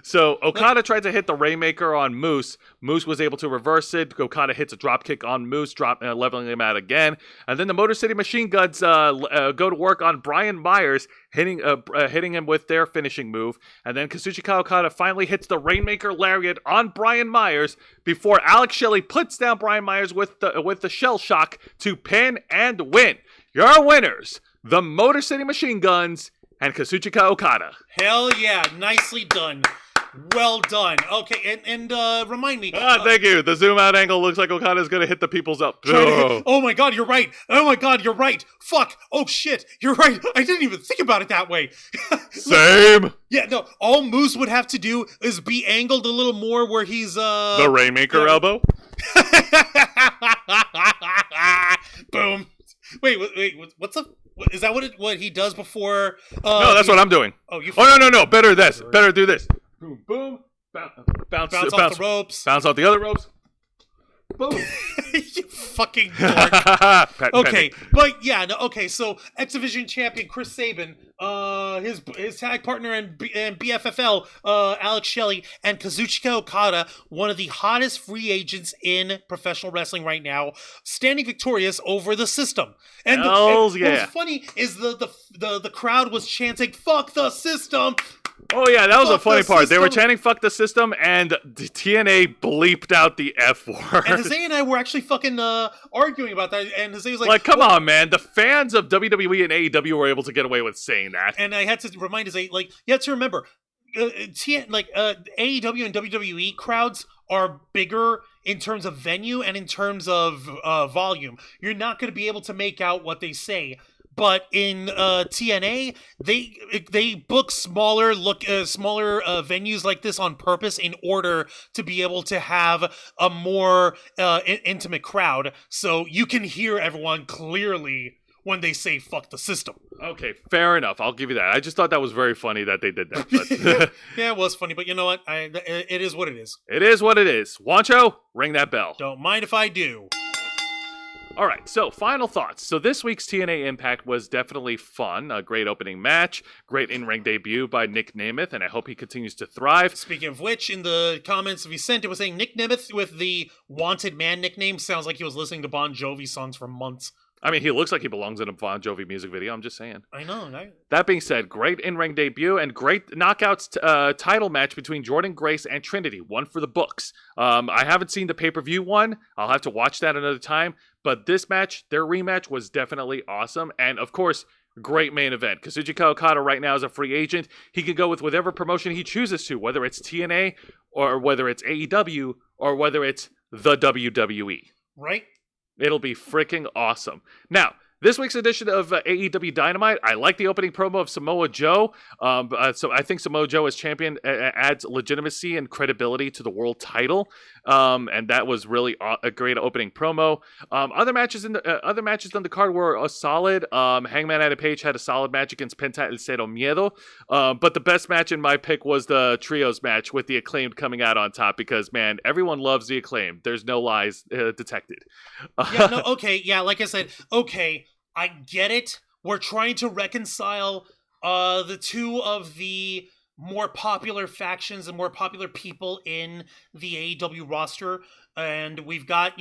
So Okada tried to hit the Rainmaker on Moose. Moose was able to reverse it. Okada hits a drop kick on Moose, leveling him out again. And then the Motor City Machine Guns go to work on Brian Myers, hitting him with their finishing move. And then Kazuchika Okada finally hits the Rainmaker Lariat on Brian Myers before Alex Shelley puts down Brian Myers with the Shell Shock to pin and win. Your winners, the Motor City Machine Guns and Kazuchika Okada. Hell yeah, nicely done. Well done. Okay, and remind me. Thank you. The zoom out angle looks like Okada's gonna hit the people's up. Oh my god, you're right. Oh my god, you're right. Fuck. Oh shit, you're right. I didn't even think about it that way. Same. Yeah, no, all Moose would have to do is be angled a little more where he's the Rainmaker elbow. Boom. Wait, what's up? Is that what he does before? No, that's what I'm doing. Oh, you. Oh no! Better this. Better do this. Boom, boom. Bounce off the ropes. Bounce off the other ropes. Boom. You fucking dork. Okay, but yeah, no. Okay, so X Division champion Chris Sabin, his tag partner and BFFL, Alex Shelley, and Kazuchika Okada, one of the hottest free agents in professional wrestling right now, standing victorious over the system. And what's funny is the crowd was chanting "Fuck the system." Oh yeah, that was a funny part. They were chanting "fuck the system," and TNA bleeped out the F word. And Jose and I were actually fucking arguing about that. And Jose was like, "Come on, man! The fans of WWE and AEW were able to get away with saying that." And I had to remind Jose, like, you have to remember, AEW and WWE crowds are bigger in terms of venue and in terms of volume. You're not going to be able to make out what they say. But in TNA, they book smaller venues like this on purpose in order to be able to have a more intimate crowd, so you can hear everyone clearly when they say "fuck the system." Okay, fair enough. I'll give you that. I just thought that was very funny that they did that. But yeah, it was funny, but you know what? It is what it is. It is what it is. Wancho, ring that bell. Don't mind if I do. All right, so final thoughts. So this week's TNA Impact was definitely fun. A great opening match, great in-ring debut by Nick Nemeth, and I hope he continues to thrive. Speaking of which, in the comments we sent, it was saying Nick Nemeth with the Wanted Man nickname sounds like he was listening to Bon Jovi songs for months. I mean, he looks like he belongs in a Bon Jovi music video. I'm just saying. I know, right? That being said, great in-ring debut and great knockouts title match between Jordynne Grace and Trinity. One for the books. I haven't seen the pay-per-view one. I'll have to watch that another time. But this match, their rematch, was definitely awesome. And, of course, great main event. Kazuchika Okada right now is a free agent. He can go with whatever promotion he chooses to, whether it's TNA or whether it's AEW or whether it's the WWE. Right? It'll be freaking awesome. Now, this week's edition of AEW Dynamite, I like the opening promo of Samoa Joe. So I think Samoa Joe as champion adds legitimacy and credibility to the world title, and that was really a great opening promo. Other matches on the card were solid. Hangman Adam Page had a solid match against Penta El Cero Miedo, but the best match in my pick was the trios match with the Acclaimed coming out on top because, man, everyone loves the Acclaimed. There's no lies detected. Yeah, no, okay, yeah, like I said, okay, I get it. We're trying to reconcile the two of the more popular factions and more popular people in the AEW roster, and we've got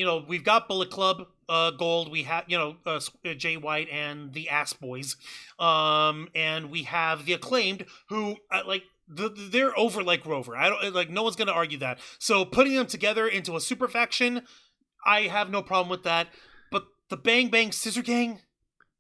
Bullet Club Gold, we have Jay White and the Ass Boys, and we have the Acclaimed who they're over like Rover. I don't no one's gonna argue that. So putting them together into a super faction, I have no problem with that. But the Bang Bang Scissor Gang,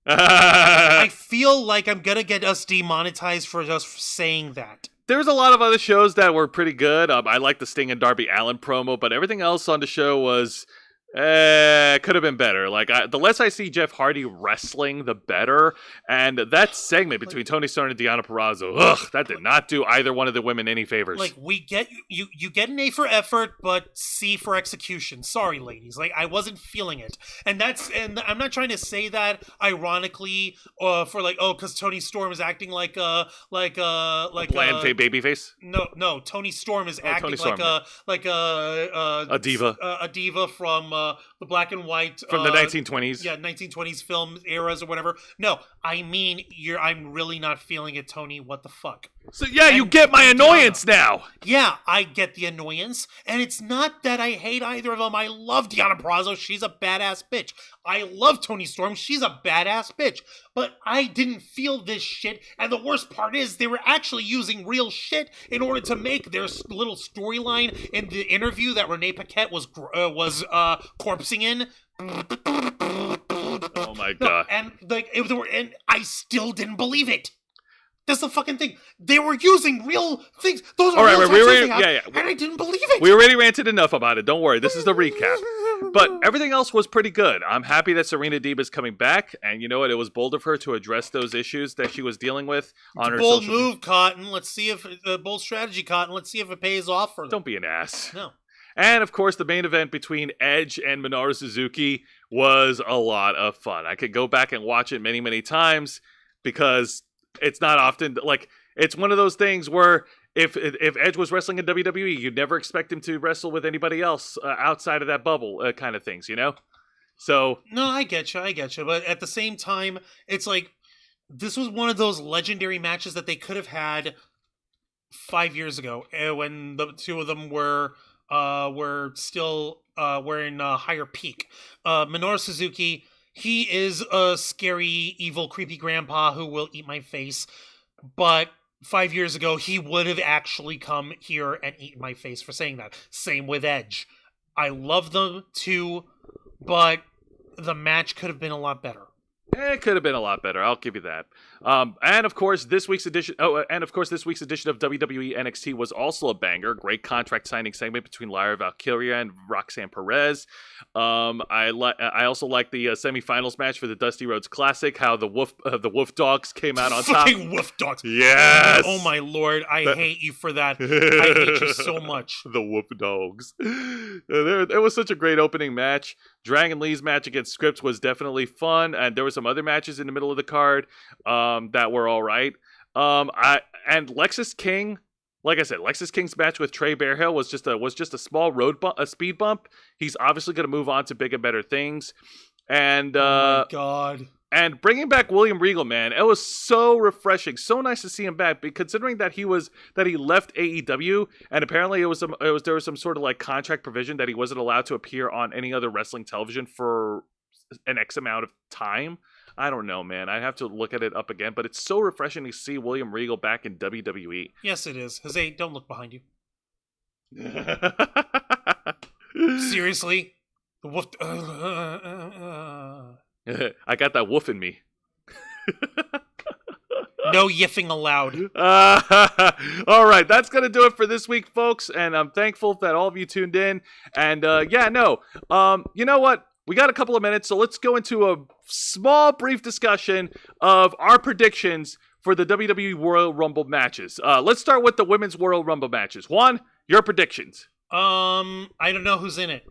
I feel like I'm gonna get us demonetized for just saying that. There's a lot of other shows that were pretty good. I like the Sting and Darby Allin promo, but everything else on the show was could have been better. The less I see Jeff Hardy wrestling, the better. And that segment between Tony Storm and Deonna Purrazzo, that did not do either one of the women any favors. Like, we get you get an A for effort, but C for execution. Sorry, ladies. Like, I wasn't feeling it, and I'm not trying to say that ironically, for because Tony Storm is acting like a bland baby face. No, Tony Storm is acting like a diva, a diva from the black and white from the 1920s. Yeah, 1920s film eras or whatever. No, I mean, I'm really not feeling it, Tony. What the fuck? So yeah, you get my annoyance now. Yeah, I get the annoyance, and it's not that I hate either of them. I love Deonna Purrazzo. She's a badass bitch. I love Tony Storm. She's a badass bitch. But I didn't feel this shit, and the worst part is they were actually using real shit in order to make their little storyline in the interview that Renee Paquette was corpsing in. Oh my god! And I still didn't believe it. That's the fucking thing. They were using real things. Those are real tattoos and I didn't believe it. We already ranted enough about it. Don't worry. This is the recap. But everything else was pretty good. I'm happy that Serena Deeb is coming back. And you know what? It was bold of her to address those issues that she was dealing with on her bold social move, Cotton. Let's see if bold strategy, Cotton. Let's see if it pays off for them. Don't be an ass. No. And of course, the main event between Edge and Minoru Suzuki was a lot of fun. I could go back and watch it many, many times because it's not often it's one of those things where if Edge was wrestling in WWE, you'd never expect him to wrestle with anybody else outside of that bubble kind of things, you know? So no, I get you. But at the same time, it's like this was one of those legendary matches that they could have had 5 years ago when the two of them were still in a higher peak. Minoru Suzuki, he is a scary, evil, creepy grandpa who will eat my face. But 5 years ago, he would have actually come here and eaten my face for saying that. Same with Edge. I love them too, but the match could have been a lot better. It could have been a lot better. I'll give you that. And of course, this week's edition of WWE NXT was also a banger. Great contract signing segment between Lyra Valkyria and Roxanne Perez. I also like the semifinals match for the Dusty Rhodes Classic. How the Wolf Dogs came out on top. Fucking Wolf Dogs. Yes. Oh my lord, I hate you for that. I hate you so much. The Wolf Dogs. It was such a great opening match. Dragon Lee's match against Scripps was definitely fun, and there were some other matches in the middle of the card that were all right. And Lexis King, like I said, Lexis King's match with Trey Bearhill was just a small speed bump. He's obviously going to move on to bigger and better things. And oh my god. And bringing back William Regal, man, it was so refreshing, so nice to see him back. Considering that he left AEW, and apparently there was some sort of like contract provision that he wasn't allowed to appear on any other wrestling television for an X amount of time. I don't know, man. I'd have to look at it up again, but it's so refreshing to see William Regal back in WWE. Yes, it is. Jose, don't look behind you. Seriously, the wolf. I got that wolf in me. No yiffing allowed. All right, that's going to do it for this week, folks. And I'm thankful that all of you tuned in. And you know what? We got a couple of minutes, so let's go into a small, brief discussion of our predictions for the WWE Royal Rumble matches. Let's start with the Women's Royal Rumble matches. Juan, your predictions. I don't know who's in it.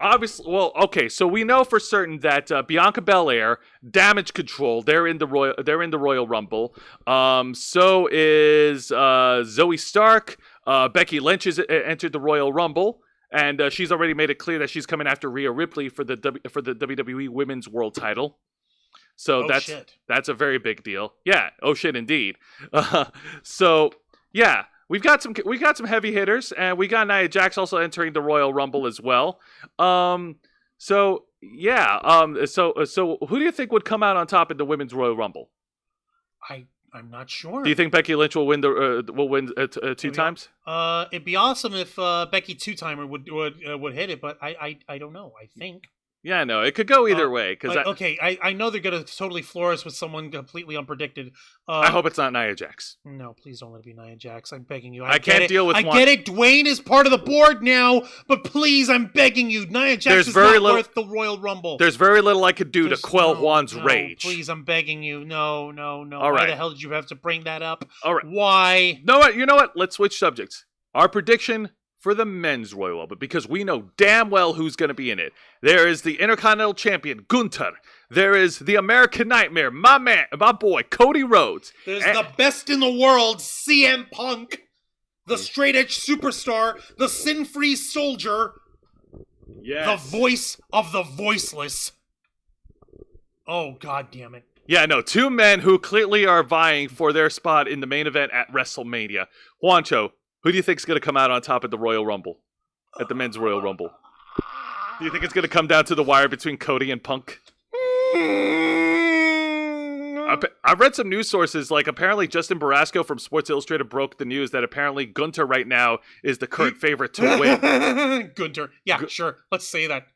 Okay, so we know for certain that Bianca Belair, Damage Control, they're in the Royal Rumble. So is Zoe Stark. Becky Lynch has entered the Royal Rumble, and she's already made it clear that she's coming after Rhea Ripley for the WWE Women's World Title. So that's a very big deal. Yeah. Oh shit, indeed. So yeah. We got some heavy hitters, and we got Nia Jax also entering the Royal Rumble as well. So who do you think would come out on top in the Women's Royal Rumble? I'm not sure. Do you think Becky Lynch will win two times? It'd be awesome if Becky two-timer would hit it, but I don't know. I think. Yeah, no, it could go either way. I know they're going to totally floor us with someone completely unpredicted. I hope it's not Nia Jax. No, please don't let it be Nia Jax. I'm begging you. I can't deal with I get it. Dwayne is part of the board now, but please, I'm begging you. Nia Jax is not worth the Royal Rumble. There's very little I could do to quell Juan's rage. Please, I'm begging you. No. All right. Why the hell did you have to bring that up? All right. Why? You know what? Let's switch subjects. Our prediction for the Men's Royal Rumble, because we know damn well who's going to be in it. There is the Intercontinental Champion, Gunther. There is the American Nightmare, my boy, Cody Rhodes. There's the best in the world, CM Punk. The straight-edge superstar, the sin-free soldier. Yes. The voice of the voiceless. Oh, God damn it. Yeah, no, two men who clearly are vying for their spot in the main event at WrestleMania. Juancho, who do you think is going to come out on top at the Royal Rumble? At the Men's Royal Rumble? Do you think it's going to come down to the wire between Cody and Punk? I've read some news sources, like apparently Justin Barasco from Sports Illustrated broke the news that apparently Gunther right now is the current favorite to win. Gunther. Yeah, sure. Let's say that.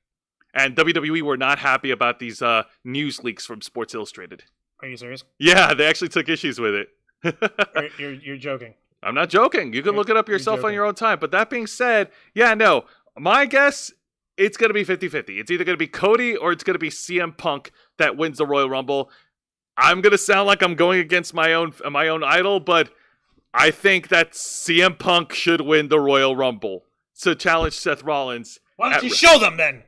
And WWE were not happy about these news leaks from Sports Illustrated. Are you serious? Yeah, they actually took issues with it. You're joking. I'm not joking. You can look it up yourself on your own time. But that being said, yeah, no. My guess, it's going to be 50-50. It's either going to be Cody or it's going to be CM Punk that wins the Royal Rumble. I'm going to sound like I'm going against my own idol, but I think that CM Punk should win the Royal Rumble to challenge Seth Rollins. Why don't you show them then?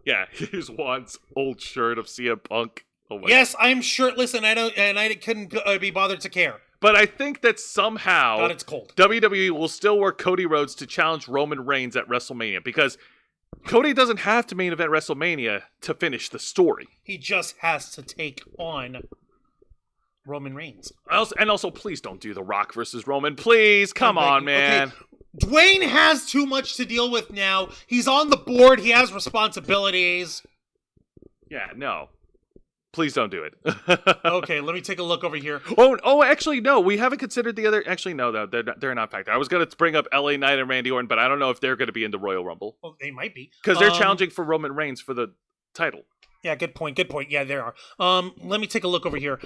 Yeah, here's Juan's old shirt of CM Punk. Oh yes, I'm shirtless, and I couldn't be bothered to care. But I think that somehow God, it's cold. WWE will still work Cody Rhodes to challenge Roman Reigns at WrestleMania, because Cody doesn't have to main event WrestleMania to finish the story. He just has to take on Roman Reigns. Also, please don't do The Rock versus Roman. Please, come on, man. Okay. Dwayne has too much to deal with now. He's on the board. He has responsibilities. Yeah, no. Please don't do it. Okay, let me take a look over here. Oh, actually, no. We haven't considered the other. Actually, no, they're not factored. I was going to bring up LA Knight and Randy Orton, but I don't know if they're going to be in the Royal Rumble. Well, they might be. Because they're challenging for Roman Reigns for the title. Yeah, good point. Yeah, there are. Let me take a look over here.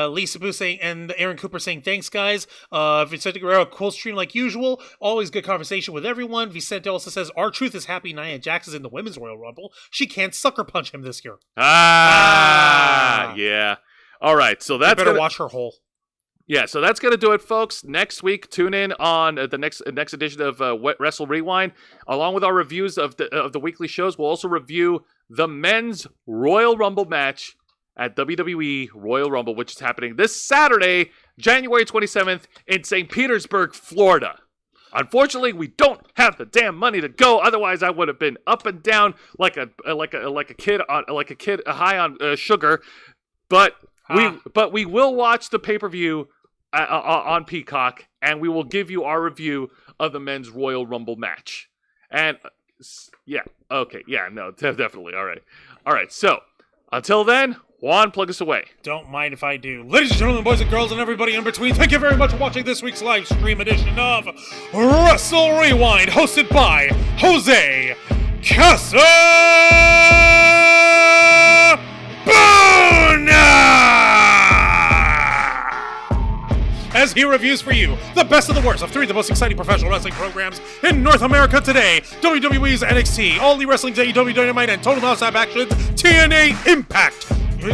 Lisa Boo saying, and Aaron Cooper saying, thanks, guys. Vicente Guerrero, cool stream like usual. Always good conversation with everyone. Vicente also says, R-Truth is happy Nia Jax is in the Women's Royal Rumble. She can't sucker punch him this year. Yeah. All right, so that's better watch her hole. Yeah, so that's going to do it, folks. Next week, tune in on the next edition of Wrestle Rewind. Along with our reviews of the weekly shows, we'll also review the Men's Royal Rumble match at WWE Royal Rumble, which is happening this Saturday, January 27th in St. Petersburg, Florida. Unfortunately, we don't have the damn money to go. Otherwise, I would have been up and down like a kid high on sugar. But we will watch the pay-per-view on Peacock, and we will give you our review of the Men's Royal Rumble match. And yeah, okay, yeah, no, definitely. All right. So until then, Juan, plug us away. Don't mind if I do. Ladies and gentlemen, boys and girls, and everybody in between, thank you very much for watching this week's live stream edition of Wrestle Rewind, hosted by Jose Casabona. as he reviews for you the best of the worst of 3 of the most exciting professional wrestling programs in North America today. WWE's NXT, All Elite Wrestling's AEW Dynamite, and Total Nonstop Action's TNA Impact.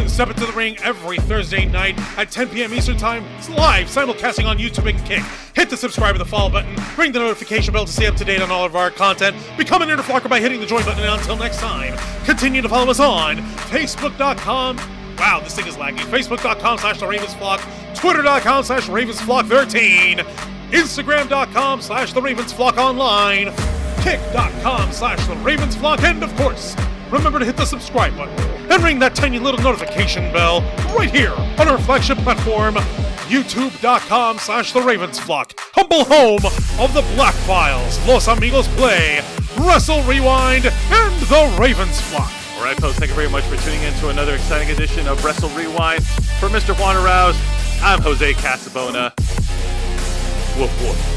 Step into the ring every Thursday night at 10 p.m. Eastern Time. It's live, simulcasting on YouTube and Kick. Hit the subscribe or the follow button. Ring the notification bell to stay up to date on all of our content. Become an Interflocker by hitting the join button. And until next time, continue to follow us on Facebook.com. Wow, this thing is lagging. Facebook.com/TheRavensFlock. Twitter.com/RavensFlock13. Instagram.com/TheRavensFlockOnline. Kick.com/TheRavensFlock. And of course, remember to hit the subscribe button and ring that tiny little notification bell right here on our flagship platform, youtube.com/TheRavensFlock, humble home of the Black Files, Los Amigos Play, Wrestle Rewind, and The Ravens Flock. All right, folks, thank you very much for tuning in to another exciting edition of Wrestle Rewind. For Mr. Juan Arouse, I'm Jose Casabona. Woof woof.